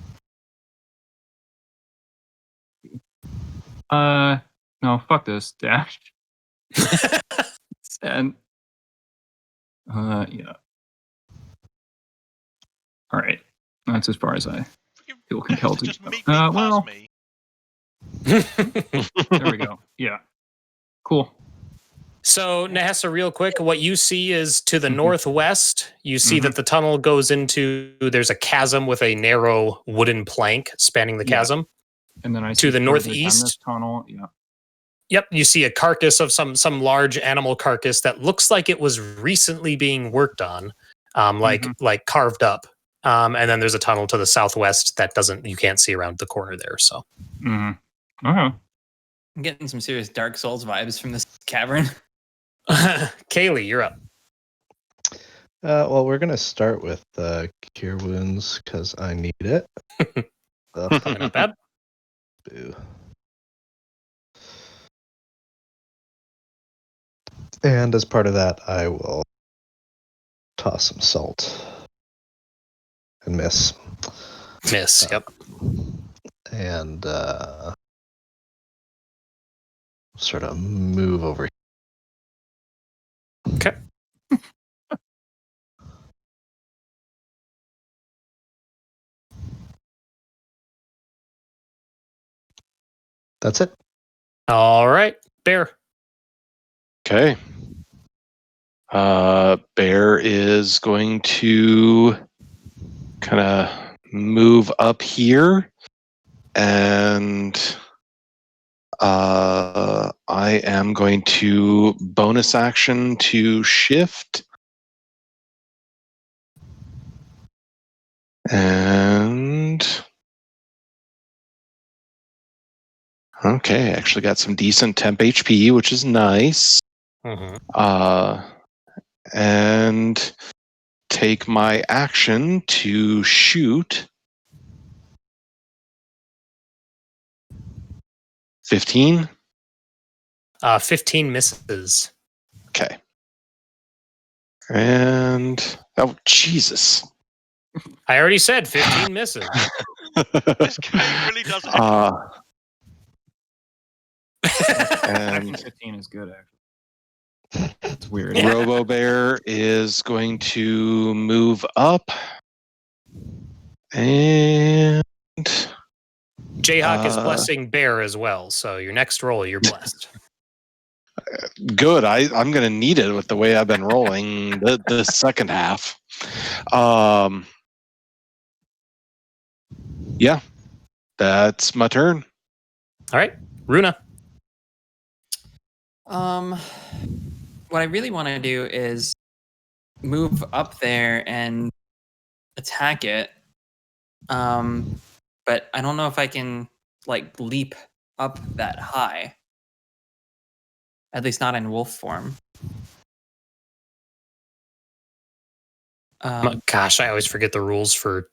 E: No, fuck this. Dash. And yeah. All right. That's as far as I feel compelled to
B: Just
E: go.
B: meet me past
E: Well,
B: me.
E: there we go. Yeah. Cool.
A: So, Nahesa, real quick, what you see is to the northwest, you see that the tunnel goes into, there's a chasm with a narrow wooden plank spanning the chasm.
E: And then I
A: To
E: see
A: the
E: further down
A: northeast?
E: this tunnel. Yeah.
A: Yep, you see a carcass of some large animal carcass that looks like it was recently being worked on, like carved up. And then there's a tunnel to the southwest that you can't see around the corner there. So,
E: Okay.
C: I'm getting some serious Dark Souls vibes from this cavern.
A: Cayleigh, you're up.
G: Well, we're gonna start with cure wounds because I need it.
A: Probably not bad.
G: Boo. And as part of that, I will toss some salt. And miss.
A: Miss. Yep.
G: And sort of move over.
A: Okay.
G: That's it.
A: All right. Bear.
D: Okay. Bear is going to kind of move up here, and I am going to bonus action to shift. And okay, actually got some decent temp HP, which is nice.
A: Mm-hmm.
D: And take my action to shoot 15.
A: 15 misses.
D: Okay. And oh Jesus.
A: I already said 15 misses.
B: This game really does.
E: Actually,
D: And
E: 15 is good, actually. It's weird.
D: Robo Bear is going to move up, and
A: Jayhawk is blessing Bear as well. So your next roll, you're blessed.
D: good. I'm going to need it with the way I've been rolling the second half. Yeah, that's my turn.
A: All right. Runa.
C: What I really want to do is move up there and attack it. But I don't know if I can like leap up that high. At least not in wolf form.
A: Gosh, I always forget the rules for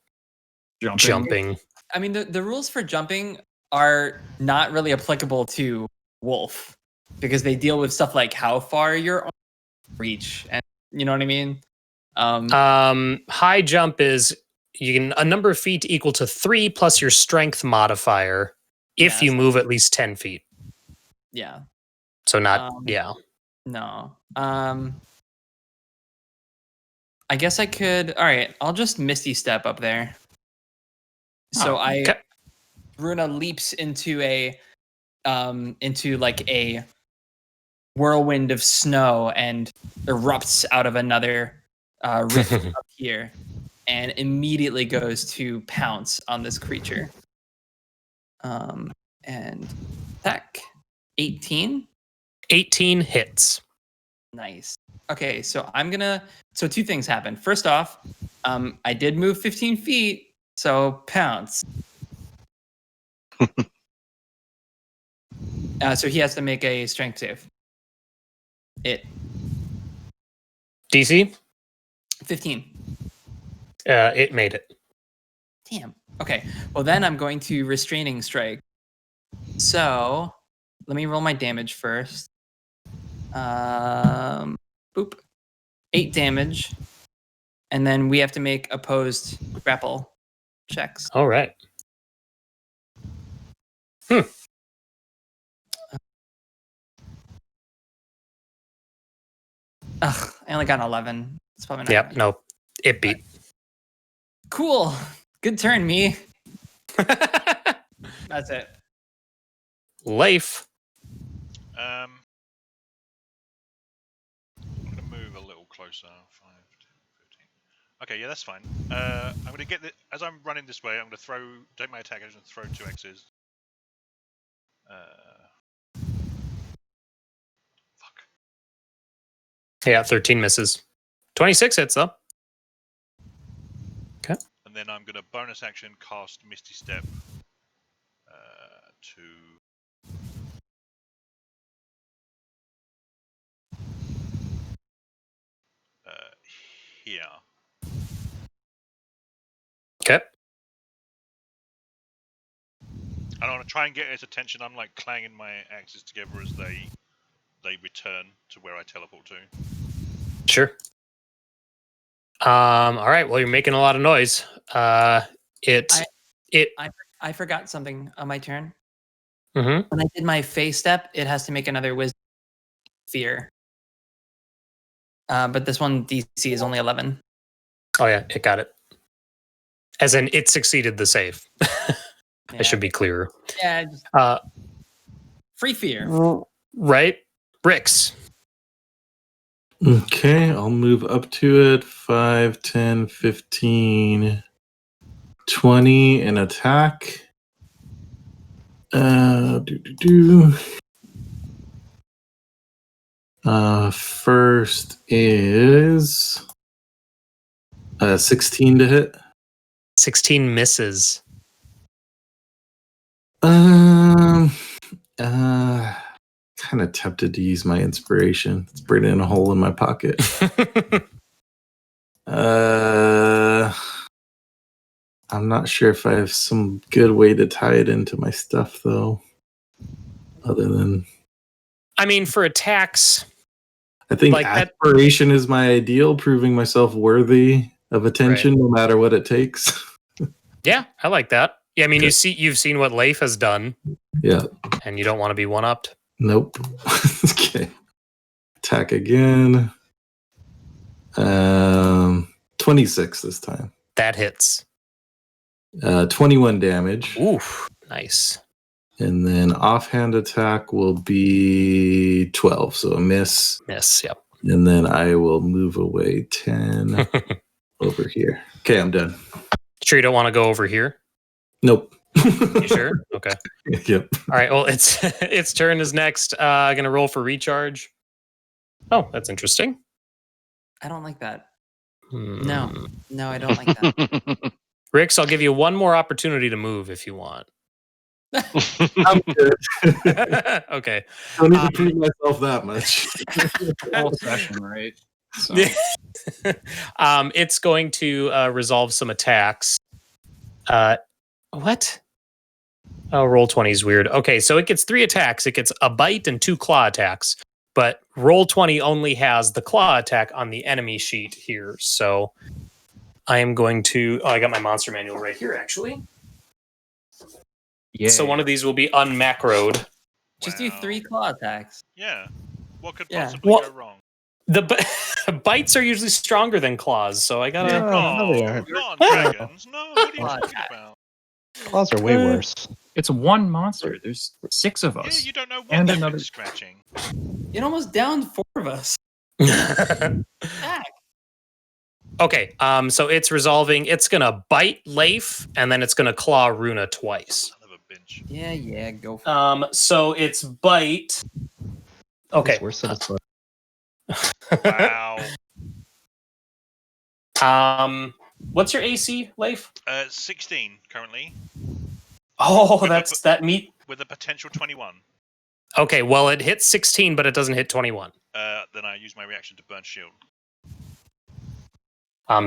A: jumping.
C: I mean, the rules for jumping are not really applicable to wolf because they deal with stuff like how far your arms reach, and you know what I mean.
A: High jump is you can a number of feet equal to 3 plus your strength modifier if you move at least 10 feet.
C: Yeah.
A: So not yeah.
C: No. I guess I could. All right, I'll just Misty Step up there. So Runa leaps into like a whirlwind of snow and erupts out of another rift up here, and immediately goes to pounce on this creature. And attack 18.
A: 18 hits.
C: Nice. Okay, so so two things happen. First off, I did move 15 feet, so pounce. So he has to make a strength save.
A: DC?
C: 15.
A: It made it.
C: Damn. Okay. Well, then I'm going to restraining strike. So let me roll my damage first. Boop. 8 damage. And then we have to make opposed grapple checks.
A: All right.
C: Ugh, I only got an 11. It's probably not.
A: Yep. No, it beat.
C: Cool. Good turn, me. That's it.
A: Leif.
B: I'm gonna move a little closer. 5, 10, 15. Okay, yeah, that's fine. I'm gonna get as I'm running this way. I'm gonna take my attack and throw 2 X's. Fuck.
A: Yeah, 13 misses. 26 hits though. Okay.
B: And then I'm gonna bonus action cast Misty Step to here.
A: Okay.
B: I want to try and get his attention. I'm like clanging my axes together as they return to where I teleport to.
A: Sure. All right. Well, you're making a lot of noise.
C: I forgot something on my turn.
A: Mhm.
C: When I did my phase step, it has to make another wisdom fear. But this one DC is only 11.
A: Oh yeah, it got it. As in, it succeeded the save.
C: Yeah.
A: I should be clearer.
C: Yeah. Just free fear.
A: Right, Rix.
F: Okay, I'll move up to it. 5, 10, 15, 20 and attack. First is 16 to hit.
A: 16 misses.
F: Kind of tempted to use my inspiration. It's burning a hole in my pocket. I'm not sure if I have some good way to tie it into my stuff, though. Other than,
A: I mean, for attacks,
F: I think
A: like that-
F: aspiration is my ideal, proving myself worthy of attention, no matter what it takes.
A: yeah, I like that. Yeah, I mean,
F: Okay.
A: you've seen what Leif has done,
F: Yeah.
A: and you don't want to be one-upped.
F: Nope. Okay. Attack again. 26 this time.
A: That hits.
F: 21 damage.
A: Oof, nice.
F: And then offhand attack will be 12, so a miss.
A: Miss, yep.
F: And then I will move away 10 over here. Okay, I'm done.
A: Sure you don't want to go over here?
F: Nope.
A: You sure? Okay.
F: Yep.
A: All right, well, its turn is next. Going to roll for recharge. Oh, that's interesting.
C: I don't like that.
A: Hmm.
C: No, I don't like that.
A: Rix, I'll give you one more opportunity to move if you want.
F: I'm good.
A: Okay.
F: Don't need to prove myself that much.
E: Whole session, right? So,
A: It's going to resolve some attacks. What? Oh, roll 20 is weird. Okay, so it gets 3 attacks. It gets a bite and 2 claw attacks. But roll 20 only has the claw attack on the enemy sheet here. So I am going to... Oh, I got my monster manual right here, actually.
E: yeah.
A: So one of these will be unmacroed.
C: Just do
B: Wow.
C: 3 claw attacks.
B: Yeah. What could
C: Yeah.
B: possibly
A: Well-
B: go wrong?
A: The bites are usually stronger than claws, so I gotta...
G: No, they aren't.
B: Not dragons. No, what are you
C: Claw
B: talking
C: attack.
B: about?
G: Claws are way worse.
E: It's one monster. There's 6 of
B: Yeah,
E: us.
B: you don't know what
E: And
B: they've
E: another-
B: been scratching.
C: It almost downed 4 of us. Attack.
A: Okay, so it's resolving. It's gonna bite Leif, and then it's gonna claw Runa twice.
B: Son of a bitch.
C: Yeah, go for it.
A: So it's bite. Okay.
G: It's worse than it's worth.
B: Wow.
A: What's your AC, Leif?
B: 16 currently,
A: Oh,
B: With
A: that's that meat.
B: with a potential 21.
A: Okay, well, it hits 16, but it doesn't hit 21.
B: Then I use my reaction to burn shield.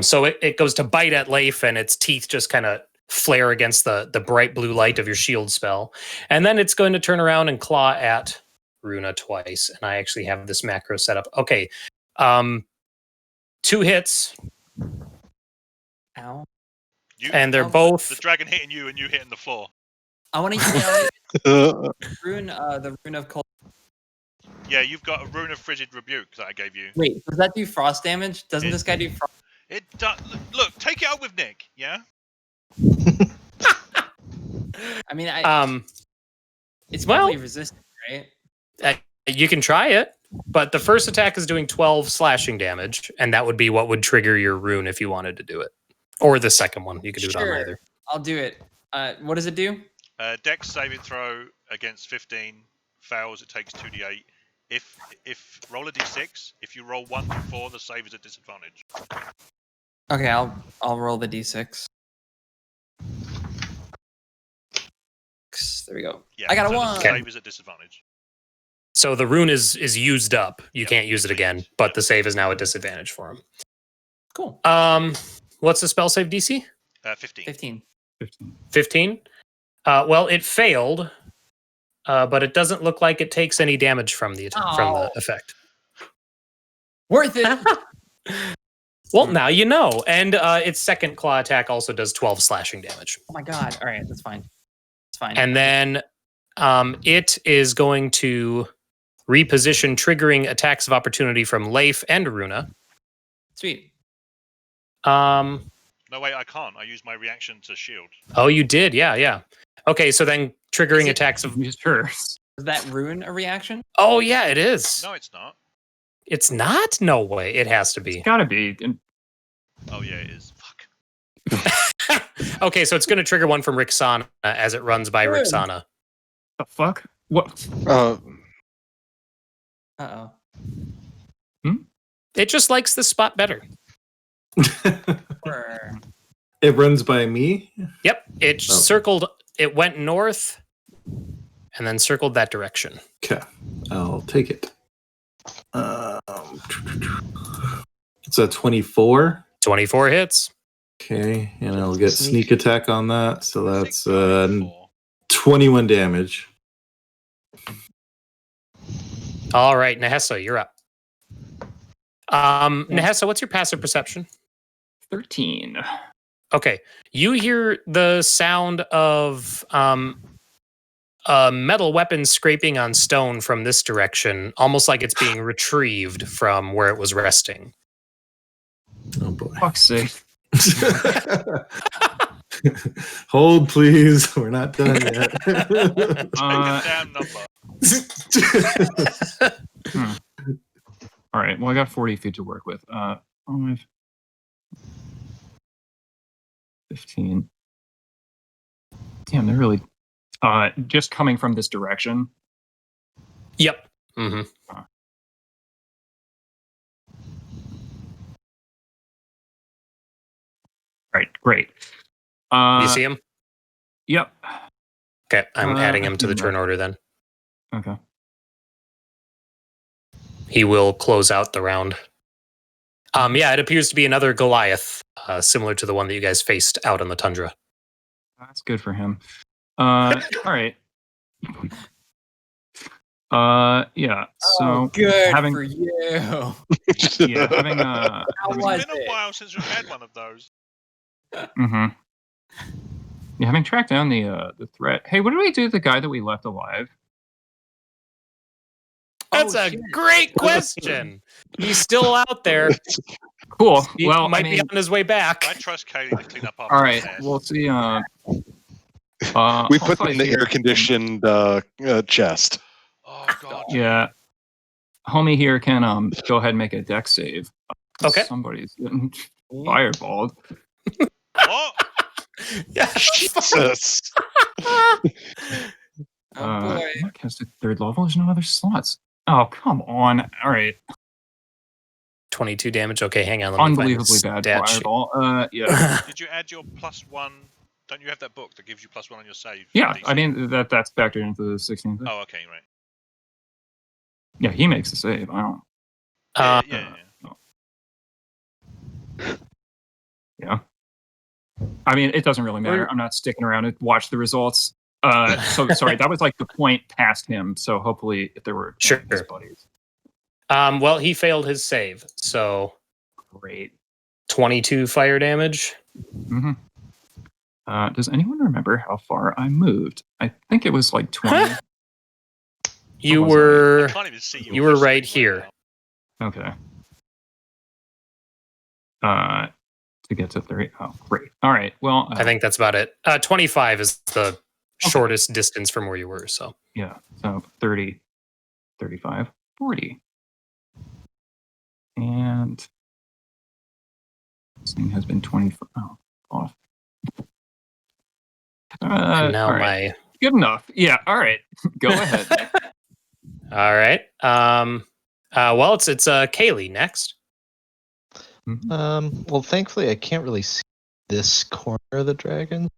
A: So it goes to bite at Leif, and its teeth just kind of flare against the bright blue light of your shield spell. And then it's going to turn around and claw at Runa twice. And I actually have this macro set up. Okay. 2 hits,
C: Ow.
B: You,
A: and they're
C: Oh,
B: the
A: both...
B: dragon hitting you and you hitting the floor.
C: I want to use the rune of cold.
B: Yeah, you've got a rune of frigid rebuke that I gave you.
C: Wait, does that do frost damage? Doesn't this guy do frost?
B: It does. Look, take it out with Nick. Yeah.
C: I mean, it's
A: well-
C: probably resistant, right?
A: You can try it, but the first attack is doing 12 slashing damage, and that would be what would trigger your rune if you wanted to do it. Or the second one. You could do it on
C: Sure.
A: either.
C: I'll do it. What does it do?
B: Dex saving throw against 15 fails. It takes 2d8. If roll a d6. If you roll 1 through 4, the save is at disadvantage.
C: Okay, I'll roll the d6. There we go.
B: Yeah,
C: I got a
B: so
C: 1.
B: The save is at disadvantage.
A: So the rune is used up. You
B: Yep,
A: can't use it
B: please.
A: again, but
B: Yep.
A: the save is now a disadvantage for him.
C: Cool.
A: What's the spell save DC?
B: 15.
C: 15.
A: 15? Well, it failed, but it doesn't look like it takes any damage from the
C: Oh.
A: effect.
C: Worth it.
A: Well, now you know. And its second claw attack also does 12 slashing damage.
C: Oh my god. All right, that's fine. It's fine.
A: And then it is going to reposition, triggering attacks of opportunity from Leif and Runa.
C: Sweet.
B: No, wait, I can't. I used my reaction to shield.
A: Oh, you did? Yeah. Okay, so then triggering attacks of...
E: Sure.
C: Is that rune a reaction?
A: Oh, yeah, it is.
B: No, it's not.
A: It's not? No way. It has to be.
E: It's gotta be.
B: Oh, yeah, it is. Fuck.
A: Okay, so it's going to trigger one from Rixana as it runs by
C: Good.
A: Rixana.
E: The fuck? What?
C: Uh-oh.
A: It just likes this spot better.
C: Or-
F: It runs by me.
A: Yep, it circled, it went north and then circled that direction.
F: Okay, I'll take it. It's a 24.
A: 24 hits.
F: Okay, and I'll get sneak attack on that. So that's
B: 4.
F: 21 damage.
A: All right, Nahesa, you're up. Nahesa, what's your passive perception?
E: 13.
A: Okay, you hear the sound of a metal weapon scraping on stone from this direction, almost like it's being retrieved from where it was resting.
F: Oh boy.
E: Fuck's sake.
F: Hold, please. We're not done yet.
B: Take a damn number.
E: All right. Well, I got 40 feet to work with. 5, 15. Damn, they're really just coming from this direction.
A: Yep. Mm-hmm.
E: Right. Great.
A: You see him?
E: Yep.
A: Okay, I'm adding him to the turn order then.
E: Okay.
A: He will close out the round. Yeah, it appears to be another Goliath, similar to the one that you guys faced out on the tundra.
E: That's good for him. All right. Yeah. So
C: good
E: having-
C: for you.
E: yeah, having
C: How was
B: It's been a
C: it?
B: while since we've had one of those.
E: yeah, having tracked down the threat. Hey, what did we do to the guy that we left alive?
A: That's a great question. He's still out there.
E: Cool.
A: He
E: Well,
A: might
E: I mean,
A: be on his way back.
B: I trust Cayleigh to clean up after
E: all right.
B: his mess.
E: We'll see.
D: We put them in the air-conditioned chest.
B: Oh, God.
E: Yeah. Homie here can go ahead and make a deck save.
A: Okay.
E: Somebody's getting fireballed.
B: What?
A: Yeah.
D: Jesus.
C: Oh boy.
E: Not casted third level. There's no other slots. Oh, come on. All right.
A: 22 damage. Okay, hang on. Let me find
E: Unbelievably
A: his
E: bad
A: stat sheet.
E: fireball. Yeah.
B: Did you add your +1? Don't you have that book that gives you +1 on your save?
E: Yeah.
B: DC?
E: I mean, that's factored into the 16th.
B: Oh, okay, right.
E: Yeah, he makes the save. I don't.
B: Yeah.
E: I mean, it doesn't really matter. I'm not sticking around to watch the results. So sorry, that was like the point past him. So hopefully, if there were
A: Sure.
E: his buddies.
A: Well, he failed his save, so
E: Great.
A: 22 fire damage.
E: Mm-hmm. Does anyone remember how far I moved? I think it was like 20.
A: You
E: What was
A: were
B: I can't even see you.
A: you were right here.
E: Okay. To get to 30. Oh, great. All right. Well,
A: I think that's about it. 25 is the shortest distance from where you were, so.
E: yeah. So 30, 35, 40. And this thing has been 25. Oh, off.
A: And now
E: all right. Good enough. Yeah. All right. Go ahead.
A: All right. Well, it's Cayleigh next.
G: Well, thankfully, I can't really see this corner of the dragon.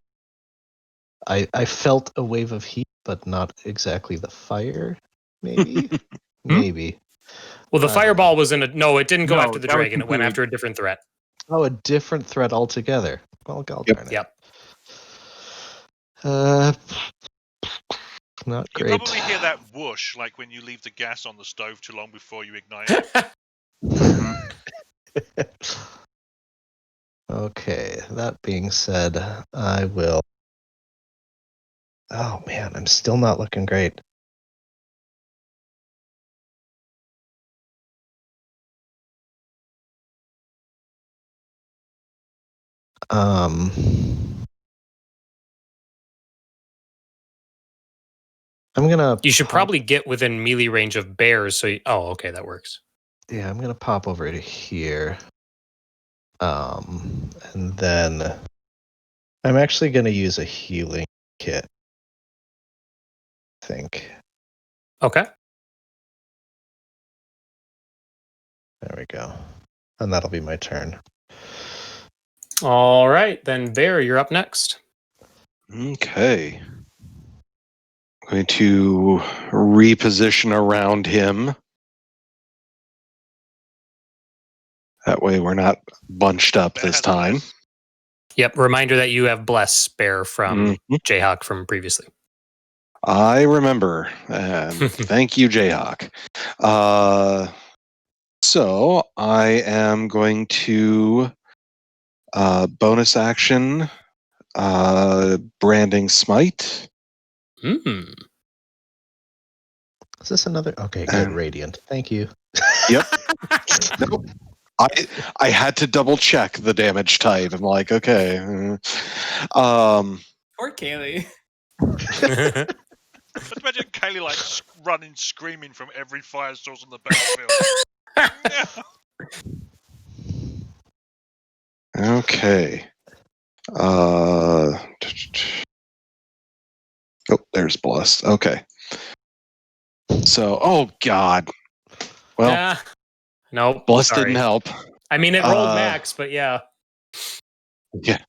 G: I felt a wave of heat, but not exactly the fire. Maybe, maybe.
A: Well, the fireball was in a... No, it didn't go
E: No,
A: after the
E: that was
A: dragon. It went
E: completely-
A: after a different threat.
G: Oh, a different threat altogether. Well, God
D: Yep.
G: darn it.
A: Yep.
G: Not
B: You
G: great.
B: probably hear that whoosh, like when you leave the gas on the stove too long before you ignite it.
G: Okay, that being said, I will. Oh man, I'm still not looking great. I'm gonna.
A: You should
G: pop-
A: probably get within melee range of bears. Oh, okay, that works.
G: Yeah, I'm gonna pop over to here. And then I'm actually gonna use a healing kit. I think.
A: Okay.
G: There we go. And that'll be my turn.
A: All right, then Bear, you're up next.
D: Okay. I'm going to reposition around him. That way we're not bunched up this time.
A: Yep. Reminder that you have Bless Bear from
D: Mhm.
A: Jayhawk from previously.
D: I remember. Thank you, Jayhawk. So I am going to bonus action branding smite.
A: Mm.
G: Is this another? Okay, good. Radiant. Thank you.
D: Yep. Nope. I had to double check the damage type. I'm like, okay.
C: Poor Cayleigh.
B: Just imagine Cayleigh like running, screaming from every fire source on the battlefield.
D: Okay. Oh, there's blessed. Okay. So, oh god. Well,
A: no,
D: blessed
A: sorry.
D: didn't help.
A: I mean, it rolled max, but yeah.
D: Yeah.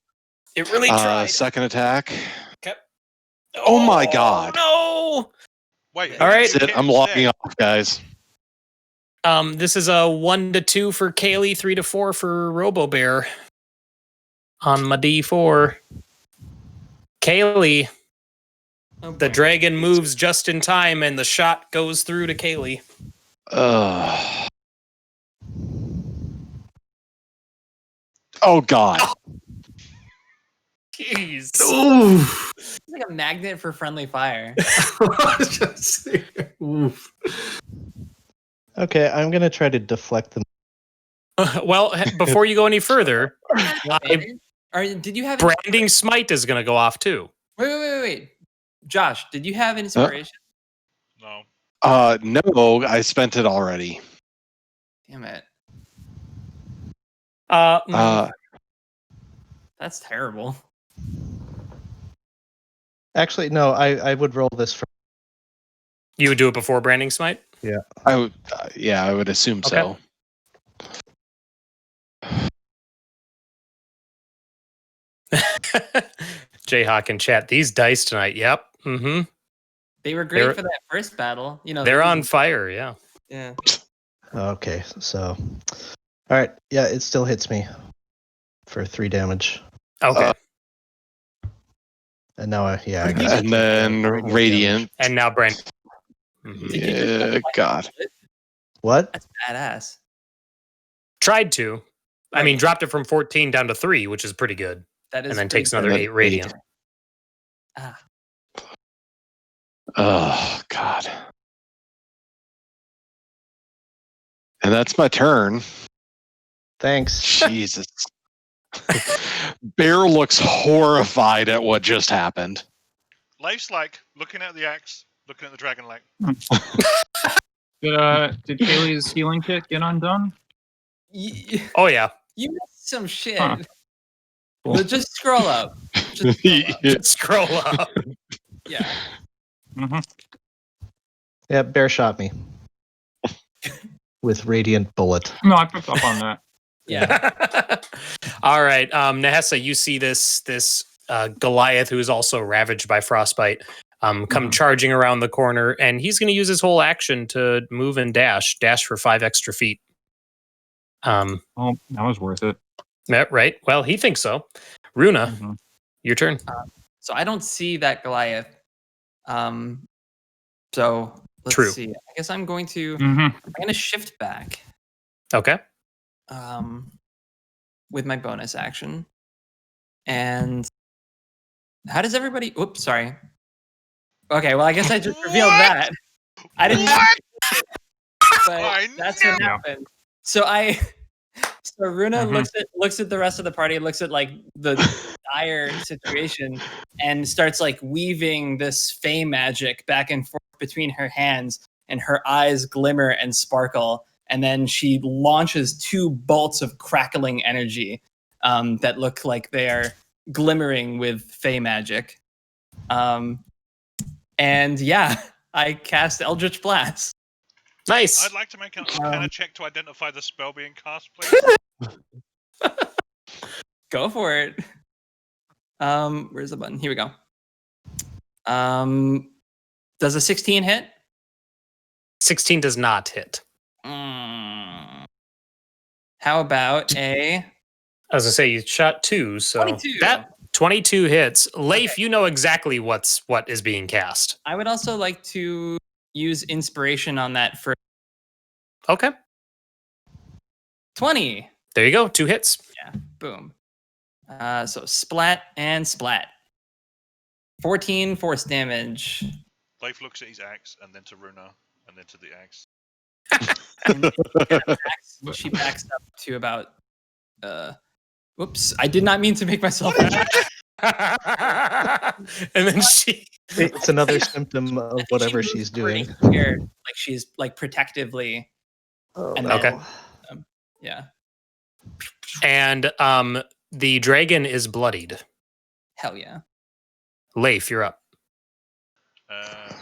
A: It really tried.
D: Second attack.
A: Okay.
D: Oh my god.
A: No.
B: Wait.
A: All right.
B: That's it.
D: I'm logging off, guys.
A: This is a 1 to 2 for Cayleigh, 3 to 4 for Robo Bear. On my D4. Cayleigh. The dragon moves just in time, and the shot goes through to Cayleigh.
D: Oh god.
A: Jeez.
F: Oof.
C: It's like a magnet for friendly fire.
F: Oof.
G: Okay, I'm gonna try to deflect them.
A: Well, before you go any further,
C: Did you have
A: branding smite is going to go off too.
C: Wait. Josh, did you have inspiration?
B: No.
D: No, I spent it already.
C: Damn it. That's terrible.
G: Actually, no. I would roll this for.
A: You would do it before branding smite?
G: Yeah.
D: I would. Yeah, I would assume so.
A: Jayhawk in chat. These dice tonight. Yep. Mm-hmm.
C: They were great for that first battle. You know,
A: they're on fire. Yeah.
C: Yeah.
G: Okay, so. All right. Yeah, it still hits me for 3 damage.
A: Okay.
G: And now
D: and then radiant.
A: And now Brent.
D: Yeah, God.
G: What?
C: That's badass.
A: Tried to. I mean, dropped it from 14 down to 3, which is pretty good.
C: That is.
A: And then takes another 8 radiant.
C: Ah.
D: Oh God. And that's my turn.
G: Thanks.
D: Jesus. Bear looks horrified at what just happened.
B: Leif's like looking at the axe, looking at the dragon like.
E: Did Cayleigh's healing kit get undone?
A: Oh yeah.
C: You missed some shit.
E: Huh.
C: Cool. Just scroll up.
A: Just scroll up.
C: Yeah.
E: Mm-hmm.
G: Yeah, Bear shot me with radiant bullet.
E: No, I picked up on that.
C: Yeah.
A: All right. Nahesa, you see this Goliath who is also ravaged by frostbite come charging around the corner, and he's going to use his whole action to move and dash for 5 extra feet.
E: Oh, that was worth it.
A: Right. Well, he thinks so. Runa, your turn.
C: So I don't see that Goliath. So let's see. I guess I'm going to. I'm going to shift back.
A: Okay.
C: with my bonus action. And how does everybody? Oops, sorry. Okay, well, I guess I just revealed that. I didn't. But that's what happened. So Runa looks at the rest of the party, looks at like the dire situation, and starts like weaving this Fey magic back and forth between her hands, and her eyes glimmer and sparkle. And then she launches 2 bolts of crackling energy that look like they are glimmering with Fey magic. And yeah, I cast Eldritch Blast.
A: Nice.
B: I'd like to make an Arcana check to identify the spell being cast, please.
C: Go for it. Where's the button? Here we go. Does a 16 hit?
A: 16 does not hit.
C: How about a...
A: I was gonna say you shot 2, so
C: 22.
A: That 22 hits. Leif, you know exactly what is being cast.
C: I would also like to use inspiration on that for
A: Okay.
C: 20.
A: There you go. 2 hits.
C: Yeah. Boom. So splat and splat. 14 force damage.
B: Leif looks at his axe, and then to Runa, and then to the axe.
C: And she backs up to about... Whoops. I did not mean to make myself...
A: And then she...
G: It's another symptom of whatever she's doing.
C: Scared, like she's like protectively... And then,
A: Okay.
C: Yeah.
A: And the dragon is bloodied.
C: Hell yeah.
A: Leif, you're up.
B: Yeah,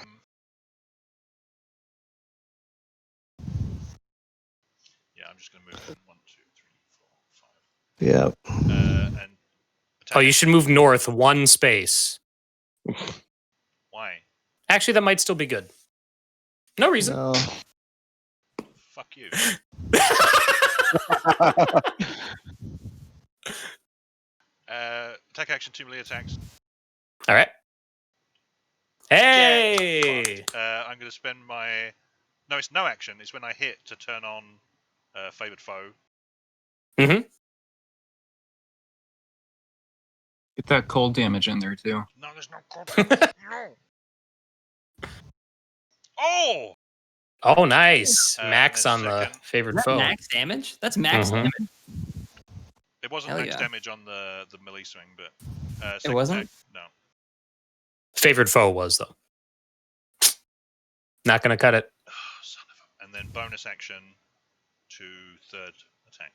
B: I'm just going to move them 1, 2, 3, 4, 5.
G: Yeah.
B: And
A: Oh, you should move north 1 space.
B: Why?
A: Actually, that might still be good. No reason.
G: No.
B: Fuck you. Attack action, 2 melee attacks.
A: All right. Hey!
B: I'm going to spend my... No, it's no action. It's when I hit to turn on Favored Foe.
A: Mm-hmm.
E: Get that cold damage in there too.
B: No, there's no cold damage. No! Oh!
A: Oh, nice.
B: And
A: Max
B: then
A: on the
B: second-
A: favored
C: Is that
A: foe.
C: max damage? That's max
A: Mhm.
C: damage.
B: It wasn't
C: Hell
B: max
C: yeah.
B: damage on the melee swing, but...
C: It
B: second
C: wasn't?
B: attack, no.
A: Favored foe was, though. Not going to cut it.
B: Oh, son of a... And then bonus action to 3rd attack.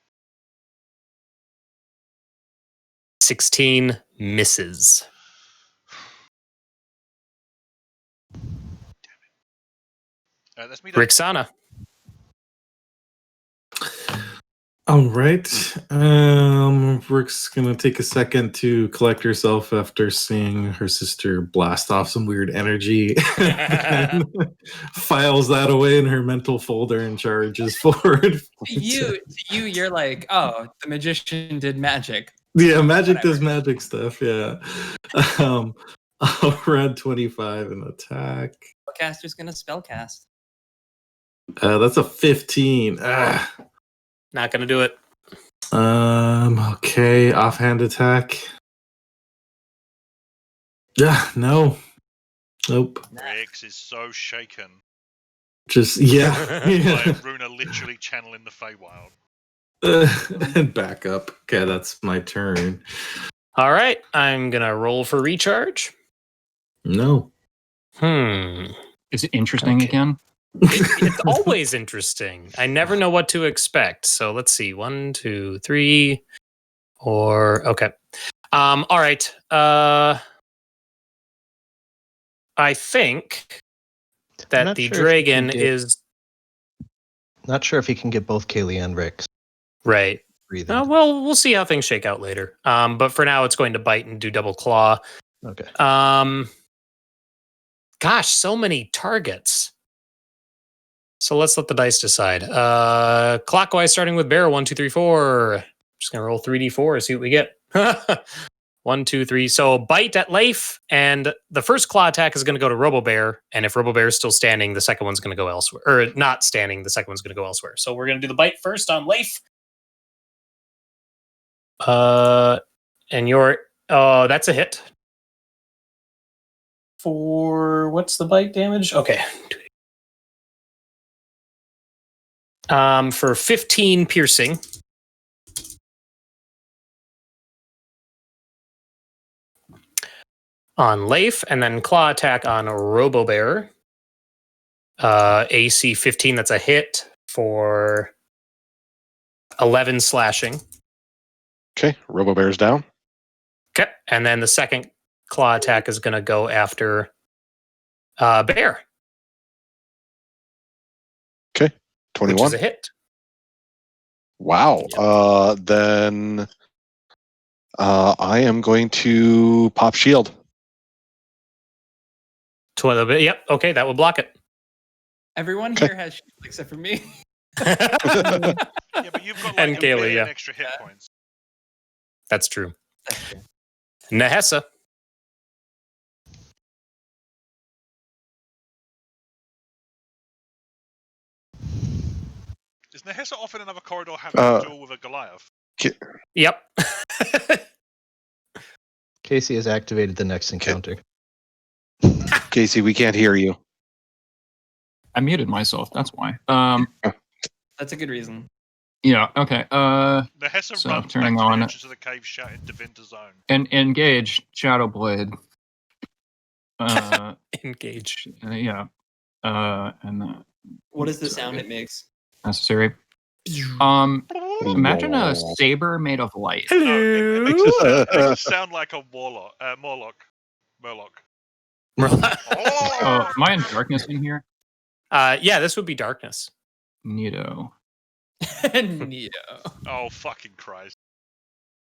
A: 16 misses.
B: Damn it. That's me done.
A: Rixana.
F: All right. Rick's gonna take a second to collect herself after seeing her sister blast off some weird energy. And files that away in her mental folder and charges forward.
C: To you, you're like, oh, the magician did magic.
F: Yeah, magic
C: Whatever.
F: does magic stuff. Yeah. I'll run 25 and attack.
C: Spellcaster's gonna spellcast.
F: That's a 15.
A: Not going to do it.
F: Okay, offhand attack. Yeah, no. Nope.
B: Rix is so shaken
F: Just, yeah.
B: by Runa literally channeling the Feywild.
F: And back up. Okay, that's my turn.
A: All right. I'm going to roll for recharge.
F: No.
E: Is it interesting
A: Okay.
E: again?
A: It's always interesting. I never know what to expect. So let's see. 1, 2, 3, 4. Okay. All right. I think that
G: not
A: the
G: sure if you
A: dragon
G: can get-
A: is
G: Not sure if he can get both Cayleigh and Rix
A: right.
G: breathing.
A: Well, we'll see how things shake out later. But for now, it's going to bite and do double claw.
G: Okay.
A: Gosh, so many targets. So let's let the dice decide. Clockwise, starting with Bear. 1, 2, 3, 4. Just gonna roll 3d4, see what we get. 1, 2, 3. So bite at Leif, and the first claw attack is going to go to Robo Bear. And if Robo Bear is still standing, the second one's going to go elsewhere. Or not standing, the second one's going to go elsewhere. So we're going to do the bite first on Leif. And your that's a hit. For what's the bite damage? Okay. For 15 piercing. On Leif, and then claw attack on Rúna Bear. AC 15, that's a hit for 11 slashing.
D: Okay, Rúna Bear's down.
A: Okay, and then the second claw attack is going to go after Bear.
D: Okay, 21.
A: Which is a hit.
D: Wow. Then I am going to pop shield.
A: Yep, okay, that will block it.
C: Everyone here has shield except for me.
B: Yeah, but you've got like
A: And
B: a
A: Cayleigh,
B: million
A: yeah.
B: extra hit points.
A: That's true. Nahesa.
B: Is Nahesa off in another corridor having a duel with a Goliath?
A: Yep.
G: Cayce has activated the next encounter.
D: Cayce, we can't hear you.
E: I muted myself. That's why.
C: That's a good reason.
E: Yeah. Okay.
B: Nahesa
E: So,
B: runs
E: turning
B: back to
E: on-
B: the entrance of the cave, shouting Divinta Zone.
E: and engage Shadowblade.
A: Engage.
E: Yeah. And
C: What is the sound it makes?
E: necessary. Imagine a saber made of light.
B: No, it makes it sound like a warlock, Murloc.
E: Oh, am I in darkness in here?
A: Yeah, this would be darkness.
E: Neato.
C: Neo.
B: Oh, fucking Christ.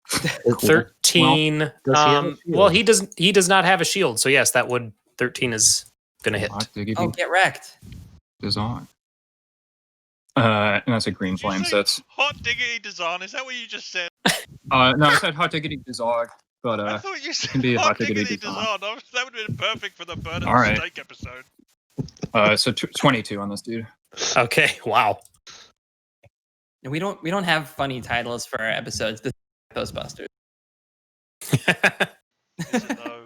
A: 13.
G: Does he have a
A: Well,
G: shield?
A: he does not have a shield, so yes, that would 13 is gonna hit.
E: Hot diggity
C: Oh, get wrecked.
E: is on. And that's a green
B: Did you
E: flame.
B: say
E: So that's
B: Hot Diggity Design? Is that what you just said?
E: no, I said hot diggity dizog, but
B: I thought you said
E: can be a
B: Hot
E: Hot Diggity
B: Diggity
E: Design.
B: Design. That would have been perfect for the Burn
E: All right.
B: Steak episode.
E: so 22 on this dude.
A: Okay, wow.
C: We don't have funny titles for our episodes. This is Ghostbusters.
B: Is it though?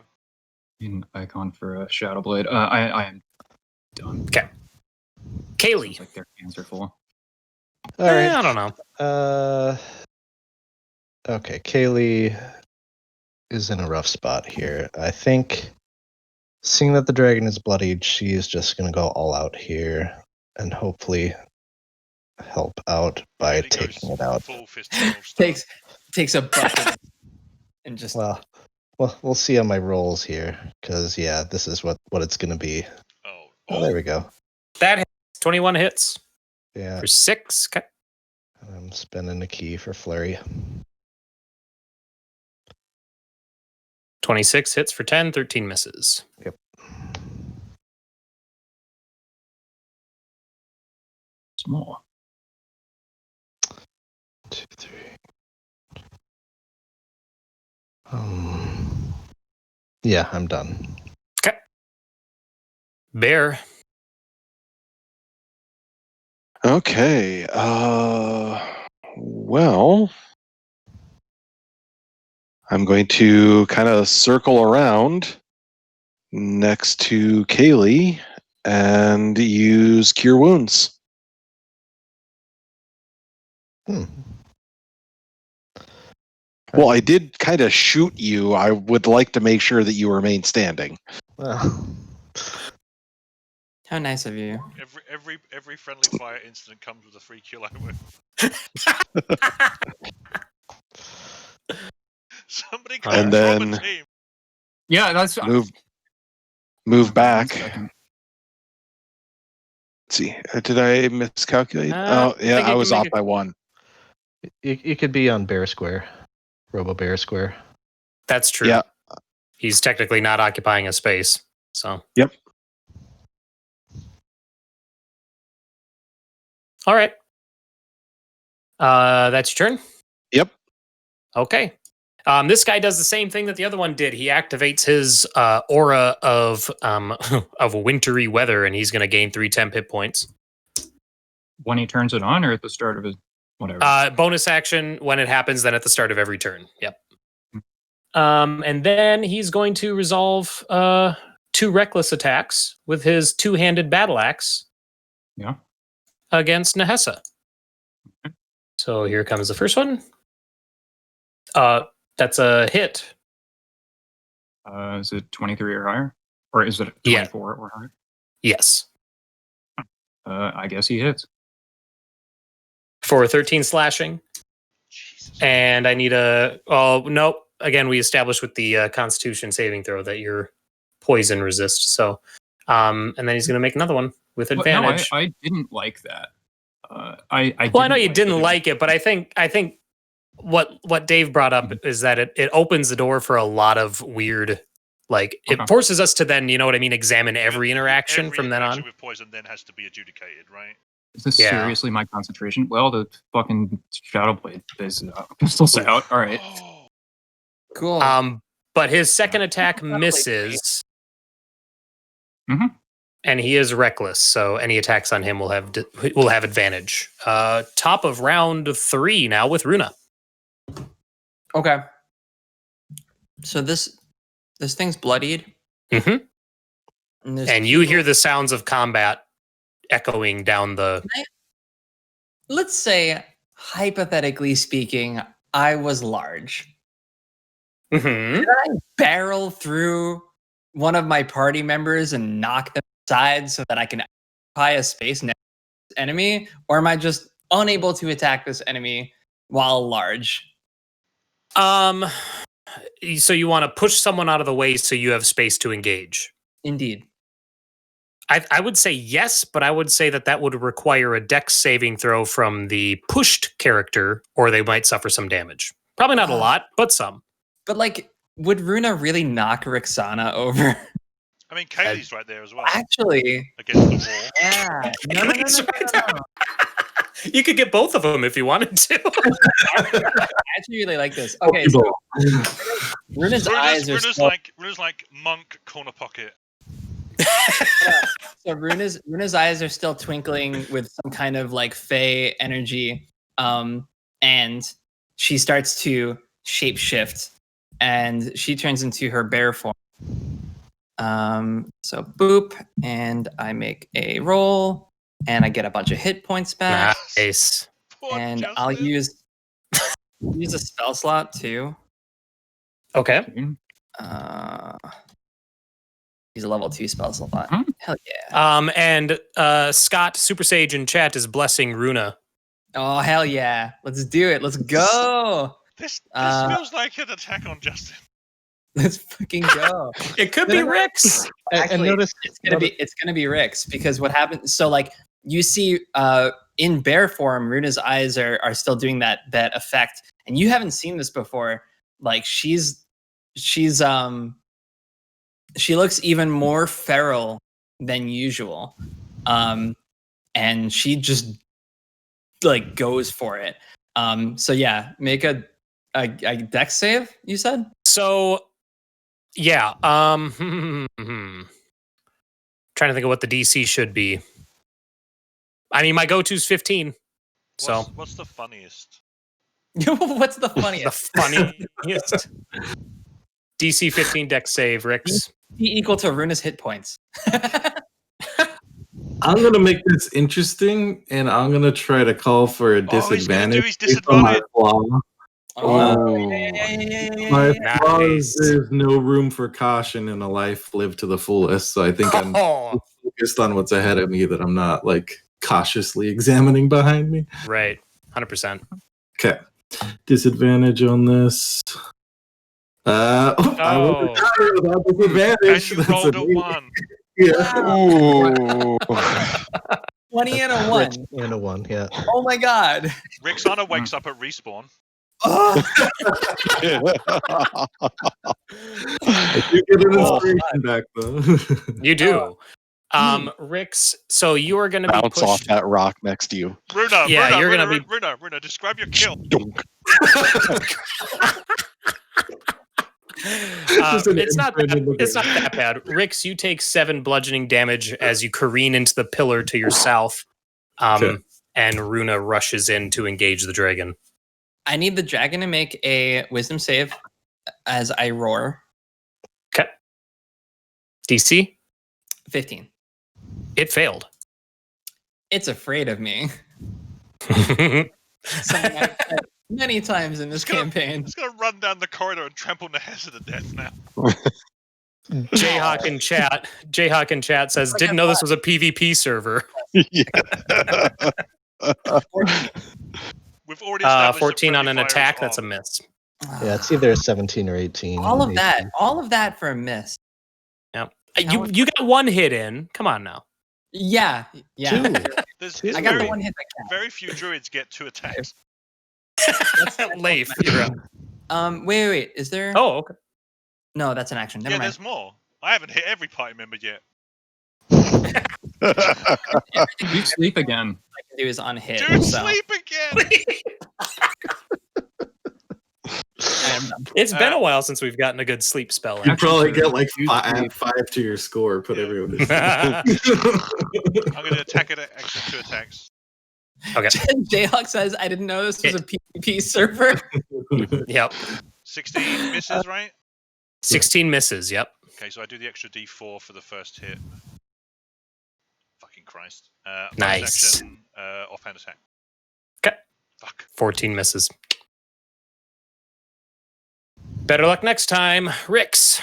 E: An icon for a Shadowblade. I am done.
A: Okay. Cayleigh.
E: Sounds like their hands are full.
G: All right.
A: I don't know.
G: Okay, Cayleigh is in a rough spot here. I think, seeing that the dragon is bloodied, she is just going to go all out here and hopefully help out by
B: Really
G: taking
B: goes
G: it out.
B: Full fist of stuff.
C: Takes a bucket and just
G: Well, we'll see on my rolls here, because yeah, this is what it's going to be. Oh, there we go.
A: That hits. 21 hits
G: Yeah,
A: for 6. Okay.
G: I'm spending a key for flurry.
A: 26 hits for 10, 13 misses.
E: Small.
G: 2, 3. Yeah, I'm done.
A: Okay. Bear.
D: Okay. Well, I'm going to kind of circle around next to Cayleigh and use Cure Wounds. Well, I did kind of shoot you. I would like to make sure that you remain standing.
G: Well,
C: how nice of you.
B: Every friendly fire incident comes with a free kill item. Somebody call
D: And
B: from a
D: then-
B: team.
E: Yeah, that's
D: Move back.
E: 1 second.
D: Let's see. Did I miscalculate?
A: I
D: Oh, yeah,
A: think you
D: I was
A: can
D: off
A: make
D: by 1.
G: you could be on Bear Square, Robo Bear Square.
A: That's true.
D: Yeah.
A: He's technically not occupying a space. So.
D: Yep.
A: All right. That's your turn?
D: Yep.
A: Okay. This guy does the same thing that the other one did. He activates his aura of of wintry weather, and he's going to gain 3 temp hit points.
E: When he turns it on, or at the start of his. Whatever.
A: Bonus action when it happens, then at the start of every turn. Yep. And then he's going to resolve 2 reckless attacks with his 2-handed battle axe.
E: Yeah.
A: Against Nahesa. So here comes the first one. That's a hit.
E: Is it 23 or higher? Or is it 24 or higher?
A: Yes.
E: I guess he hits.
A: For 13 slashing.
B: Jesus.
A: And I need a... Oh, nope. Again, we established with the Constitution saving throw that you're poison resist. So, and then he's going to make another one with advantage.
E: No, I didn't like that.
A: I know you didn't like it, but I think what Dave brought up is that it opens the door for a lot of weird, like it forces us to then, you know what I mean, examine every interaction from then on.
B: With poison then has to be adjudicated, right?
E: Is this seriously my concentration? Well, the fucking Shadow Blade is pistols out. All right.
B: Oh.
C: Cool.
A: But his second attack misses.
E: Mm-hmm.
A: And he is reckless, so any attacks on him will have advantage. Top of round 3 now with Runa.
C: Okay. So this thing's bloodied.
A: Mm-hmm. And you hear the sounds of combat echoing down the...
C: Let's say, hypothetically speaking, I was large.
A: Mm-hmm.
C: Did I barrel through one of my party members and knock them aside so that I can occupy a space next to this enemy? Or am I just unable to attack this enemy while large?
A: So you want to push someone out of the way so you have space to engage?
C: Indeed.
A: I would say yes, but I would say that would require a dex saving throw from the pushed character, or they might suffer some damage. Probably not a lot, but some.
C: But like, would Runa really knock Rixana over?
B: I mean, Cayleigh's right there as well.
C: Actually,
B: Against the wall.
C: yeah. No.
A: You could get both of them if you wanted to.
C: I actually really like this. Okay, so Runa's eyes are still...
B: Runa's like monk corner pocket.
C: So Runa's eyes are still twinkling with some kind of like Fey energy, and she starts to shapeshift, and she turns into her bear form. So boop, and I make a roll, and I get a bunch of hit points back.
A: Nice.
C: And
B: Justin.
C: I'll use a spell slot too.
A: Okay.
C: Use a level 2 spell slot. Hell yeah.
A: And Scott Super Sage in chat is blessing Runa.
C: Oh hell yeah. Let's do it. Let's go.
B: This feels like an attack on Justin.
C: Let's fucking go.
A: It could be Rix.
C: Actually,
G: and notice
C: it's gonna be Rix, because what happens, so like you see in bear form, Runa's eyes are still doing that effect. And you haven't seen this before. Like she looks even more feral than usual. And she just like goes for it. So yeah, make a dex save, you said?
A: So yeah. Trying to think of what the DC should be. I mean, my go-to's 15.
B: What's the funniest?
C: What's the funniest?
A: The funniest. DC 15 dex save, Rix.
C: Be equal to Runa's hit points.
F: I'm going to make this interesting, and I'm going to try to call for a disadvantage.
B: He's gonna do his disadvantage.
F: My flaw is there's no room for caution in a life lived to the fullest, so I think I'm focused on what's ahead of me, that I'm not like cautiously examining behind me.
A: Right, 100%.
F: Okay, disadvantage on this. I rolled without disadvantage.
B: And you rolled a 1.
F: Yeah.
C: Ooh. 20 and a 1.
G: And a 1, yeah.
C: Oh my god.
B: Rixana wakes up at respawn.
F: I do get an inspiration back though.
A: You do. Rix, so you are going to be
D: bounce off that rock next to you.
B: Runa,
A: yeah, you're
B: Runa,
A: going to be...
B: Runa, describe your kill.
A: It's not that bad. Rix, you take 7 bludgeoning damage as you careen into the pillar to your south.
F: Okay.
A: and Runa rushes in to engage the dragon.
C: I need the dragon to make a wisdom save as I roar.
A: Okay. DC?
C: 15.
A: It failed.
C: It's afraid of me. Something I've said many times in this campaign.
B: It's going to run down the corridor and trample Nahesa to death now.
A: Jayhawk in chat says, didn't know this was a PvP server.
B: We've already established
A: 14 on an
B: friendly fire
A: attack,
B: is
A: that's a
B: on.
A: miss.
G: Yeah, it's either a 17 or 18.
C: All of
G: maybe.
C: that for a miss.
A: Yeah. You got one hit in. Come on now.
C: Yeah.
G: Two.
B: There's
C: I got the
B: very,
C: one hit that counts.
B: very few druids get 2 attacks.
A: Leif, you're up.
C: Wait. Is there?
A: Oh, okay.
C: No, that's an action. Never
B: Yeah,
C: mind.
B: there's more. I haven't hit every party member yet.
E: You sleep again.
C: I can do is on hit.
B: Dude,
C: so
B: sleep again!
C: I am done.
A: It's been a while since we've gotten a good sleep spell.
F: You
A: in.
F: probably get like
E: You
F: add 5 to your score. Put everyone to sleep.
B: I'm going to attack it at extra 2 attacks.
A: Okay.
C: Jayhawk says, I didn't know this was a PvP server.
A: Yep.
B: 16 misses, right?
A: 16 misses. Yep.
B: Okay, so I do the extra D4 for the first hit. Fucking Christ.
A: Nice.
B: Action, offhand attack.
A: Okay.
B: Fuck.
A: 14 misses. Better luck next time, Rix.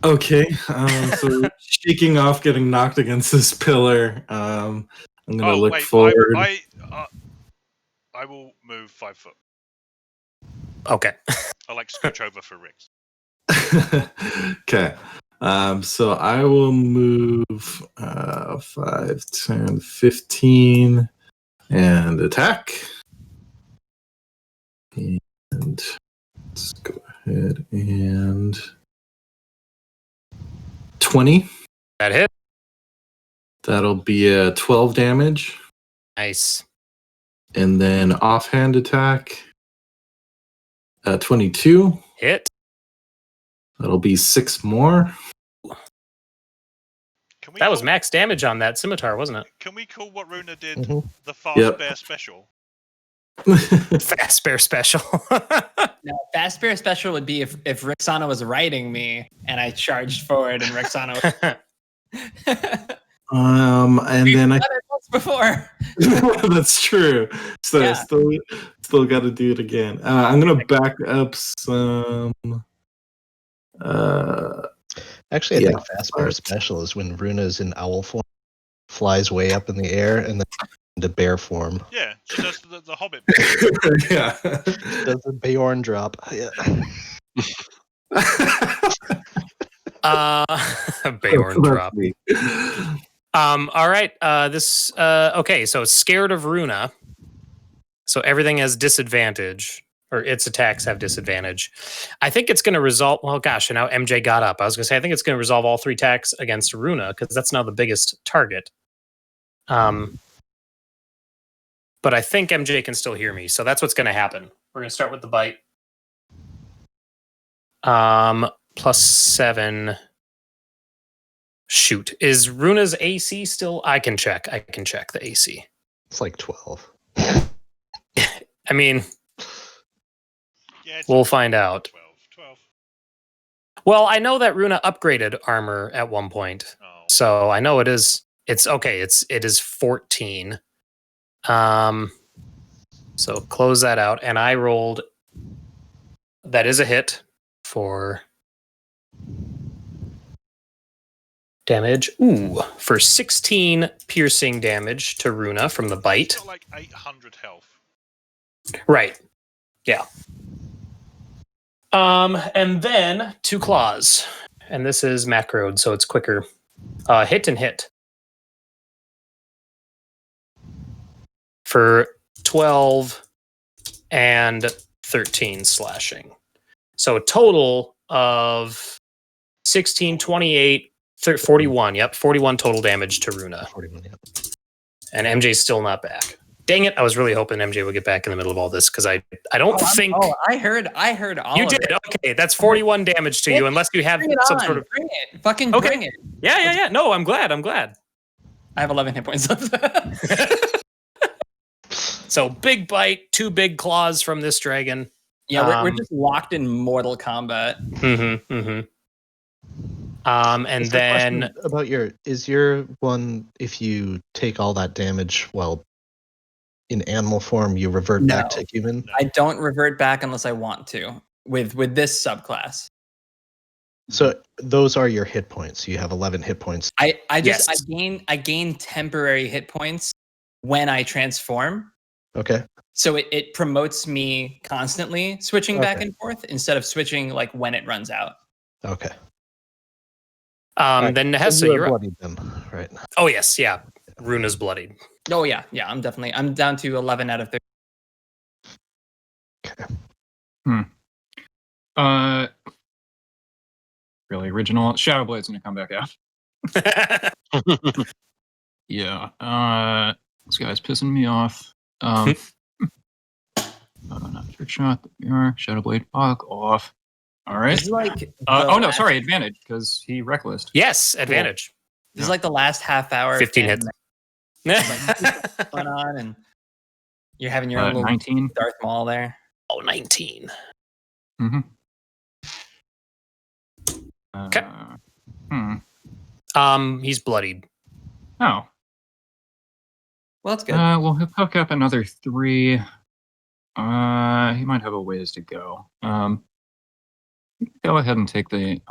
F: Okay, so shaking off, getting knocked against this pillar. I'm gonna look forward.
B: I will move 5 foot.
A: Okay.
B: I like scooch over for Rix.
F: Okay, so I will move 5, 10, 15, and attack. And let's go ahead and 20.
A: That hit.
F: That'll be a 12 damage.
A: Nice.
F: And then offhand attack, 22.
A: Hit.
F: That'll be 6 more.
B: Can we
A: That was
B: call-
A: max damage on that scimitar, wasn't it?
B: Can we call what Runa did
G: Mhm.
B: the Fast
F: Yep.
B: Bear Special?
A: Fast bear special.
C: Now, Fast Bear Special would be if Rixana was riding me and I charged forward and Rixana
F: And then I
C: done it once before.
F: that's true. So
C: Yeah.
F: still got to do it again. I'm gonna back up some.
G: Actually, I
F: Yeah.
G: think Fast Bear Special is when Runa's in owl form, flies way up in the air, and then into bear form.
B: Yeah, she does the Hobbit.
F: Yeah.
G: Does the Bjorn drop? Yeah.
A: Beorn drop.
F: Me.
A: All right. Okay, so scared of Runa. So everything has disadvantage, or its attacks have disadvantage. I think it's going to resolve. Well, gosh, and now MJ got up. I was going to say I think it's going to resolve all 3 attacks against Runa because that's now the biggest target. But I think MJ can still hear me, so that's what's going to happen. We're going to start with the bite. +7. Shoot, is Runa's AC still? I can check the AC.
G: It's like 12.
A: I mean,
B: Yeah, it's
A: we'll find out.
B: 12.
A: Well, I know that Runa upgraded armor at one point,
B: Oh.
A: so I know it is. It's okay. It is 14. So close that out, and I rolled. That is a hit for damage. Ooh, for 16 piercing damage to Runa from the bite.
B: She's got like 800 health.
A: Right. Yeah. And then 2 claws. And this is macroed, so it's quicker. Hit and hit. For 12 and 13 slashing. So a total of 16, 28, 41. Yep, 41 total damage to Runa.
G: 41, yeah.
A: And MJ's still not back. Dang it, I was really hoping MJ would get back in the middle of all this because I don't think
C: I heard all
A: you
C: of
A: did.
C: it.
A: Okay, that's 41 damage to you, unless you have
C: Bring it
A: some
C: on.
A: sort of.
C: Bring it. Fucking
A: Okay.
C: bring it.
A: Yeah. No, I'm glad.
C: I have 11 hit points left.
A: So big bite, 2 big claws from this dragon.
C: Yeah, we're just locked in mortal combat.
A: Mm-hmm. Mm-hmm. And
G: Is there a
A: then
G: question about is your one, if you take all that damage while in animal form, you revert back to human?
C: I don't revert back unless I want to with this subclass.
G: So those are your hit points. You have 11 hit points.
C: I
A: Yes.
C: gain temporary hit points when I transform.
G: Okay.
C: So it promotes me constantly switching back
G: Okay.
C: and forth instead of switching like when it runs out.
G: Okay.
A: then
G: So
A: Nahesa,
G: you are
A: you're up.
G: bloodied then, right?
A: Oh yes, yeah. Runa's bloodied.
C: Oh yeah, I'm down to 11 out of 30.
E: Really original. Shadow Blade's gonna come back out. Yeah. This guy's pissing me off. Not trick shot. There we are. Shadow Blade. Fuck off. All right.
C: This is like
E: Oh no, sorry, advantage because he reckless.
A: Yes, advantage.
C: This is like the last half hour.
A: 15
C: and
A: hits.
C: like, going on, and you're having your own little
E: 19.
C: Darth Maul there.
A: Oh, 19.
E: Mm-hmm.
A: Okay. He's bloodied.
E: Oh.
C: Well, that's good.
E: Well, he'll poke up another 3. He might have a ways to go. Go ahead and take the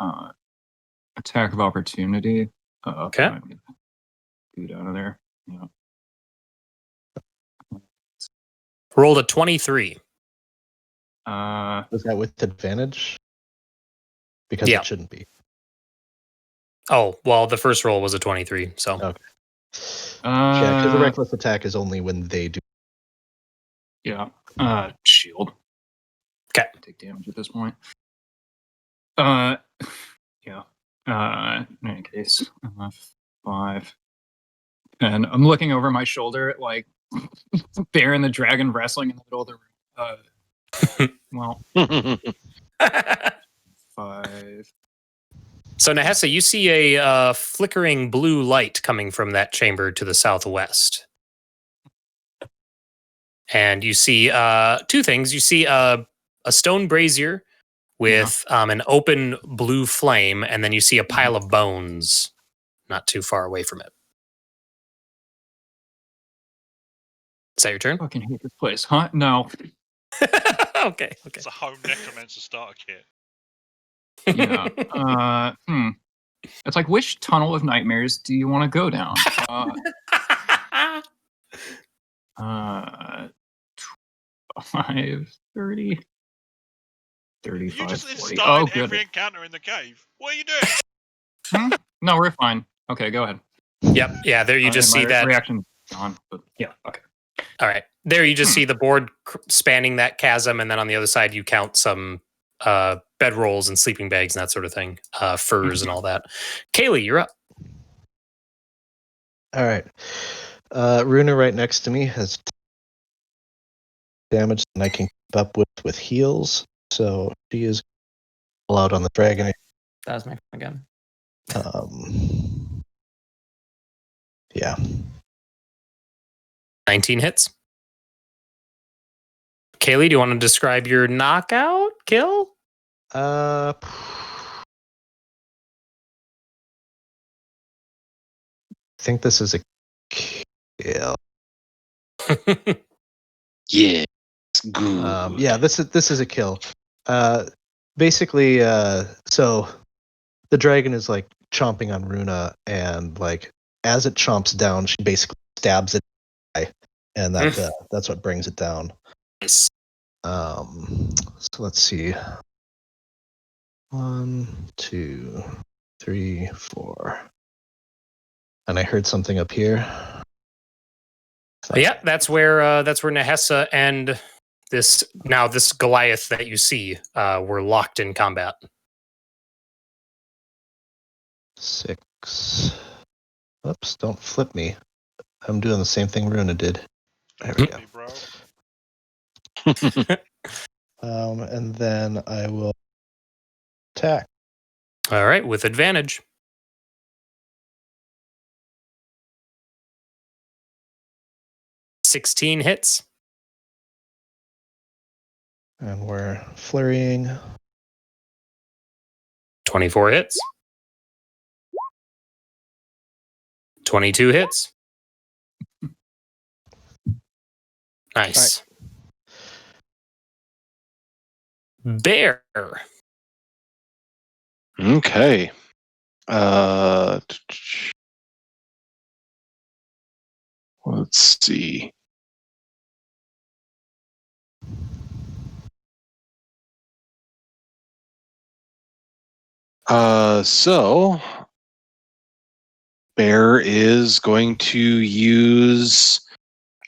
E: attack of opportunity.
A: Okay.
E: Get out of there. Yeah.
A: Rolled a 23.
G: Was that with advantage? Because
A: Yeah.
G: it shouldn't be.
A: Oh, well, the first roll was a 23, so.
G: Okay. Yeah, because the reckless attack is only when they do.
E: Yeah. Shield.
A: Okay.
E: Take damage at this point. Yeah. In any case, 5. And I'm looking over my shoulder at like Bear and the dragon wrestling in the middle of the room. Well, 5.
A: So, Nahesa, you see a flickering blue light coming from that chamber to the southwest. And you see 2 things. You see a stone brazier with an open blue flame, and then you see a pile of bones not too far away from it. Is that your turn?
E: Fucking hate this place, huh? No.
A: Okay.
B: It's a home necromancer starter kit.
E: Yeah. It's like, which tunnel of nightmares do you want to go down? 5, 30, 35,
B: You just
E: 40.
B: started
E: Oh, good.
B: every encounter in the cave. What are you doing?
E: No, we're fine. Okay, go ahead.
A: Yep. Yeah, there you just
E: My
A: see that.
E: reaction gone, but yeah, okay.
A: All right. There you just see the board spanning that chasm, and then on the other side you count some bedrolls and sleeping bags and that sort of thing, furs and all that. Cayleigh, you're up.
G: All right. Runa right next to me has damage that I can keep up with heals. So she is all out on the dragon.
C: That was my again.
G: Yeah.
A: 19 hits. Cayleigh, do you want to describe your knockout kill?
G: I think this is a kill.
D: Yeah. Good.
G: Yeah, this is a kill. Basically, so the dragon is like chomping on Runa, and like as it chomps down, she basically stabs it, and that's what brings it down.
A: Nice.
G: So let's see. 1, 2, 3, 4. And I heard something up here.
A: Yeah, that's where Nahesa and this Goliath that you see were locked in combat.
G: 6. Oops, don't flip me. I'm doing the same thing Runa did. There we go.
B: Hey, bro.
G: And then I will attack.
A: All right, with advantage. 16 hits.
G: And we're flurrying.
A: 24 hits. 22 hits. Nice. Bear.
D: Okay. Let's see. So Bear is going to use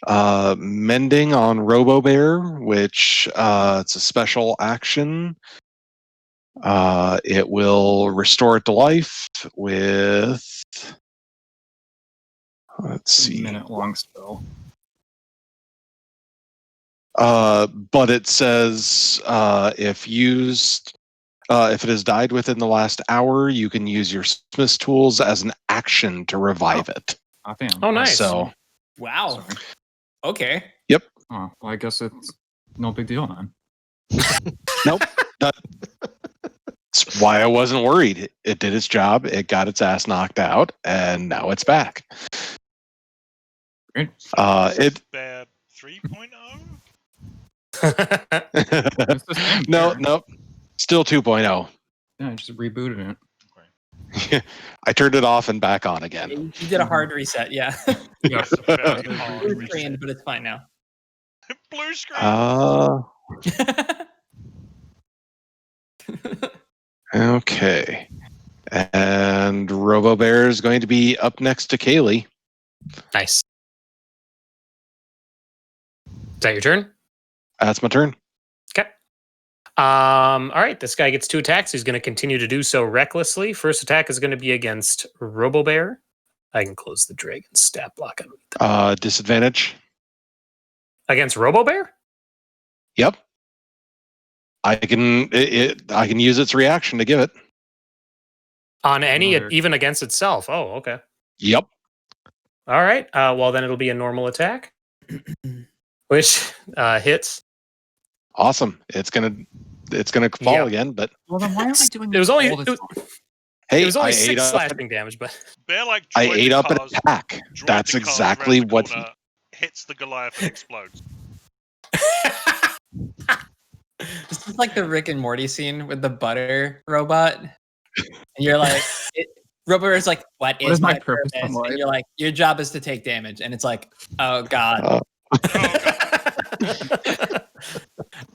D: Mending on Robo Bear, which it's a special action. It will restore it to life with. Let's
E: It's a
D: see.
E: minute-long spell.
D: But it says if it has died within the last hour, you can use your Smith's tools as an action to revive it.
E: Oh, damn.
A: Oh, nice.
D: So
C: Wow.
E: Sorry.
C: Okay.
E: Oh, well, I guess it's no big deal then.
D: nope. That's why I wasn't worried. It did its job. It got its ass knocked out, and now it's back.
E: Great.
B: Bear 3.0?
E: It's the same
D: no,
E: Bear.
D: nope. Still 2.0.
E: Yeah, I just rebooted it.
D: I turned it off and back on again.
C: You did a hard reset, yeah.
E: Yeah.
B: Very hard
C: Blue
B: reset.
C: screen, but it's fine now.
B: Blue screen.
D: Okay. And Robo Bear is going to be up next to Cayleigh.
A: Nice. Is that your turn?
D: That's my turn.
A: Okay. All right. This guy gets 2 attacks. He's going to continue to do so recklessly. First attack is going to be against Robo Bear. I can close the dragon stat block. I don't need that.
D: Disadvantage.
A: Against Robo Bear?
D: Yep. I can use its reaction to give it.
A: On any,
E: Another-
A: even against itself. Oh, okay.
D: Yep.
A: All right. Well, then it'll be a normal attack, which hits.
D: Awesome. It's gonna fall
A: Yeah.
D: again, but
E: Well, then why am I doing
A: It was
E: this
A: only
E: all the
A: it was,
E: time?
D: hey,
A: it was only
D: I
A: 6
D: ate up.
A: slashing damage, but
B: Bear like
D: I
B: droid
D: ate
B: the
D: up an
B: cars-
D: attack.
B: droid
D: That's
B: the cars
D: exactly
B: around the
D: what.
B: corner, hits the Goliath and explodes.
C: This is like the Rick and Morty scene with the butter robot. And you're like, Robert is like, what
E: What is my
C: my
E: purpose in
C: purpose?
E: life?
C: And you're like, your job is to take damage. And it's like, oh God.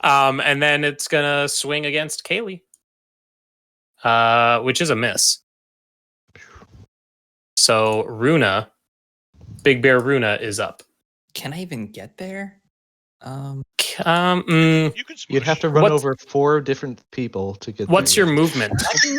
A: And then it's gonna swing against Cayleigh, which is a miss. So Runa, Big Bear Runa is up.
C: Can I even get there?
B: You can
G: You'd have
B: smush.
G: to run
A: What's-
G: over 4 different people to get.
A: What's
G: through.
A: your movement?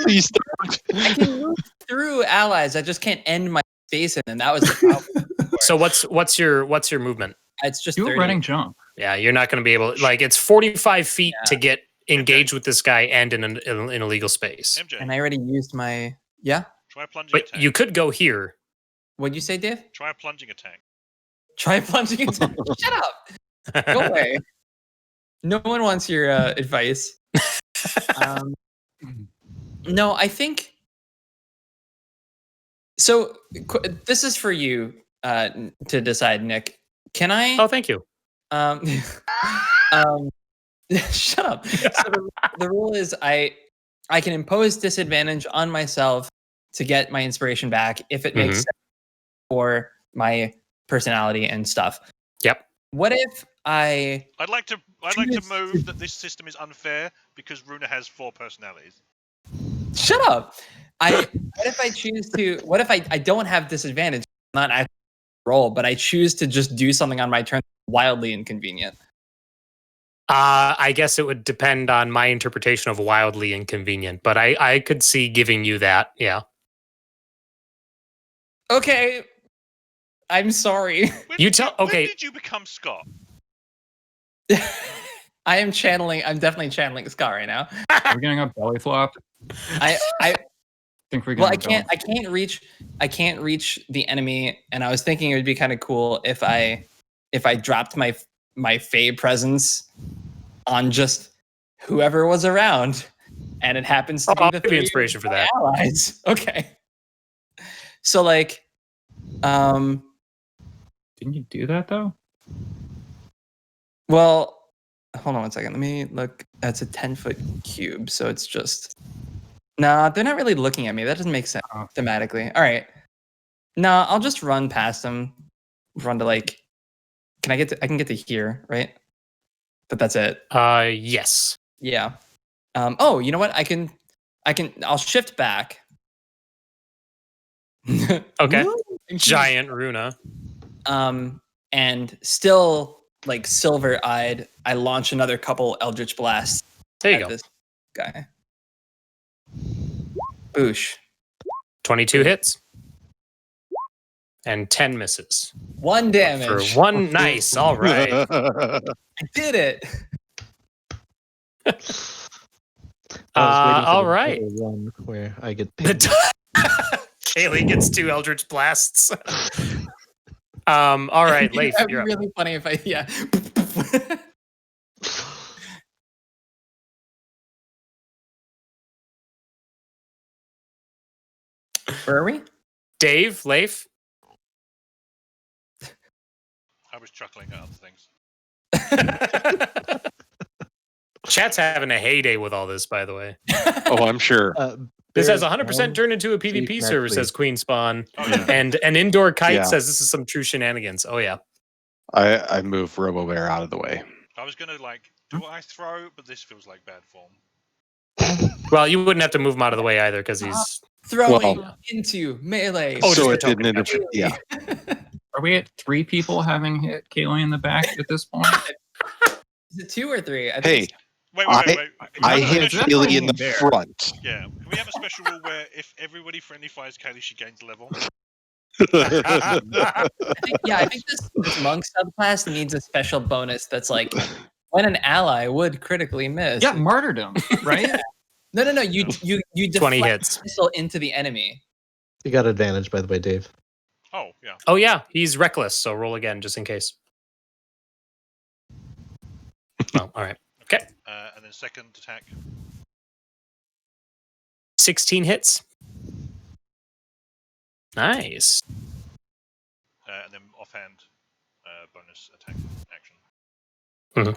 D: Please don't.
C: I can move through allies. I just can't end my space in them. That was the problem.
A: So what's your movement?
C: It's just
E: Do a
C: 30.
E: running jump.
A: Yeah, you're not going to be able. Like it's 45 feet
C: Yeah.
A: to get engaged with this guy and in a legal space.
B: MJ,
C: And I already used my. Yeah.
B: try a plunging
A: But
B: attack.
A: you could go here.
C: What'd you say, Dave?
B: Try a plunging attack.
C: Try plunging into. Shut up. Go away. No one wants your advice. No, I think. So this is for you to decide, Nick. Can I?
A: Oh, thank you.
C: Shut up. So the rule is I can impose disadvantage on myself to get my inspiration back if it makes
A: Mhm.
C: sense for my personality and stuff.
A: Yep.
C: What if I
B: I'd like to move that this system is unfair because Runa has 4 personalities.
C: shut up? What if I choose to? What if I don't have disadvantage? Not actually roll, but I choose to just do something on my turn wildly inconvenient.
A: I guess it would depend on my interpretation of wildly inconvenient, but I could see giving you that. Yeah.
C: Okay, I'm sorry.
A: You tell-
B: When
A: okay.
B: did you become Scott?
C: I'm definitely channeling Scott right now.
E: We're getting a belly flop.
C: I
E: Think we're
C: well,
E: getting
C: I can't reach the enemy, and I was thinking it would be kind of cool if I if I dropped my Fey presence on just whoever was around, and it happens to be
A: I'll
C: the
A: give you
C: 3
A: inspiration for
C: of my
A: that.
C: allies. Okay. So like,
E: Didn't you do that though?
C: well, hold on one second. Let me look. That's a 10-foot cube, so it's just. Nah, they're not really looking at me. That doesn't make sense thematically. All right. Nah, I'll just run past them. Run to like. Can I get to? I can get to here, right? But that's it.
A: Yes.
C: Yeah. Oh, you know what? I can. I'll shift back.
A: Okay. Giant Runa.
C: And still like silver-eyed, I launch another couple Eldritch Blasts
A: There you
C: at
A: go.
C: this guy. Boosh.
A: 22 hits. And 10 misses.
C: 1 damage.
A: For 1 nice. All right.
C: I did it.
A: All right.
G: One where I get
A: Cayleigh gets 2 Eldritch Blasts. All right, Leif,
C: That'd be
A: you're up.
C: really funny if I, yeah. Where are we?
A: Dave, Leif.
B: I was chuckling at other things.
A: Chat's having a heyday with all this, by the way.
D: Oh, I'm sure.
A: This has
G: Bears
A: 100%
G: down,
A: turned into a
G: so you
A: PvP
G: can
A: server,
G: actually-
A: says Queen Spawn.
B: Oh, yeah.
A: And an indoor kite
D: Yeah.
A: says this is some true shenanigans. Oh, yeah.
D: I move Robo Bear out of the way.
B: I was going to, like, do I throw? But this feels like bad form.
A: Well, you wouldn't have to move him out of the way either because he's.
C: Throwing
D: Well-
C: into melee.
A: Oh,
D: so
A: just
D: it
A: the
D: didn't
A: token,
D: interfere.
A: gotcha.
D: Yeah.
E: Are we at 3 people having hit Cayleigh in the back at this point?
C: Is it 2 or 3? I think
D: Hey,
C: it's-
B: Wait.
D: I
E: It's
D: hit
E: definitely
D: Cayleigh in the
E: there.
D: front.
B: Yeah. Can we have a special rule where if everybody friendly fires Cayleigh, she gains a level?
C: I think this monk subclass needs a special bonus that's like when an ally would critically miss.
E: Yeah, martyrdom, right?
C: No. You
A: 20
C: deflect
A: hits.
C: the missile into the enemy.
G: You got advantage, by the way, Dave.
B: Oh, yeah.
A: Oh, yeah. He's reckless. So roll again just in case. Oh, all right. Okay.
B: And then second attack.
A: 16 hits. Nice.
B: And then offhand bonus attack action.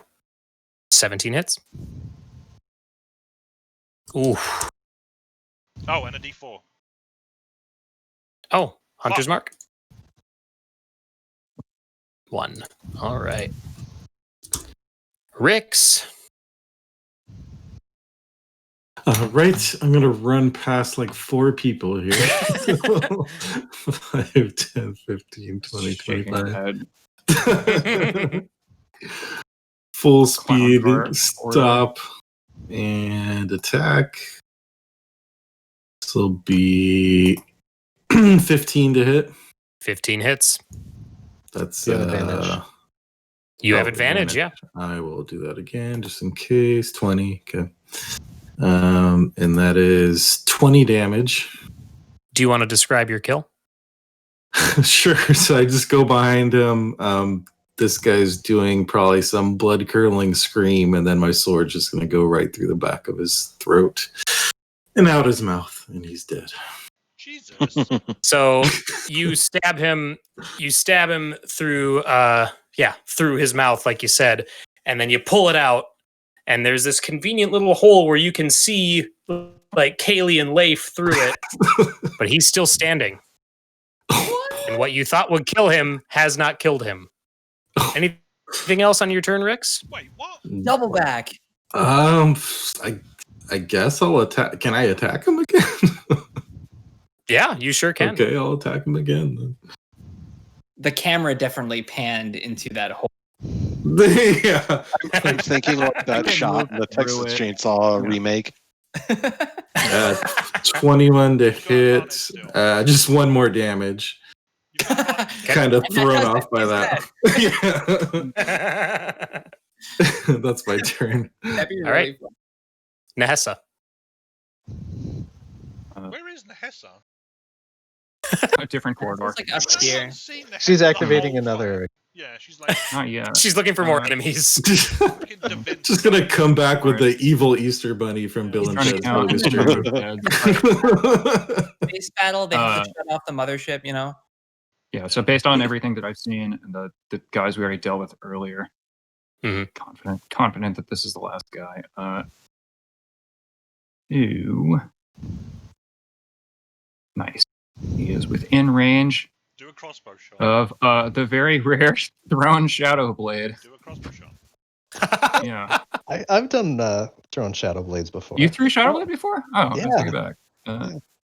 A: 17 hits. Ooh.
B: Oh, and a d4.
A: Oh, Hunter's
B: Fuck.
A: Mark. 1. All right. Rix.
F: Right, I'm gonna run past like 4 people here. 5, 10, 15, 20,
E: Shaking
F: 25.
E: head.
F: Full speed,
E: car,
F: stop, and attack. This will be 15 to hit.
A: 15 hits.
F: That's
G: You have advantage.
A: You
F: Oh,
A: have advantage, yeah.
F: I will do that again just in case. 20. Okay. And that is 20 damage.
A: Do you want to describe your kill?
F: Sure. So I just go behind him. This guy's doing probably some blood curdling scream, and then my sword's just going to go right through the back of his throat and out his mouth, and he's dead.
B: Jesus.
A: So you stab him through through his mouth, like you said, and then you pull it out, and there's this convenient little hole where you can see like Cayleigh and Leif through it, but he's still standing. And what you thought would kill him has not killed him. Anything else on your turn, Rix?
B: Wait, what?
C: Double back.
F: I guess I'll attack. Can I attack him again?
A: Yeah, you sure can.
F: Okay, I'll attack him again then.
C: The camera definitely panned into that hole.
F: Yeah.
D: I'm thinking like that shot in the
E: through
D: Texas
E: it.
D: Chainsaw remake.
F: 21 to
B: You've got
F: hit.
B: advantage still.
F: Just 1 more damage. Kind of
C: And
F: thrown
C: that's how
F: off by
C: that
F: that. Yeah. That's my turn.
C: That'd be
A: All
C: really
A: right.
C: fun.
A: Nahesa.
B: Where is Nahesa?
E: A different corridor.
C: It's like up here.
B: Seen Nahesa
G: She's
B: the
G: activating
B: whole
G: another
B: Yeah, she's like
E: Not yet.
A: She's looking for more enemies.
B: fucking Da Vinci.
F: Just gonna come back with the evil Easter bunny from Bill and
E: Trying to
F: Ted's
E: count
F: Bogus
E: the
F: Journey.
E: dead.
C: Space battle, they have to shut off the mothership, you know?
E: Yeah, so based on everything that I've seen and the guys we already dealt with earlier,
A: Mhm.
E: confident that this is the last guy. Ooh. Nice. He is within range
B: Do a crossbow shot.
E: of the very rare thrown shadow blade.
B: Do a crossbow shot.
E: Yeah.
G: I've done thrown shadow blades before.
E: You threw shadow blade before? Oh,
G: Yeah.
E: I take it back.
G: Yeah.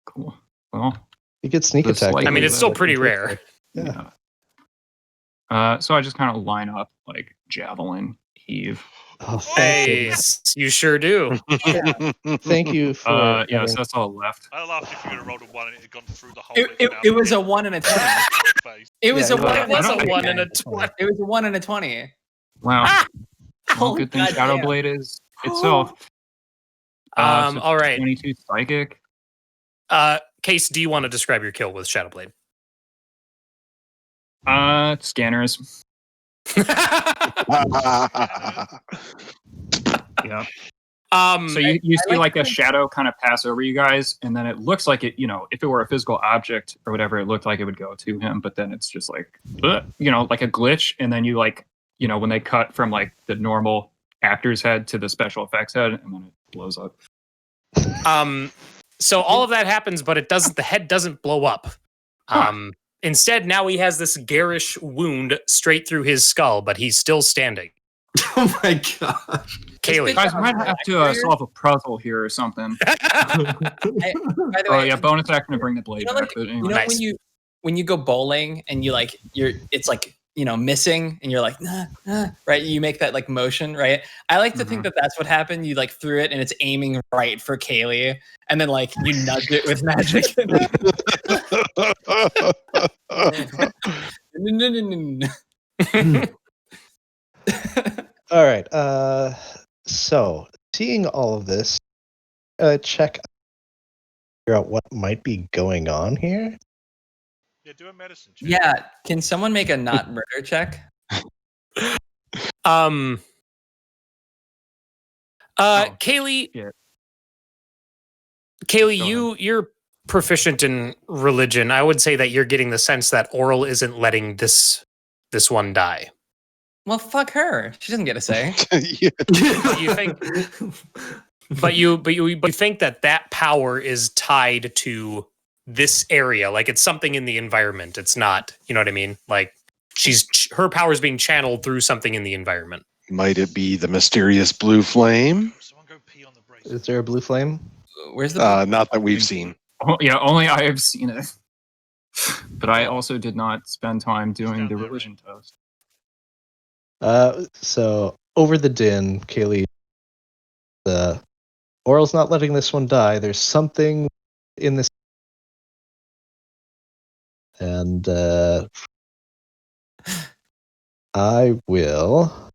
E: Cool. Well,
G: You get sneak
E: The
G: attack.
E: slight-
A: I mean, it's still
G: Like,
A: pretty rare.
G: Yeah.
E: So I just kind of line up like javelin, heave.
G: Oh,
A: Hey, you sure do.
G: thank you for.
E: Yeah,
G: having-
E: so that's all left.
B: I laughed if you would have rolled a 1 and it had gone through the hole.
C: It was a 1 and a 20.
B: face.
C: It was
G: Yeah,
C: a 1
E: I
C: and a
A: was a
E: don't
C: 20.
A: 1 and a 20.
C: It was a 1 and a 20.
E: Wow. Well,
C: Oh,
E: good thing
C: goddamn.
E: Shadow Blade is itself. So
A: All right.
E: 22 psychic.
A: Cayce, do you want to describe your kill with Shadowblade?
E: Scanners. Yeah. So you see like a shadow kind of pass over you guys, and then it looks like it, if it were a physical object or whatever, it looked like it would go to him, but then it's just like, like a glitch, and then you when they cut from like the normal actor's head to the special effects head, and then it blows up.
A: So all of that happens, but the head doesn't blow up. Instead, now he has this garish wound straight through his skull, but he's still standing.
F: Oh my gosh.
A: Cayleigh.
E: Guys, we might have to solve a puzzle here or something.
C: By the
E: Oh
C: way,
E: yeah, bonus action to bring the blade back. But anyway.
A: Nice.
C: when you go bowling and it's like missing and you're like nah, right, you make that like motion, right? I like to think that that's what happened. You like threw it and it's aiming right for Cayleigh, and then like you nudge it with magic.
G: All right. So seeing all of this, check figure out what might be going on here.
B: Yeah, do a medicine check.
C: Yeah, can someone make a not murder check?
A: Cayleigh.
E: shit.
A: Cayleigh,
E: Go
A: you're proficient in religion. I would say that you're getting the sense that Oral isn't letting this one die.
C: Well, fuck her. She doesn't get a say.
D: Yeah.
A: You think, but you think that power is tied to this area, like it's something in the environment. It's not, you know what I mean? Like her power is being channeled through something in the environment.
D: Might it be the mysterious blue flame?
B: Someone go pee on the brace.
G: Is there a blue flame?
C: Where's the
D: Not that we've seen.
E: Oh, yeah, only I have seen it. But I also did not spend time doing the religion test.
G: So over the din, Cayleigh, Oral's not letting this one die. There's something in this, and I will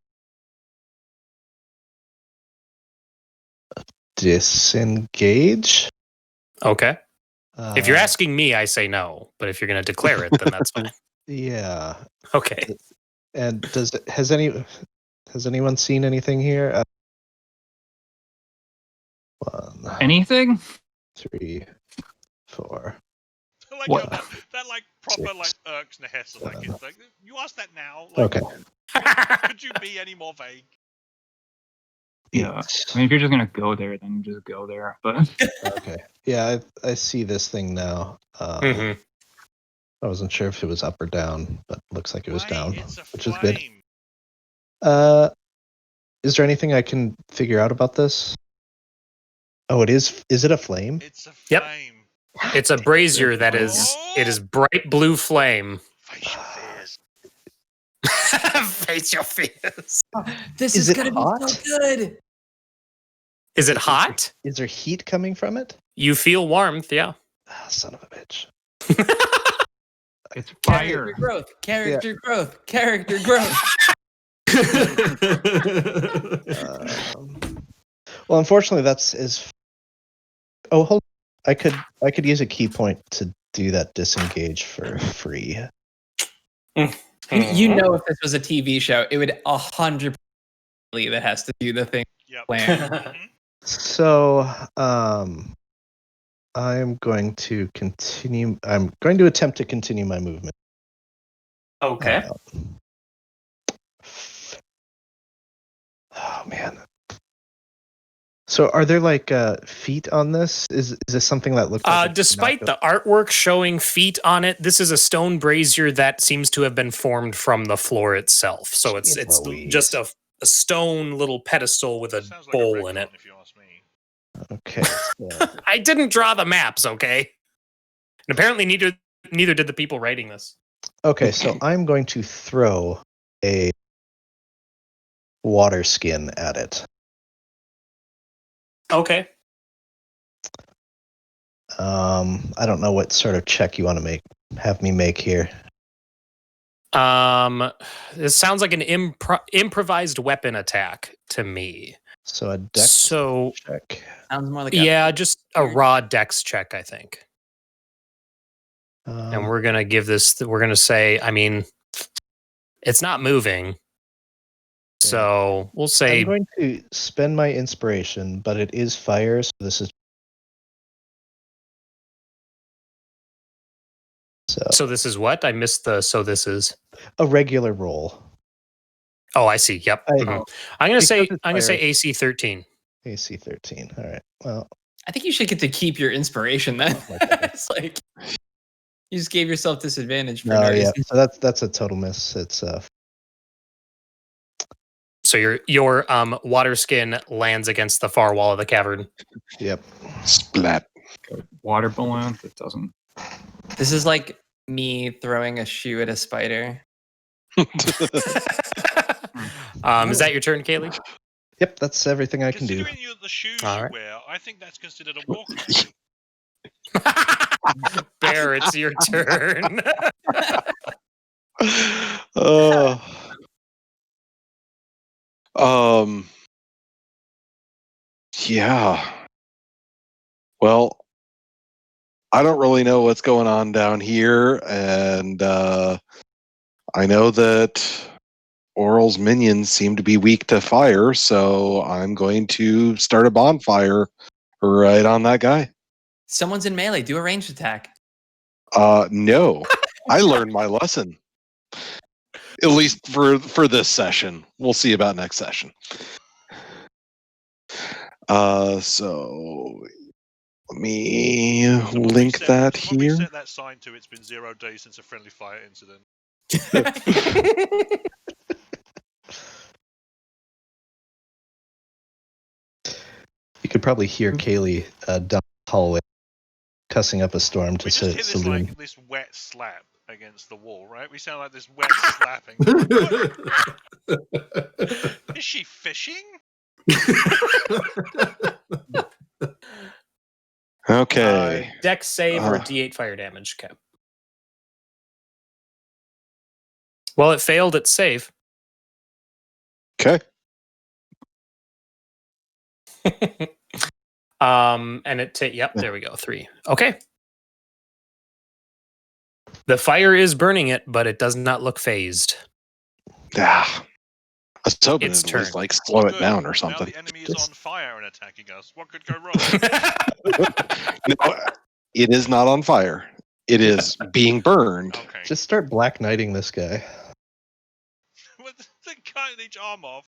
G: disengage.
A: Okay. If you're
G: Uh,
A: asking me, I say no. But if you're going to declare it, then that's fine.
G: yeah.
A: Okay.
G: And has anyone seen anything here? 1,
E: Anything?
G: 3, 4.
B: Like
E: What?
B: that like proper
G: 6,
B: like irks Nahesa. Like it's like you ask that now. Like,
G: Okay.
B: Could you be any more vague?
E: Yeah. I mean, if you're just gonna go there, then just go there. But
G: Okay. Yeah, I see this thing now.
A: Mhm.
G: I wasn't sure if it was up or down, but looks like it was
B: Wait,
G: down,
B: It's a
G: which is good.
B: flame.
G: Is there anything I can figure out about this? Oh, it is. Is it a flame?
B: It's a
A: Yep.
B: flame.
A: It's a brazier that is. It is bright blue flame.
B: Face your fears.
A: Face your fears.
C: This
G: Is
C: is
G: it
C: gonna
G: hot?
C: be so good.
A: Is it hot?
G: Is there heat coming from it?
A: You feel warmth, yeah.
G: Ah, son of a bitch.
E: it's
C: Character
E: fire.
C: growth. Character growth. Character growth.
G: Well, unfortunately, that's as. Oh, hold. I could use a key point to do that disengage for free.
C: You know, if this was a TV show, it would 100% that has to do the thing.
B: Yep.
C: Plan.
B: Mhm.
G: So, I'm going to continue. I'm going to attempt to continue my movement.
A: Okay.
G: Oh man. So, are there like feet on this? Is this something that looks like?
A: Despite the artwork showing feet on it, this is a stone brazier that seems to have been formed from the floor itself. So it's
G: Louise.
A: just a stone little pedestal with a
B: Sounds like
A: bowl in
B: retcon,
A: it.
B: if you ask me.
G: Okay. So,
A: I didn't draw the maps, okay? And apparently neither did the people writing this.
G: okay. So I'm going to throw a water skin at it.
A: Okay.
G: I don't know what sort of check you want to have me make here.
A: This sounds like an improvised weapon attack to me.
G: So a dex check.
C: Sounds more like
A: just a raw dex check, I think. And we're gonna give this. We're gonna say, I mean, it's not moving, so we'll say.
G: I'm going to spend my inspiration, but it is fire, so this is.
A: So this is what? I missed the so this is
G: a regular roll.
A: Oh, I see. Yep. I'm gonna say AC 13.
G: AC 13. All right. Well,
C: I think you should get to keep your inspiration then. It's like you just gave yourself disadvantage for no reason.
G: So that's a total miss. It's
A: So your water skin lands against the far wall of the cavern.
G: Yep.
D: Splat.
E: Water balloon that doesn't.
C: This is like me throwing a shoe at a spider.
A: Is that your turn, Cayleigh?
G: Yep, that's everything I can do.
B: Considering the shoes you wear, I think that's considered a walk.
A: Bear, it's your turn.
D: Yeah. Well, I don't really know what's going on down here, and I know that Oral's minions seem to be weak to fire, so I'm going to start a bonfire right on that guy.
C: Someone's in melee. Do a ranged attack.
D: No. I learned my lesson. At least for this session. We'll see about next session. So let me link that here.
B: Set that sign to it's been 0 days since a friendly fire incident.
G: You could probably hear Cayleigh down the hallway cussing up a storm to
B: This
G: Saloon.
B: like this wet slap against the wall, right? We sound like this wet slapping. Is she fishing?
D: Okay.
A: Dex save or D8 fire damage. Okay. Well, it failed its save.
D: Okay.
A: And yep, there we go. 3. Okay. The fire is burning it, but it does not look phased.
D: I was hoping
A: Its
D: it would
A: turn.
D: slow it down or something.
B: Now the enemy is on fire and attacking us. What could go wrong?
D: No, it is not on fire. It is being burned.
B: Okay.
G: Just start Black Knighting this guy.
B: With the cut each arm off.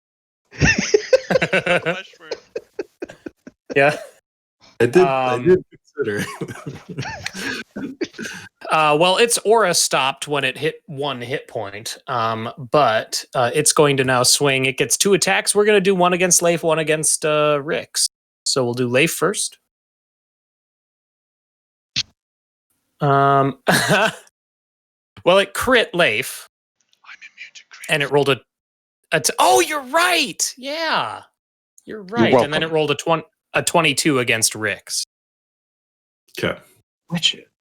A: Yeah.
F: I did consider.
A: Well, its aura stopped when it hit 1 hit point. But it's going to now swing. It gets 2 attacks. We're going to do one against Leif, one against Rix. So we'll do Leif first. Well, it crit Leif.
B: I'm immune to crit.
A: And it rolled oh, you're right. Yeah. You're right. And then it rolled a 22 against Rix.
F: Okay.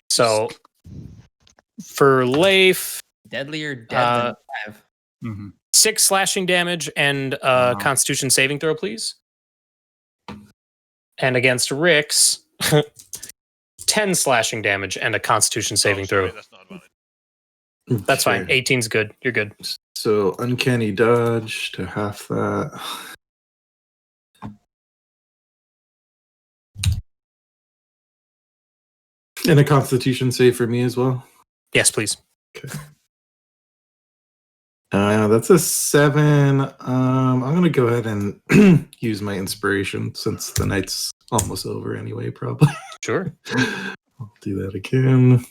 A: So for Leif,
C: Deadlier dead than alive.
A: 6 slashing damage and Constitution saving throw, please. And against Rix, 10 slashing damage and a Constitution saving throw.
B: That's not advantage.
A: That's fine.
F: Okay.
A: 18's good. You're good.
F: So uncanny dodge to half that. And a constitution save for me as well.
A: Yes, please.
F: That's a 7. I'm gonna go ahead and use my inspiration since the night's almost over anyway, probably.
A: Sure.
F: I'll do that again.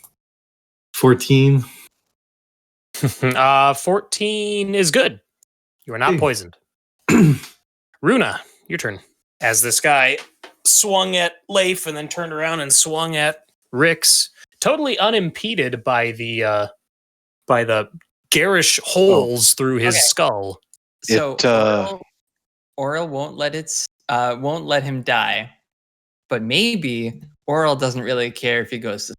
F: 14.
A: 14 is good. You are not
F: Hey.
A: poisoned. Runa, your turn. As this guy swung at Leif and then turned around and swung at Rix, totally unimpeded by the garish holes through his skull.
C: So Oral won't let him die, but maybe Oral doesn't really care if he goes to.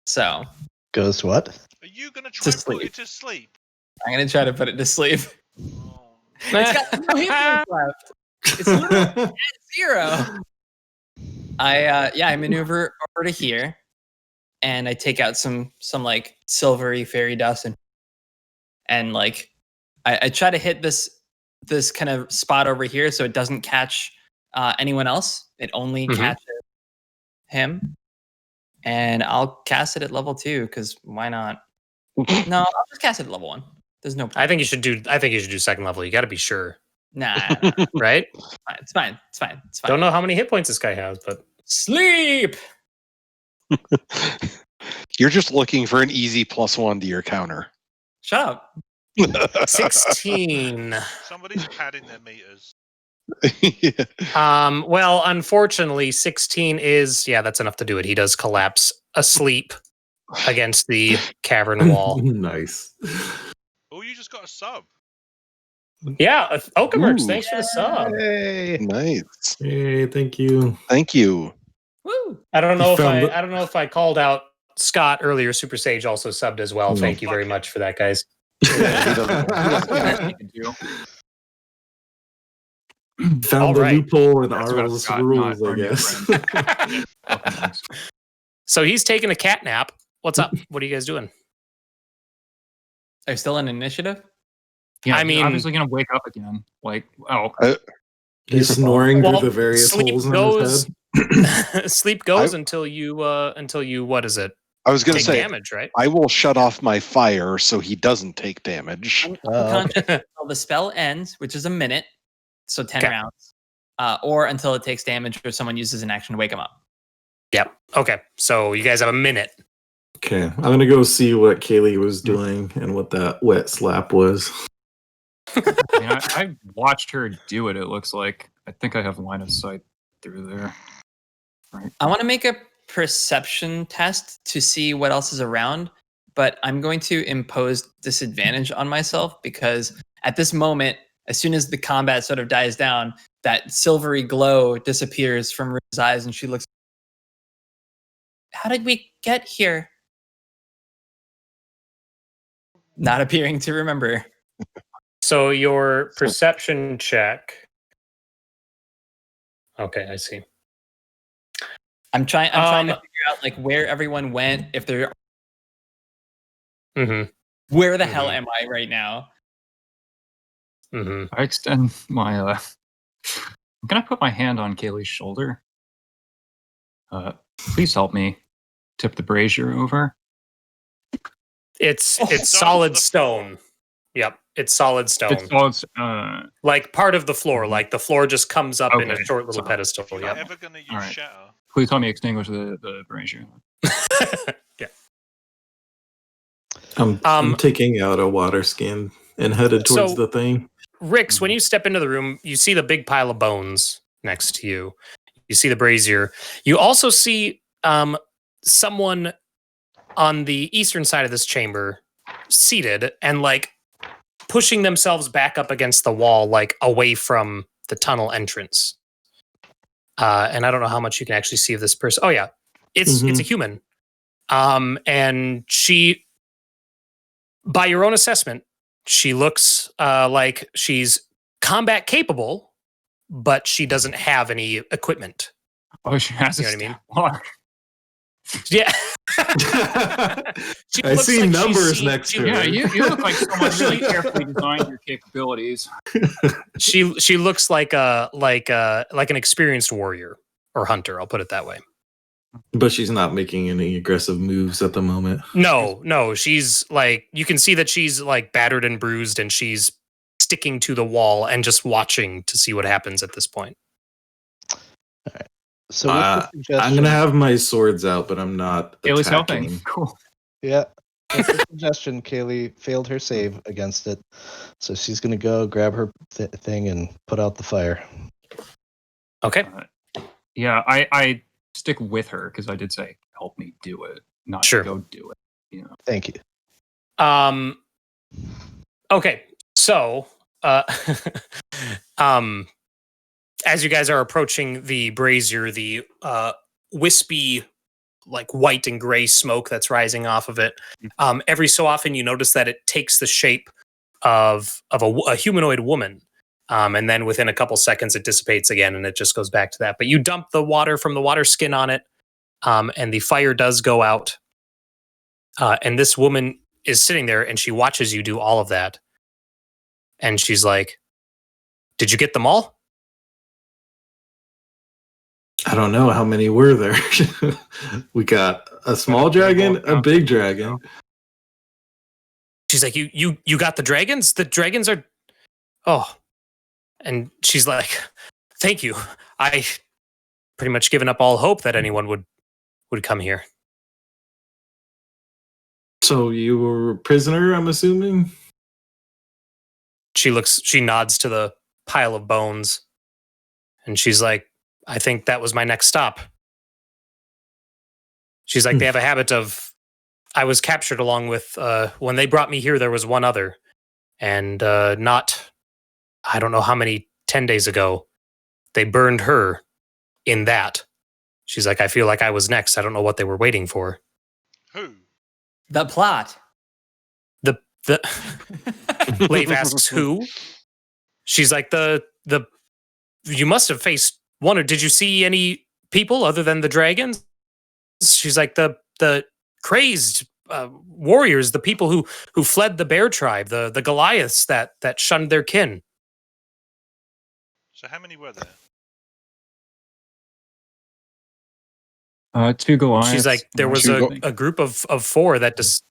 C: So
G: Goes what?
B: Are you going to try to put
C: sleep.
B: it to sleep?
C: I'm gonna try to put it to sleep.
B: Oh,
C: It's got no hit points left. It's literally at 0. I maneuver over to here, and I take out some like silvery fairy dust and like I try to hit this kind of spot over here so it doesn't catch anyone else. It only catches him, and I'll cast it at level 2 because why not? No, I'll just cast it at level 1. There's no point.
A: I think you should do second level. You got to be sure,
C: Nah,
A: right?
C: it's fine.
A: Don't know how many hit points this guy has, but
C: Sleep.
D: You're just looking for an easy +1 to your counter.
C: Shut up.
A: 16.
B: somebody's padding their meters.
D: Yeah.
A: Well, unfortunately, 16 is that's enough to do it. He does collapse asleep against the cavern wall.
F: Nice.
B: Oh, you just got a sub.
A: Yeah, Okamerks,
D: Ooh.
A: thanks for the sub.
G: Hey.
D: Nice.
F: Hey, thank you.
D: Thank you.
C: Woo.
A: I don't know
F: You
A: if
F: found
A: I don't know if I called out Scott earlier. Super Sage also subbed as well.
F: No.
A: Thank you very much for that, guys.
F: Found
A: All
F: the
A: right.
F: loophole in
E: That's what
F: Arl's
E: Scott,
F: rules,
E: not
F: I
E: our new
F: guess.
A: So he's taking a cat nap. What's up? What are you guys doing?
C: Are you still in initiative?
E: Yeah,
A: I
E: I
A: mean-
E: mean, obviously gonna wake up again. Like, oh,
F: He's snoring
A: Well,
F: through the various
A: sleep
F: holes in
A: goes-
F: his head.
A: Sleep goes until you what is it?
D: I was going to
A: Take
D: say,
A: damage, right?
D: I will shut off my fire so he doesn't take damage.
C: Unconscious until the spell ends, which is a minute, so 10
A: Okay.
C: rounds, or until it takes damage or someone uses an action to wake him up.
A: Yep. Okay. So you guys have a minute.
F: Okay, I'm gonna go see what Cayleigh was doing and what that wet slap was.
E: I mean, I watched her do it. It looks like I think I have line of sight through there. Right.
C: I want to make a perception test to see what else is around, but I'm going to impose disadvantage on myself because at this moment, as soon as the combat sort of dies down, that silvery glow disappears from Runa's eyes and she looks. How did we get here? Not appearing to remember.
A: So your perception check. Okay, I see.
C: I'm trying to figure out like where everyone went, if they're
A: Mm-hmm.
C: where the hell am I right now?
A: Mm-hmm.
E: I extend my. I'm gonna put my hand on Cayleigh's shoulder. Please help me tip the brazier over.
A: It's
B: Stone to
A: solid
B: the
A: stone. Yep, it's solid stone.
E: It's
A: Like part of the floor. Like the floor just comes up in a
E: Okay,
A: short little
E: so-
A: pedestal.
B: If you're
A: Yep.
B: ever going to use
E: Alright.
B: shatter,
E: please help me extinguish the brazier.
A: Yeah.
F: I'm taking out a water skin and headed towards
A: So-
F: the thing.
A: Rix, when you step into the room, you see the big pile of bones next to you. You see the brazier. You also see someone on the eastern side of this chamber seated and like pushing themselves back up against the wall, like away from the tunnel entrance. And I don't know how much you can actually see of this person. Oh yeah, it's a human. And she, by your own assessment, she looks like she's combat capable, but she doesn't have any equipment.
E: Oh, she has
A: You know
E: a
A: what I mean?
E: stat block.
A: Yeah. She
F: I
A: looks
F: see
A: like she's
F: next
A: seen-
F: to
E: Yeah,
F: her.
E: you look like someone really carefully designed your capabilities.
A: She looks like an experienced warrior or hunter. I'll put it that way.
F: But she's not making any aggressive moves at the moment.
A: No, she's like, you can see that she's like battered and bruised, and she's sticking to the wall and just watching to see what happens at this point.
G: So with the suggestion,
F: I'm gonna have my swords out, but I'm not
E: It was
F: attacking.
E: helping. Cool.
G: yeah, with the suggestion, Cayleigh failed her save against it, so she's gonna go grab her thing and put out the fire.
A: Okay.
E: Yeah, I stick with her because I did say help me do it, not
A: Sure.
E: go do it. You know.
G: Thank you.
A: Okay. So, as you guys are approaching the brazier, the wispy, like white and gray smoke that's rising off of it, every so often you notice that it takes the shape of a humanoid woman. And then within a couple seconds, it dissipates again, and it just goes back to that. But you dump the water from the water skin on it, and the fire does go out. And this woman is sitting there, and she watches you do all of that. And she's like, "Did you get them all?"
F: I don't know how many were there. We got a small dragon, a big dragon.
A: She's like, you got the dragons? The dragons are... Oh. And she's like, thank you. I pretty much given up all hope that anyone would come here.
F: So you were a prisoner, I'm assuming?
A: She nods to the pile of bones, and she's like, I think that was my next stop. She's like, they have a habit of... I was captured along with... when they brought me here, there was one other. And not... I don't know how many 10 days ago, they burned her in that. She's like, I feel like I was next. I don't know what they were waiting for.
B: Who?
C: The plot.
A: The Leif asks who. She's like, the you must have faced one, or did you see any people other than the dragons? She's like, the crazed warriors, the people who fled the bear tribe, the Goliaths that shunned their kin.
B: So how many were there?
E: 2 Goliaths.
A: She's like, there was a group of 4 that just...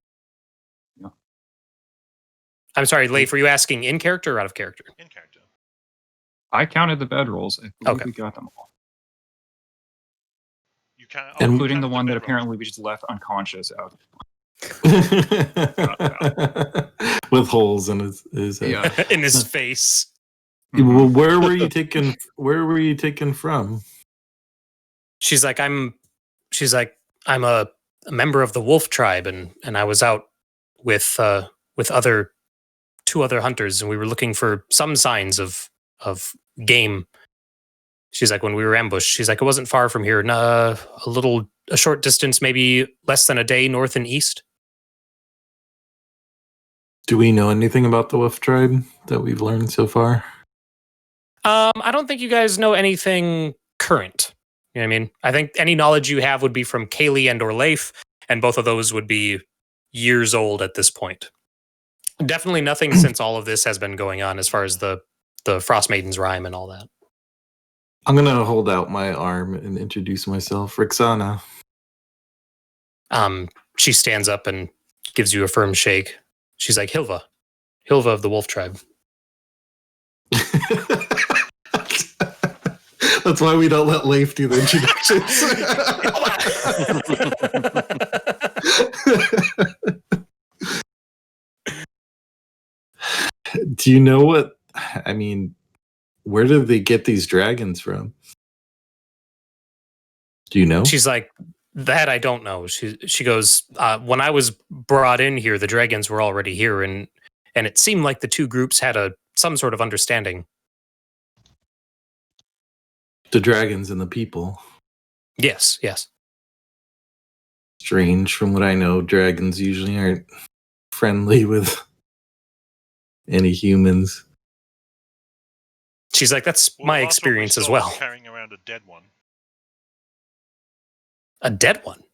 E: Yeah.
A: I'm sorry, Leif, were you asking in character or out of character?
B: In character.
E: I counted the bedrolls. I believe
A: Okay.
E: we got them all,
B: You can,
E: including the one that apparently we just left unconscious out.
F: With holes in his head.
E: Yeah.
A: In his face.
F: Well, where were you taken? Where were you taken from?
A: She's like, I'm a member of the wolf tribe, and I was out with 2 other hunters, and we were looking for some signs of game. She's like, when we were ambushed, she's like, it wasn't far from here, a short distance, maybe less than a day north and east.
F: Do we know anything about the wolf tribe that we've learned so far?
A: I don't think you guys know anything current. You know what I mean? I think any knowledge you have would be from Cayleigh and or Leif, and both of those would be years old at this point. Definitely nothing since all of this has been going on as far as the Frostmaiden's rhyme and all that.
F: I'm gonna hold out my arm and introduce myself, Rixana.
A: She stands up and gives you a firm shake. She's like, Hylva of the wolf tribe.
F: That's why we don't let Leif do the introductions. Do you know what? I mean, where did they get these dragons from? Do you know?
A: She's like, that I don't know. She goes, when I was brought in here, the dragons were already here, and it seemed like the 2 groups had some sort of understanding.
F: The dragons and the people.
A: Yes.
F: Strange. From what I know, dragons usually aren't friendly with any humans.
A: She's like, that's
B: Well,
A: my
B: last one we
A: experience as
B: saw
A: well.
B: was carrying around a dead one
A: A dead one?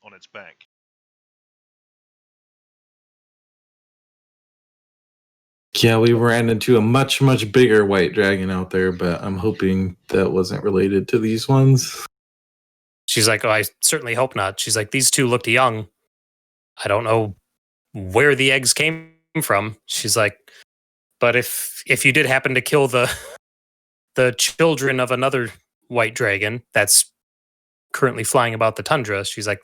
B: on a its back.
F: Yeah, we ran into a much, much bigger white dragon out there, but I'm hoping that wasn't related to these ones.
A: She's like, oh, I certainly hope not. She's like, these two looked young. I don't know where the eggs came from. She's like, but if you did happen to kill the children of another white dragon that's currently flying about the tundra, she's like,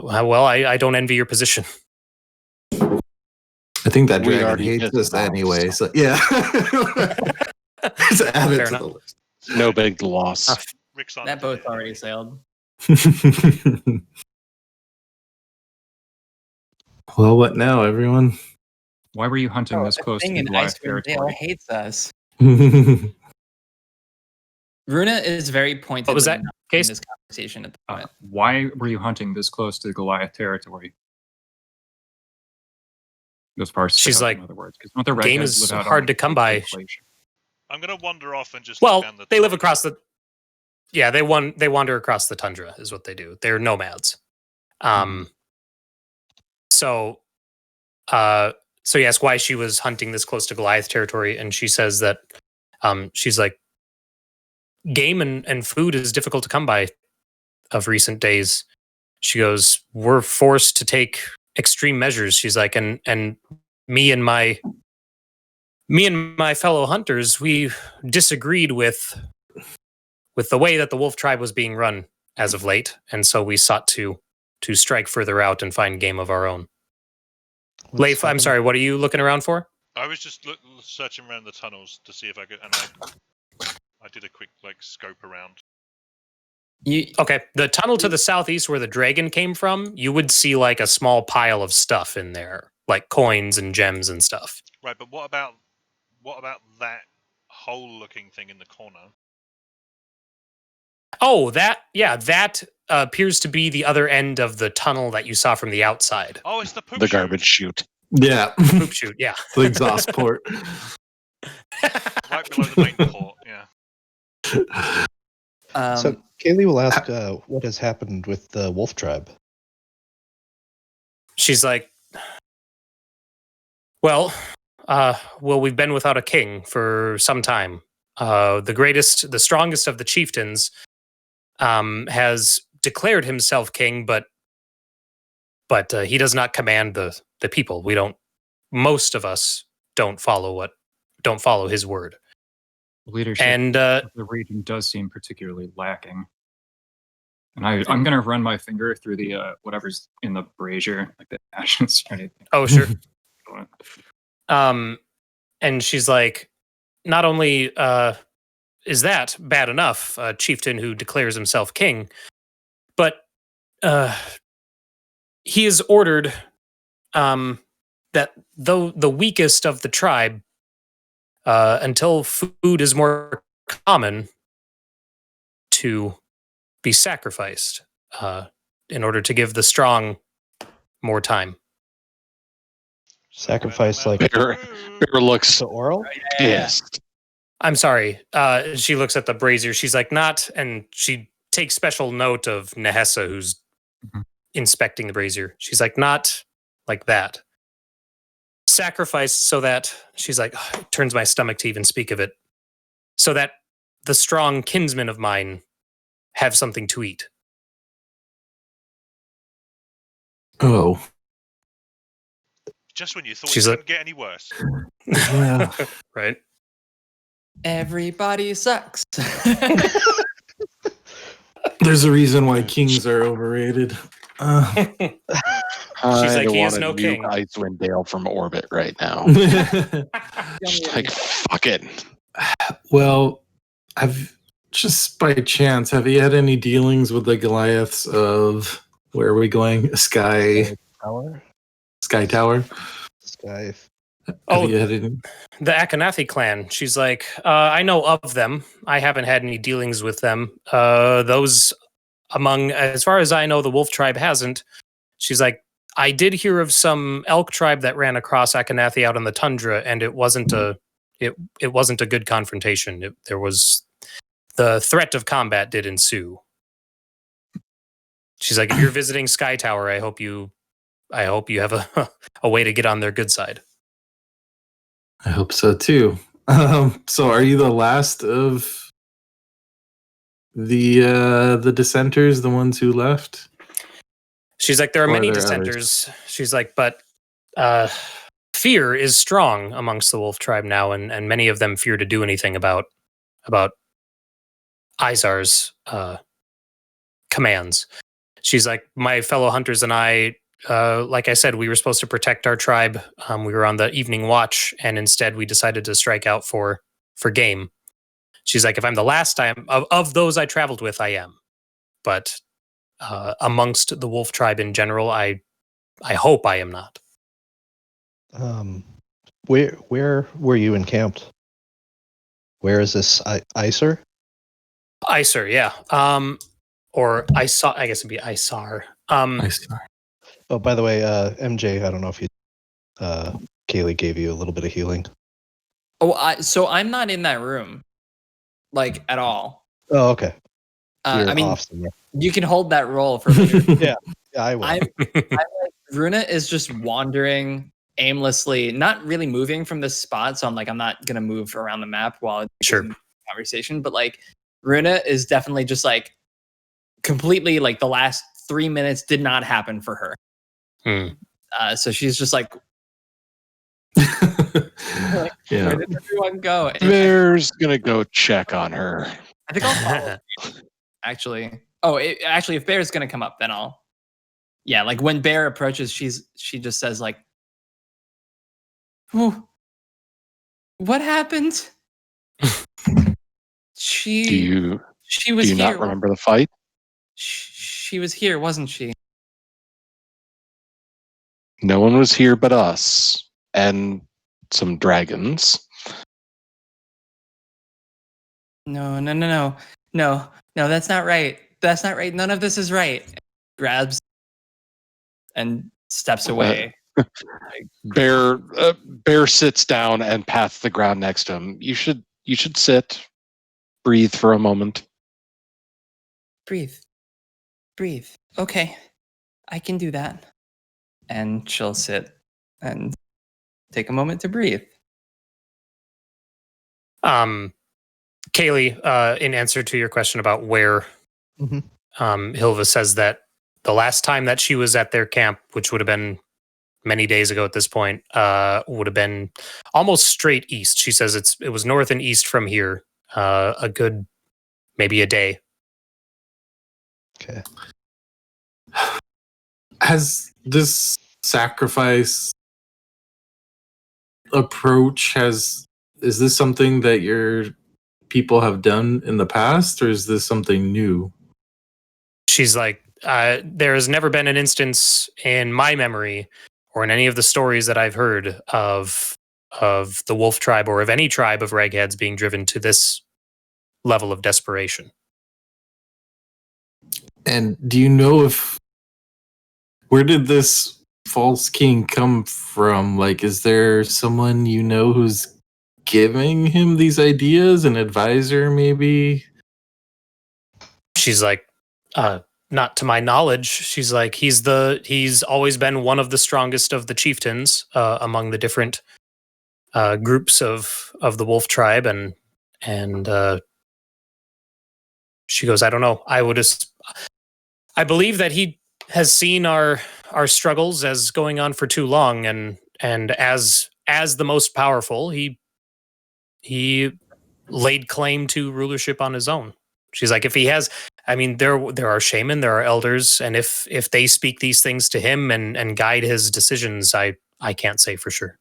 A: well, I don't envy your position.
F: I think that
D: We
F: dragon
D: already
F: hates
D: did
F: us
D: that,
F: anyway,
D: so-
F: so yeah. Just add
A: Fair
F: it to
A: enough.
F: the list.
D: No big loss.
B: Rick's on
C: That
B: it
C: boat
B: anyway.
C: already sailed.
F: Well, what now, everyone?
E: Why were you hunting this
C: The
E: close to
C: thing
E: the
C: in
E: Goliath
C: Icewind Dale
E: territory?
C: hates us.
F: Well,
C: Runa is very pointedly
A: What was that,
C: not in
A: Cayce?
C: this conversation at the
E: Uh,
C: moment.
E: why were you hunting this close to the Goliath territory? This far
A: She's
E: south,
A: like,
E: in other words, because don't the
A: game
E: redheads
A: is
E: live out
A: hard
E: on
A: to come by.
B: I'm gonna wander off and just
A: Well,
B: look down the
A: they live
B: terrain.
A: across the. Yeah, they wander across the tundra, is what they do. They're nomads. So, so you ask why she was hunting this close to Goliath territory, and she says that, she's like, game and food is difficult to come by of recent days. She goes, we're forced to take extreme measures. She's like, and me and my fellow hunters, we disagreed with the way that the wolf tribe was being run as of late, and so we sought to strike further out and find game of our own.
G: What's
A: Leif, I'm
G: happening?
A: sorry, what are you looking around for?
B: I was just searching around the tunnels to see if I could, and I did a quick scope around.
A: Okay, the tunnel to the southeast where the dragon came from, you would see like a small pile of stuff in there, like coins and gems and stuff.
B: Right, but what about that hole-looking thing in the corner?
A: Oh, that appears to be the other end of the tunnel that you saw from the outside.
B: Oh, it's the poop
D: The
B: chute.
D: garbage chute.
F: yeah,
A: Poop chute, yeah.
F: the exhaust port.
B: Right below the main port. Yeah.
G: So Cayleigh will ask what has happened with the wolf tribe.
A: She's like, well, we've been without a king for some time. The strongest of the chieftains has declared himself king, but he does not command the people. Most of us don't follow his word.
E: Leadership
A: And
E: of the region does seem particularly lacking. And I'm going to run my finger through the whatever's in the brazier, like the ashes.
A: oh, sure. And she's like, not only is that bad enough, a chieftain who declares himself king, but he has ordered that though the weakest of the tribe, until food is more common, to be sacrificed in order to give the strong more time.
G: Sacrifice like
D: Bear looks
G: to oral?
D: pissed.
A: I'm sorry. She looks at the brazier. She's like, not, and she takes special note of Nahesa, who's inspecting the brazier. She's like, not like that. Sacrificed so that, she's like, oh, it turns my stomach to even speak of it, so that the strong kinsmen of mine have something to eat.
F: Oh,
B: Just when you thought
A: She's
B: it
A: like-
B: couldn't get any worse.
F: yeah.
A: Right?
C: Everybody sucks.
F: There's a reason why kings are overrated.
A: She's like, he is
D: wanna
A: no
D: nuke
A: king.
D: Icewind Dale from orbit right now. Just like, fuck it.
F: Well, I've just by chance, have you had any dealings with the Goliaths of where are we going? Sky
G: Tower?
F: Tower?
G: Sky.
A: Oh,
F: Have you had any?
A: the Akhenathi clan. She's like, I know of them. I haven't had any dealings with them. Those among, as far as I know, the wolf tribe hasn't. She's like, I did hear of some elk tribe that ran across Akhenathi out on the tundra, and it wasn't a good confrontation. There was the threat of combat did ensue. She's like, if you're visiting Sky Tower, I hope you have a way to get on their good side.
F: I hope so too. So are you the last of the dissenters, the ones who left?
A: She's like, there are
F: Or
A: many
F: are there
A: dissenters. She's like, but fear is strong amongst the wolf tribe now, and many of them fear to do anything about Izar's commands. She's like, my fellow hunters and I, like I said, we were supposed to protect our tribe. We were on the evening watch, and instead we decided to strike out for game. She's like, if I'm the last time of those I traveled with, I am. But amongst the wolf tribe in general, I hope I am not.
G: Where were you encamped? Where is this Icer?
A: Icer, yeah. Or I guess it'd be Isar.
G: Oh, by the way, MJ, I don't know if you Cayleigh gave you a little bit of healing.
C: Oh, so I'm not in that room, like, at all.
G: Oh, okay.
C: I mean,
G: off somewhere.
C: you can hold that roll for later.
G: Yeah, I will.
C: I'm like, Runa is just wandering aimlessly, not really moving from this spot. So I'm like, I'm not gonna move around the map while
A: Sure.
C: in conversation. But like, Runa is definitely just like completely like the last 3 minutes did not happen for her. So she's just like,
F: Yeah.
C: where did everyone go? And
D: Bear's gonna go check on her.
C: I think I'll follow. Actually, actually, if Bear's gonna come up, then I'll. Yeah, like when Bear approaches, she just says like, "Oh, what happened?" She was
D: Do you
C: here.
D: not remember the fight?
C: She was here, wasn't she?
D: No one was here but us and some dragons.
C: No, that's not right. That's not right. None of this is right. Grabs and steps away.
D: Bear sits down and pats the ground next to him. You should sit, breathe for a moment.
C: Breathe. Okay, I can do that. And she'll sit and take a moment to breathe.
A: Cayleigh, in answer to your question about where, Hylva says that the last time that she was at their camp, which would have been many days ago at this point, would have been almost straight east. She says it was north and east from here, a good maybe a day.
G: Okay.
F: Has this sacrifice approach is this something that your people have done in the past, or is this something new?
A: She's like, there has never been an instance in my memory or in any of the stories that I've heard of the wolf tribe or of any tribe of ragheads being driven to this level of desperation.
F: And do you know where did this false king come from? Like, is there someone you know who's giving him these ideas, an advisor maybe?
A: She's like, not to my knowledge. She's like, he's always been one of the strongest of the chieftains among the different groups of the wolf tribe, and she goes, I don't know. I believe that he has seen our struggles as going on for too long, and as the most powerful, he laid claim to rulership on his own. She's like, if he has, I mean, there are shaman, there are elders, and if they speak these things to him and guide his decisions, I can't say for sure.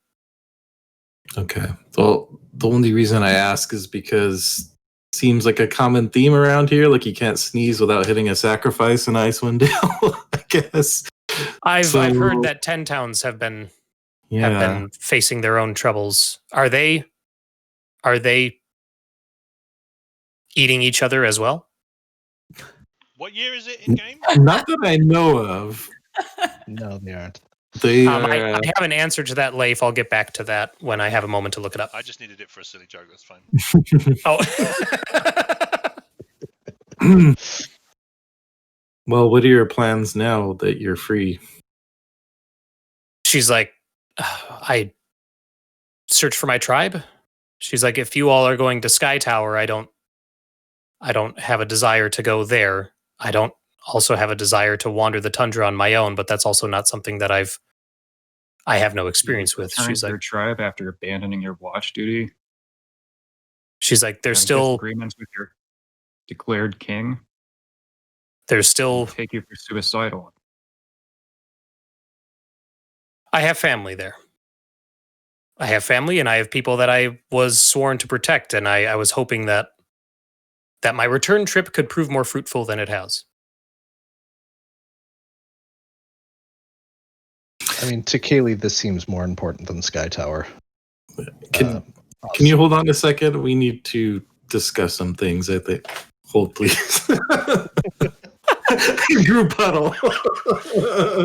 F: Okay. Well, the only reason I ask is because it seems like a common theme around here. Like, you can't sneeze without hitting a sacrifice in Icewind Dale, I guess.
A: I've heard that 10 towns have been facing their own troubles. Are they eating each other as well?
B: What year is it in game?
F: Not that I know of.
G: No, they aren't.
A: I have an answer to that, Leif. I'll get back to that when I have a moment to look it up.
B: I just needed it for a silly joke. That's fine.
A: Oh.
F: Well, what are your plans now that you're free?
A: She's like, I search for my tribe. She's like, if you all are going to Sky Tower, I don't have a desire to go there. I don't also have a desire to wander the tundra on my own, but that's also not something that I have no experience with.
E: Return
A: She's
E: to your
A: like,
E: tribe after abandoning your watch duty.
A: she's like, there's
E: and
A: still
E: disagreements with your declared king.
A: there's still
E: Take you for suicidal.
A: I have family there. I have family and I have people that I was sworn to protect, and I was hoping that my return trip could prove more fruitful than it has.
G: I mean, to Cayleigh, this seems more important than Sky Tower.
F: Can you hold on a second? We need to discuss some things, I think. Hold, please. Group huddle.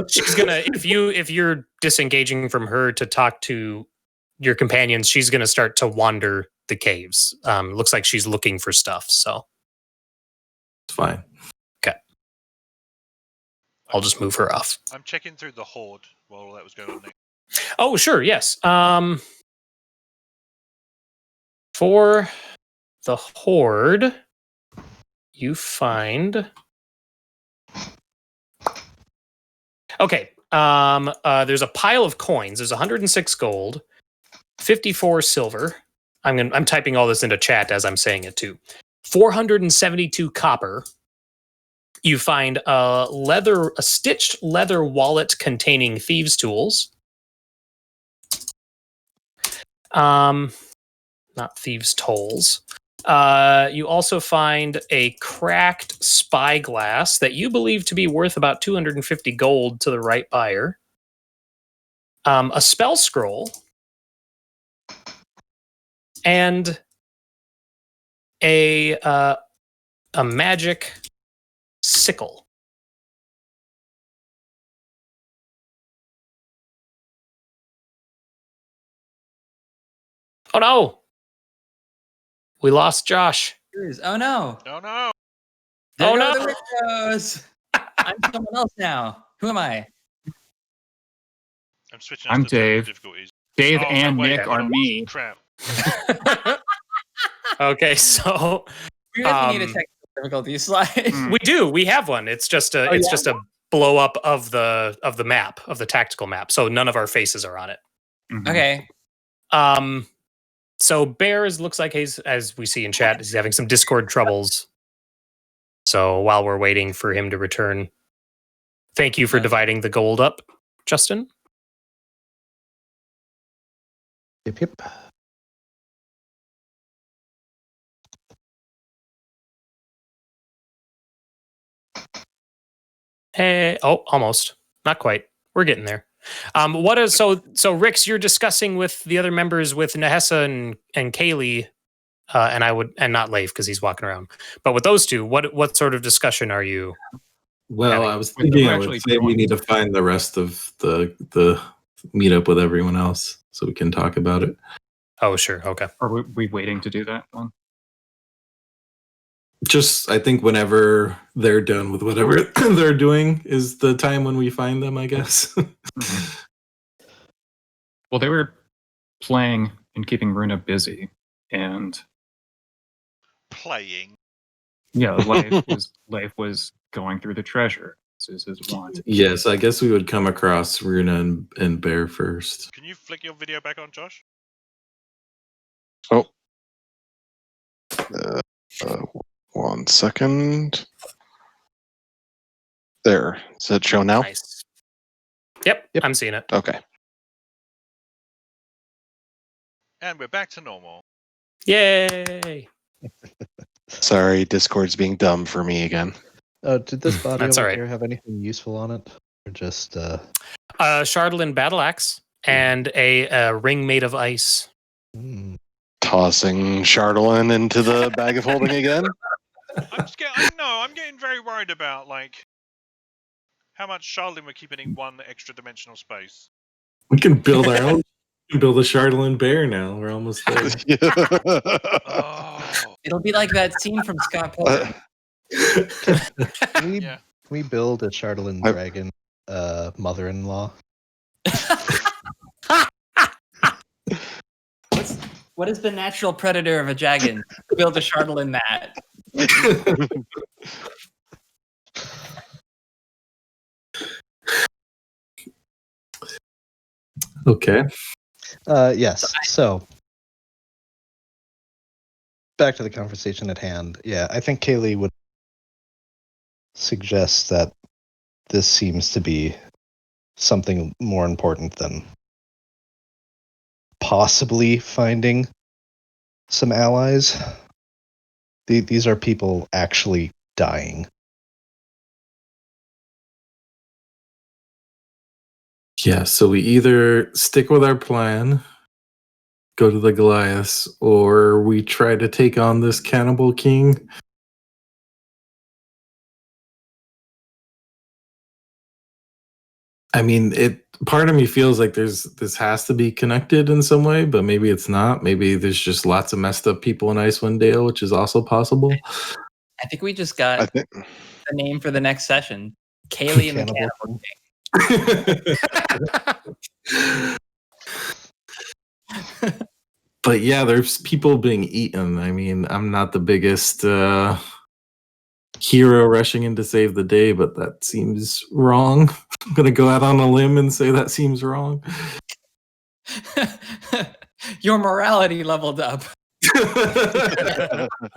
A: She's gonna if you're disengaging from her to talk to your companions, she's gonna start to wander the caves. Looks like she's looking for stuff, so
F: It's fine.
A: I'll just move her off.
B: I'm checking through the Hoard while all that was going on. Nick.
A: Oh, sure, yes. For the Hoard, you find. Okay. There's a pile of coins. There's 106 gold, 54 silver. I'm typing all this into chat as I'm saying it too. 472 copper. You find a stitched leather wallet containing thieves' tools. Not thieves' tolls. You also find a cracked spyglass that you believe to be worth about 250 gold to the right buyer. A spell scroll. And a magic sickle. Oh no! We lost Josh.
C: Oh no!
B: Oh no!
C: There
A: Oh,
C: go
A: no.
C: the windows. I'm someone else now. Who am I?
B: I'm switching.
E: I'm
B: us to technical
E: Dave.
B: Difficulties.
E: Dave
B: Oh,
E: and
B: no, wait,
E: Nick
B: hold
E: are
B: on.
E: me.
B: Crap.
A: Okay, so
C: We really need a technical difficulty slide.
A: we do. We have one. It's just a just a blow up of the map, of the tactical map. So none of our faces are on it.
E: Mhm.
C: Okay.
A: So Bear looks like he's, as we see in chat, he's having some Discord troubles. So while we're waiting for him to return, thank you for dividing the gold up, Justin.
G: Yep, yep.
A: Hey, oh, almost. Not quite. We're getting there. What is so Rix, you're discussing with the other members, with Nahesa and Cayleigh, and not Leif because he's walking around. But with those two, what sort of discussion are you?
F: Well, I was thinking I would say we need to find the rest of the meetup with everyone else so we can talk about it.
A: Oh, sure. Okay.
E: Are we waiting to do that one?
F: Just, I think whenever they're done with whatever they're doing is the time when we find them, I guess.
E: Well, they were playing and keeping Runa busy, and
B: Playing.
E: yeah, Leif was going through the treasure. This is his want.
F: Yes, I guess we would come across Runa and Bear first.
B: Can you flick your video back on, Josh?
D: Oh. 1 second. There. Does it show now?
A: Nice. Yep, I'm seeing it.
D: Okay.
B: And we're back to normal.
A: Yay!
D: Sorry, Discord's being dumb for me again.
G: Did this body
A: That's
G: over
A: all right.
G: here have anything useful on it? Or just
A: Chardalyn battle axe and a ring made of ice.
D: Tossing Chardalyn into the bag of holding again?
B: I'm getting very worried about how much Charlene we're keeping in one extra dimensional space.
F: We can build our own. We can build a Chardalyn bear now. We're almost there.
B: Oh.
C: It'll be like that scene from Scott Pilgrim.
G: we
B: Yeah.
G: we build a Chardalyn dragon mother-in-law?
C: What is the natural predator of a dragon? Build a Chardalyn that.
F: Okay.
G: Yes. So back to the conversation at hand. Yeah, I think Cayleigh would suggest that this seems to be something more important than possibly finding some allies. These are people actually dying.
F: Yeah, so we either stick with our plan, go to the Goliaths, or we try to take on this cannibal king. I mean, part of me feels like this has to be connected in some way, but maybe it's not. Maybe there's just lots of messed up people in Icewind Dale, which is also possible.
C: I think we just got
D: I think
C: the name for the next session. Cayleigh and the
G: Cannibal
C: Cannibal.
F: But yeah, there's people being eaten. I mean, I'm not the biggest hero rushing in to save the day, but that seems wrong. I'm gonna go out on a limb and say that seems wrong.
C: Your morality leveled up.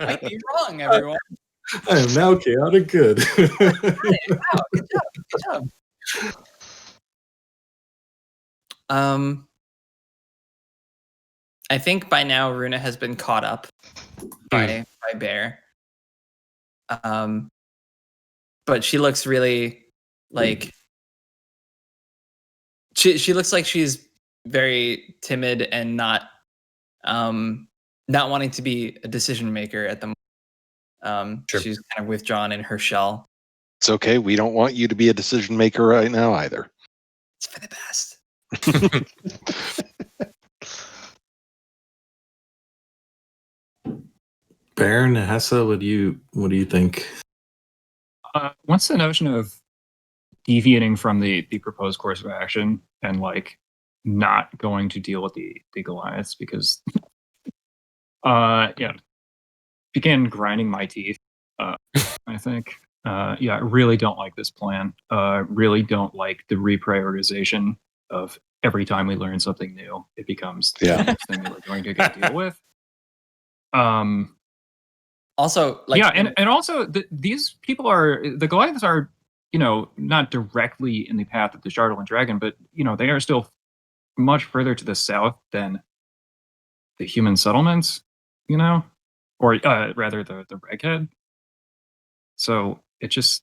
C: Might be wrong, everyone.
F: I am now chaotic good.
C: Wow, good job. I think by now Runa has been caught up by Bear. But she looks really like she looks like she's very timid and not wanting to be a decision maker at the moment.
A: Sure.
C: She's kind of withdrawn in her shell.
D: it's okay. We don't want you to be a decision maker right now either.
C: It's for the best.
F: Baron, Nahesa, what do you think?
E: Once the notion of deviating from the proposed course of action and like not going to deal with the Goliaths because began grinding my teeth. I think I really don't like this plan. Really don't like the reprioritization of every time we learn something new, it becomes the next thing that we're going to get to deal with.
C: Also, like
E: and also these people the Goliaths are, not directly in the path of the Chardalyn Dragon, but they are still much further to the south than the human settlements, or rather the Reghead. So it just,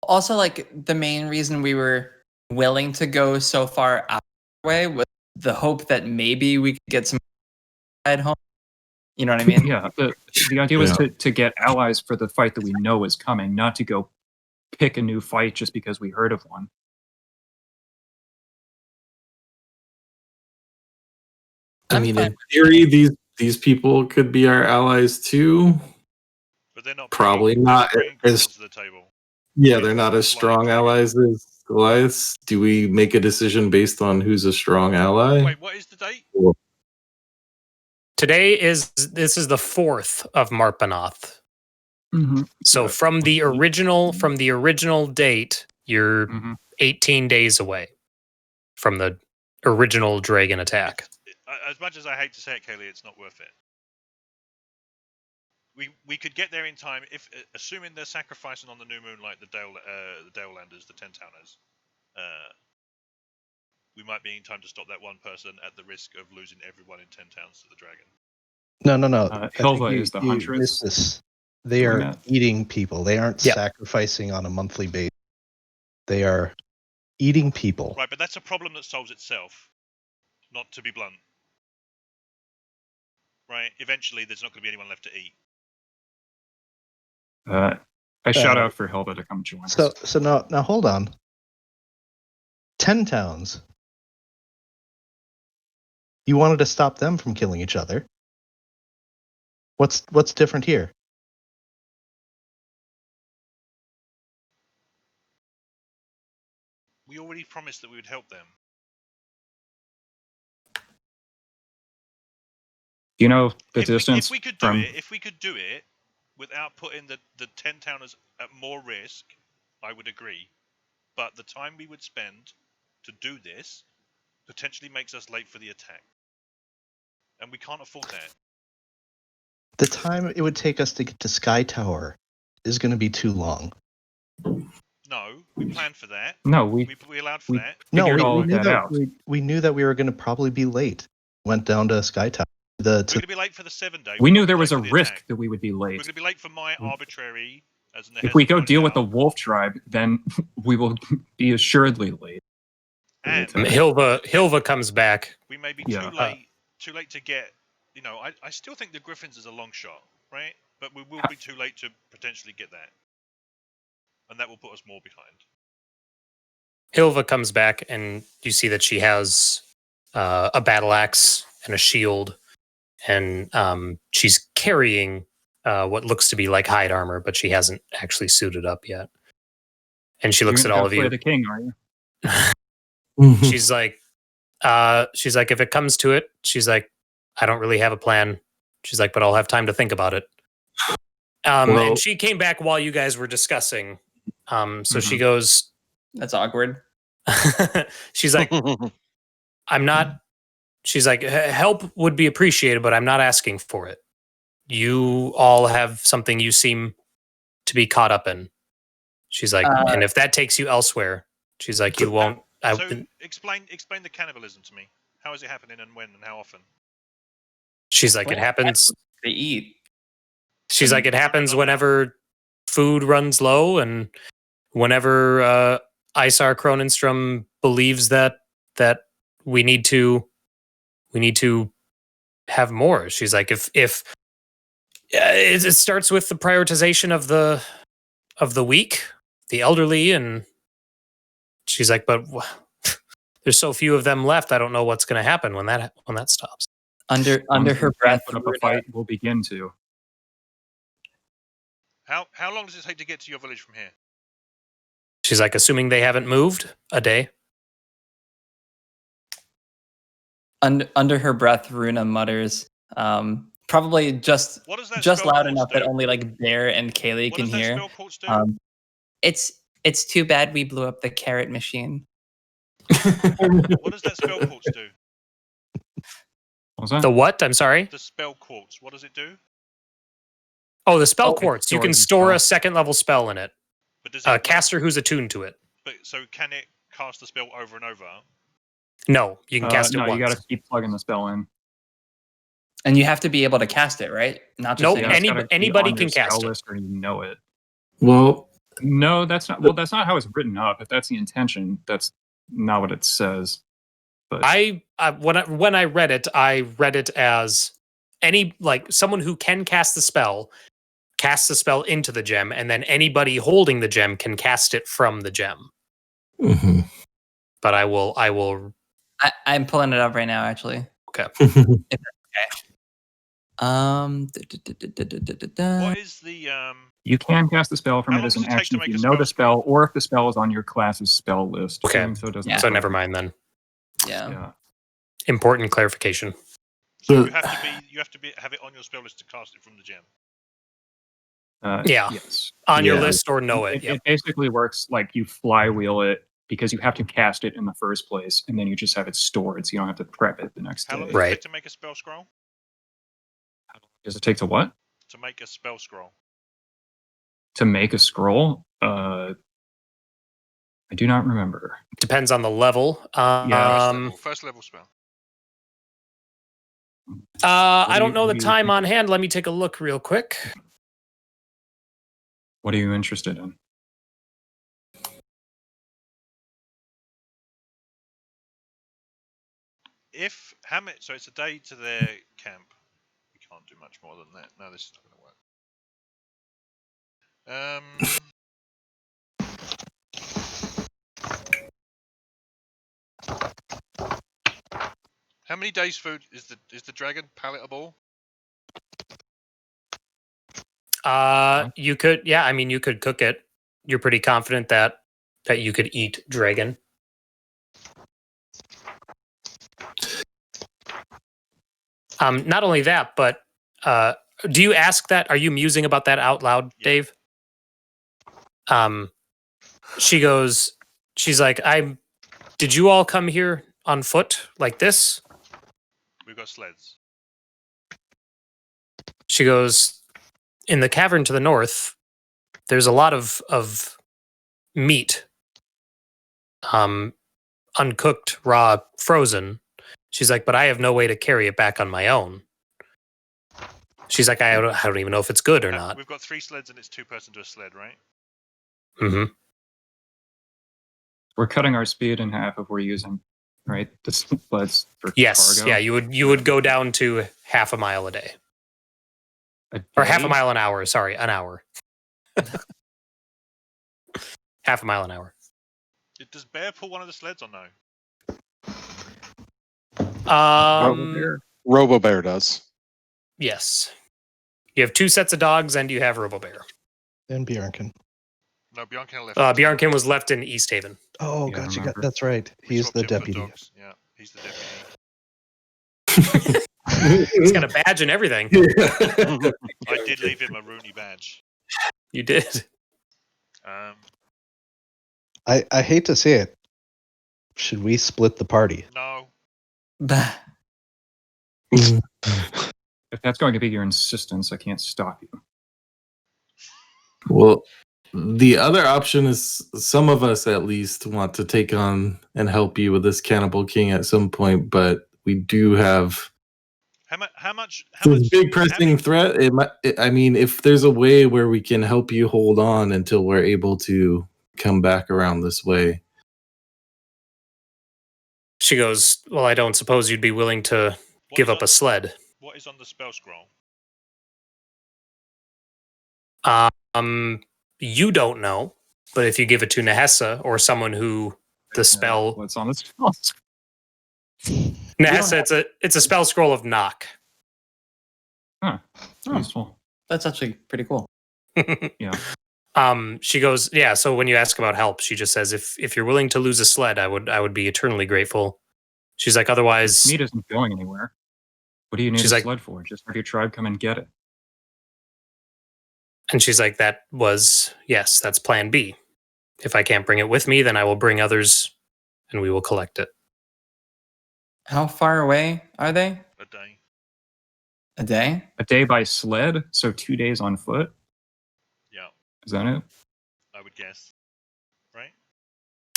C: Also, like the main reason we were willing to go so far out of the way was the hope that maybe we could get some at home. You know what I mean?
E: Yeah. The idea was to get allies for the fight that we know is coming, not to go pick a new fight just because we heard of one.
F: I mean, in theory, these people could be our allies too.
B: But they're not
F: Probably
B: bringing,
F: not
B: they're bringing
F: as
B: to the table.
F: yeah, they're not as strong allies as Goliaths. Do we make a decision based on who's a strong ally?
B: Wait, what is the date?
A: This is the 4th of Marpanoth.
E: Mm-hmm.
A: So from the original date, you're 18 days away from the original dragon attack.
B: As much as I hate to say it, Cayleigh, it's not worth it. We could get there in time if, assuming they're sacrificing on the new moon like the Dalelanders, the Ten Towners. We might be in time to stop that one person at the risk of losing everyone in 10 towns to the dragon.
G: No.
E: Hylva is the huntress.
G: They are eating people. They aren't sacrificing on a monthly basis. They are eating people.
B: Right, but that's a problem that solves itself. Not to be blunt. Right, eventually there's not going to be anyone left to eat.
E: I shout out for Hylva to come join us.
G: So now hold on. 10 towns. You wanted to stop them from killing each other. What's different here?
B: already promised that we would help them.
E: You know the
B: If
E: distance
B: we could
E: from.
B: do it without putting the 10 towners at more risk, I would agree. But the time we would spend to do this potentially makes us late for the attack. And we can't afford that.
G: The time it would take us to get to Sky Tower is going to be too long.
B: No, we planned for that.
E: No, we
B: We allowed for
E: we-
B: that.
G: No,
E: Figured all
G: we
E: of
G: knew
E: that
G: that
E: out.
G: we knew that we were going to probably be late. Went down to Sky Tower.
B: We're going to be late for the 7-day.
E: we
B: We're
E: knew
B: not
E: there
B: late
E: was a
B: for the
E: risk
B: attack.
E: that we would be
B: We're
E: late.
B: going to be late for my arbitrary, as
E: If we
B: Nahesa
E: go
B: pointed
E: deal with the
B: out.
E: wolf tribe, then we will be assuredly late.
B: And
A: Hylva comes back.
B: we may be
E: Yeah.
B: too late to get. You know, I still think the Griffins is a long shot, right? But we will be too late to potentially get that, and that will put us more behind.
A: Hylva comes back, and you see that she has a battle axe and a shield, and she's carrying what looks to be like hide armor, but she hasn't actually suited up yet. And she looks
E: You're
A: at
E: gonna
A: all
E: go
A: of
E: play
A: you.
E: the king, are you?
A: She's like, if it comes to it, she's like, I don't really have a plan. She's like, but I'll have time to think about it.
F: Well-
A: And she came back while you guys were discussing. So she goes,
C: That's awkward.
A: she's like, I'm not, she's like, help would be appreciated, but I'm not asking for it. You all have something you seem to be caught up in. She's like, and if that takes you elsewhere, she's like, you won't.
B: So explain the cannibalism to me. How is it happening, and when, and how often?
A: She's like, it happens.
C: They eat.
A: She's like, it happens whenever food runs low, and whenever Isar Kronenstrom believes that we need to have more. She's like, if it starts with the prioritization of the weak, the elderly, and she's like, but there's so few of them left. I don't know what's going to happen when that stops.
C: Under
E: Once
C: her
E: we
C: breath,
E: put up a
C: Runa-
E: fight, we'll begin to.
B: How long does it take to get to your village from here?
A: She's like, assuming they haven't moved, a day.
C: under her breath, Runa mutters, probably just
B: What does that
C: just
B: spell
C: loud
B: quartz
C: enough
B: do?
C: that only like Bear and Cayleigh
B: What
C: can
B: does that
C: hear.
B: spell quartz do?
C: It's too bad we blew up the carrot machine.
B: What does that spell quartz do?
E: What was that?
A: The what? I'm sorry.
B: The spell quartz. What does it do?
A: Oh, the spell
C: Oh, it
A: quartz. You can
E: stores the
A: store a
E: spell.
A: 2nd level spell in it.
B: But does
A: A
B: it
A: caster who's attuned to it.
B: But so can it cast the spell over and over?
A: No, you can cast it
E: no,
A: once.
E: you got to keep plugging the spell in.
C: And you have to be able to cast it, right? Not just
A: Nope,
C: saying-
E: it's
A: any-
E: gotta be
A: anybody
E: on
A: can
E: your spell
A: cast it.
E: list or you know it.
F: Well,
E: No, that's not. Well, that's not how it's written up. If that's the intention, that's not what it says. But
A: When I read it as someone who can cast the spell casts the spell into the gem, and then anybody holding the gem can cast it from the gem.
F: mhm.
A: But I will.
C: I'm pulling it up right now, actually.
A: Okay.
B: What is the
E: you can cast the spell from
B: How
E: it
B: long
E: as
B: does
E: an
B: it take to
E: action if
B: make
E: you
B: a
E: know the
B: spell
E: spell, or if the spell is on your class's spell list.
A: Okay.
E: Doing so doesn't.
C: Yeah.
A: So
E: affect
A: never
E: it.
A: mind then.
C: Yeah.
E: Yeah.
A: Important clarification.
B: so
F: So-
B: you have to have it on your spell list to cast it from the gem.
A: Yeah.
E: Yes.
A: On your
F: Yeah.
A: list or know it.
E: It,
A: Yep.
E: it basically works like you flywheel it because you have to cast it in the first place, and then you just have it stored, so you don't have to prep it the next
B: How
E: day.
B: long does it
A: Right.
B: take to make a spell scroll?
E: Does it take to what?
B: To make a spell scroll.
E: To make a scroll? I do not remember.
A: Depends on the level.
B: First level spell.
A: I
E: do
A: don't
E: you-
A: know
E: what
A: the
E: do you
A: time
E: think?
A: on hand. Let me take a look real quick.
E: What are you interested in?
B: So it's a day to their camp. We can't do much more than that. No, this is not going to work. How many days food is the dragon palatable?
A: You could, yeah. I mean, you could cook it. You're pretty confident that you could eat dragon. Not only that, but do you ask that? Are you musing about that out loud, Dave? She's like, did you all come here on foot like this?
B: We've got sleds.
A: She goes, in the cavern to the north, there's a lot of meat. Uncooked, raw, frozen. She's like, but I have no way to carry it back on my own. She's like, I don't even know if it's good or not.
B: We've got 3 sleds and it's 2 person to a sled, right?
A: Mm-hmm.
E: We're cutting our speed in half if we're using, right, the sleds for
A: Yes,
E: cargo.
A: yeah, you would go down to half a mile a day. Or half a mile an hour, sorry, an hour. Half a mile an hour.
B: Does Bear pull one of the sleds or no?
D: Robo Bear does.
A: Yes. You have 2 sets of dogs and you have Robo Bear.
G: And Bjornkin.
B: No, Bianca left.
A: Bjornkin was left in East Haven.
G: Oh,
E: Yeah, I
G: gotcha.
E: remember.
G: That's right.
B: We
G: He's
B: swapped
G: the
B: him for
G: deputy.
B: dogs. Yeah, he's the deputy.
A: He's got a badge and everything.
B: I did leave him a Rooney badge.
A: You did.
G: I hate to say it. Should we split the party?
B: No.
E: If that's going to be your insistence, I can't stop you.
F: Well, the other option is some of us at least want to take on and help you with this Cannibal King at some point, but we do have
B: How much?
F: this big pressing threat. I mean, if there's a way where we can help you hold on until we're able to come back around this way.
A: She goes, well, I don't suppose you'd be willing to give up a sled.
B: What is on the spell scroll?
A: You don't know, but if you give it to Nahesa or someone who the spell...
E: What's on the spell?
A: Nahesa, it's a spell scroll of knock.
E: Huh. Useful.
C: That's actually pretty cool.
E: Yeah.
A: She goes, yeah, so when you ask about help, she just says, if you're willing to lose a sled, I would be eternally grateful. She's like, otherwise...
E: Meat isn't going anywhere. What do you need
A: She's
E: a
A: like-
E: sled for? Just have your tribe come and get it.
A: And she's like, yes, that's plan B. If I can't bring it with me, then I will bring others and we will collect it.
C: How far away are they?
B: A day.
C: A day?
E: A day by sled, so 2 days on foot?
B: Yeah,
E: Is that it?
B: I would guess. Right?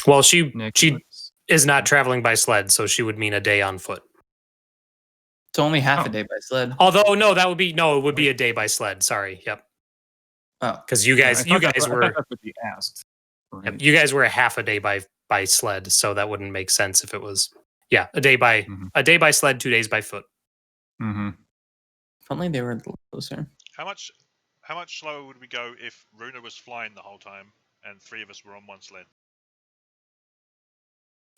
A: Well, she
E: Nicholas?
A: is not traveling by sled, so she would mean a day on foot.
C: It's only half
E: Oh.
C: a day by sled.
A: Although, no, it would be a day by sled. Sorry. Yep.
C: Oh,
A: Because you
E: Yeah,
A: guys
E: I thought that's
A: were
E: what you asked. Right.
A: you guys were a half a day by sled, so that wouldn't make sense if it was a day by sled, 2 days by foot.
E: Mm-hmm.
C: if only they were a little closer.
B: How much slower would we go if Runa was flying the whole time and 3 of us were on one sled?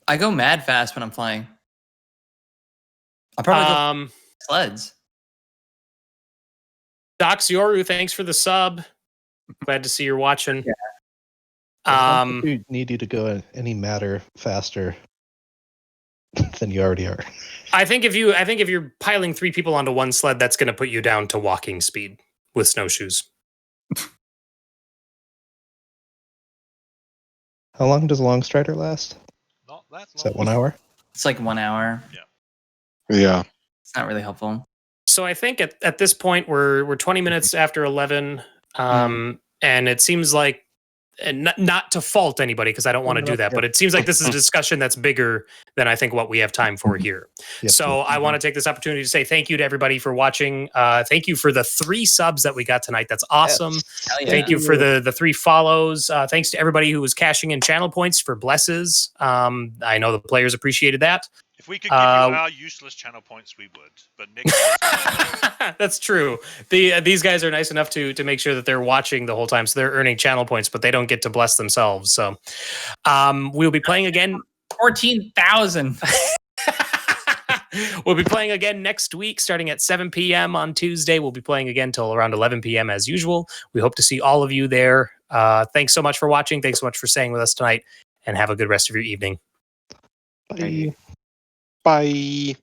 C: I go mad fast when I'm flying. I'll probably go sleds.
A: Dox Yoru, thanks for the sub. Glad to see you're watching.
C: Yeah.
G: I don't think we need you to go any matter faster than you already are.
A: I think if you're piling 3 people onto one sled, that's going to put you down to walking speed with snowshoes.
G: How long does Long Strider last?
B: Not that long.
G: Is that 1 hour?
C: It's like 1 hour.
D: Yeah.
C: It's not really helpful.
A: So I think at this point we're 20 minutes after 11, and it seems like, and not to fault anybody because I don't want to do that, but it seems like this is a discussion that's bigger than I think what we have time for here.
G: Yep.
A: So I want to take this opportunity to say thank you to everybody for watching. Thank you for the 3 subs that we got tonight. That's awesome.
G: Yes.
C: Hell yeah.
A: Thank you for the 3 follows. Thanks to everybody who was cashing in channel points for blesses. I know the players appreciated that.
B: If we could give you our useless channel points, we would. But Nick,
A: That's true. These guys are nice enough to make sure that they're watching the whole time, so they're earning channel points, but they don't get to bless themselves. So we'll be playing again.
C: 14,000.
A: We'll be playing again next week, starting at 7 p.m. on Tuesday. We'll be playing again till around 11 p.m. as usual. We hope to see all of you there. Thanks so much for watching. Thanks so much for staying with us tonight, and have a good rest of your evening.
G: Bye.
D: Bye.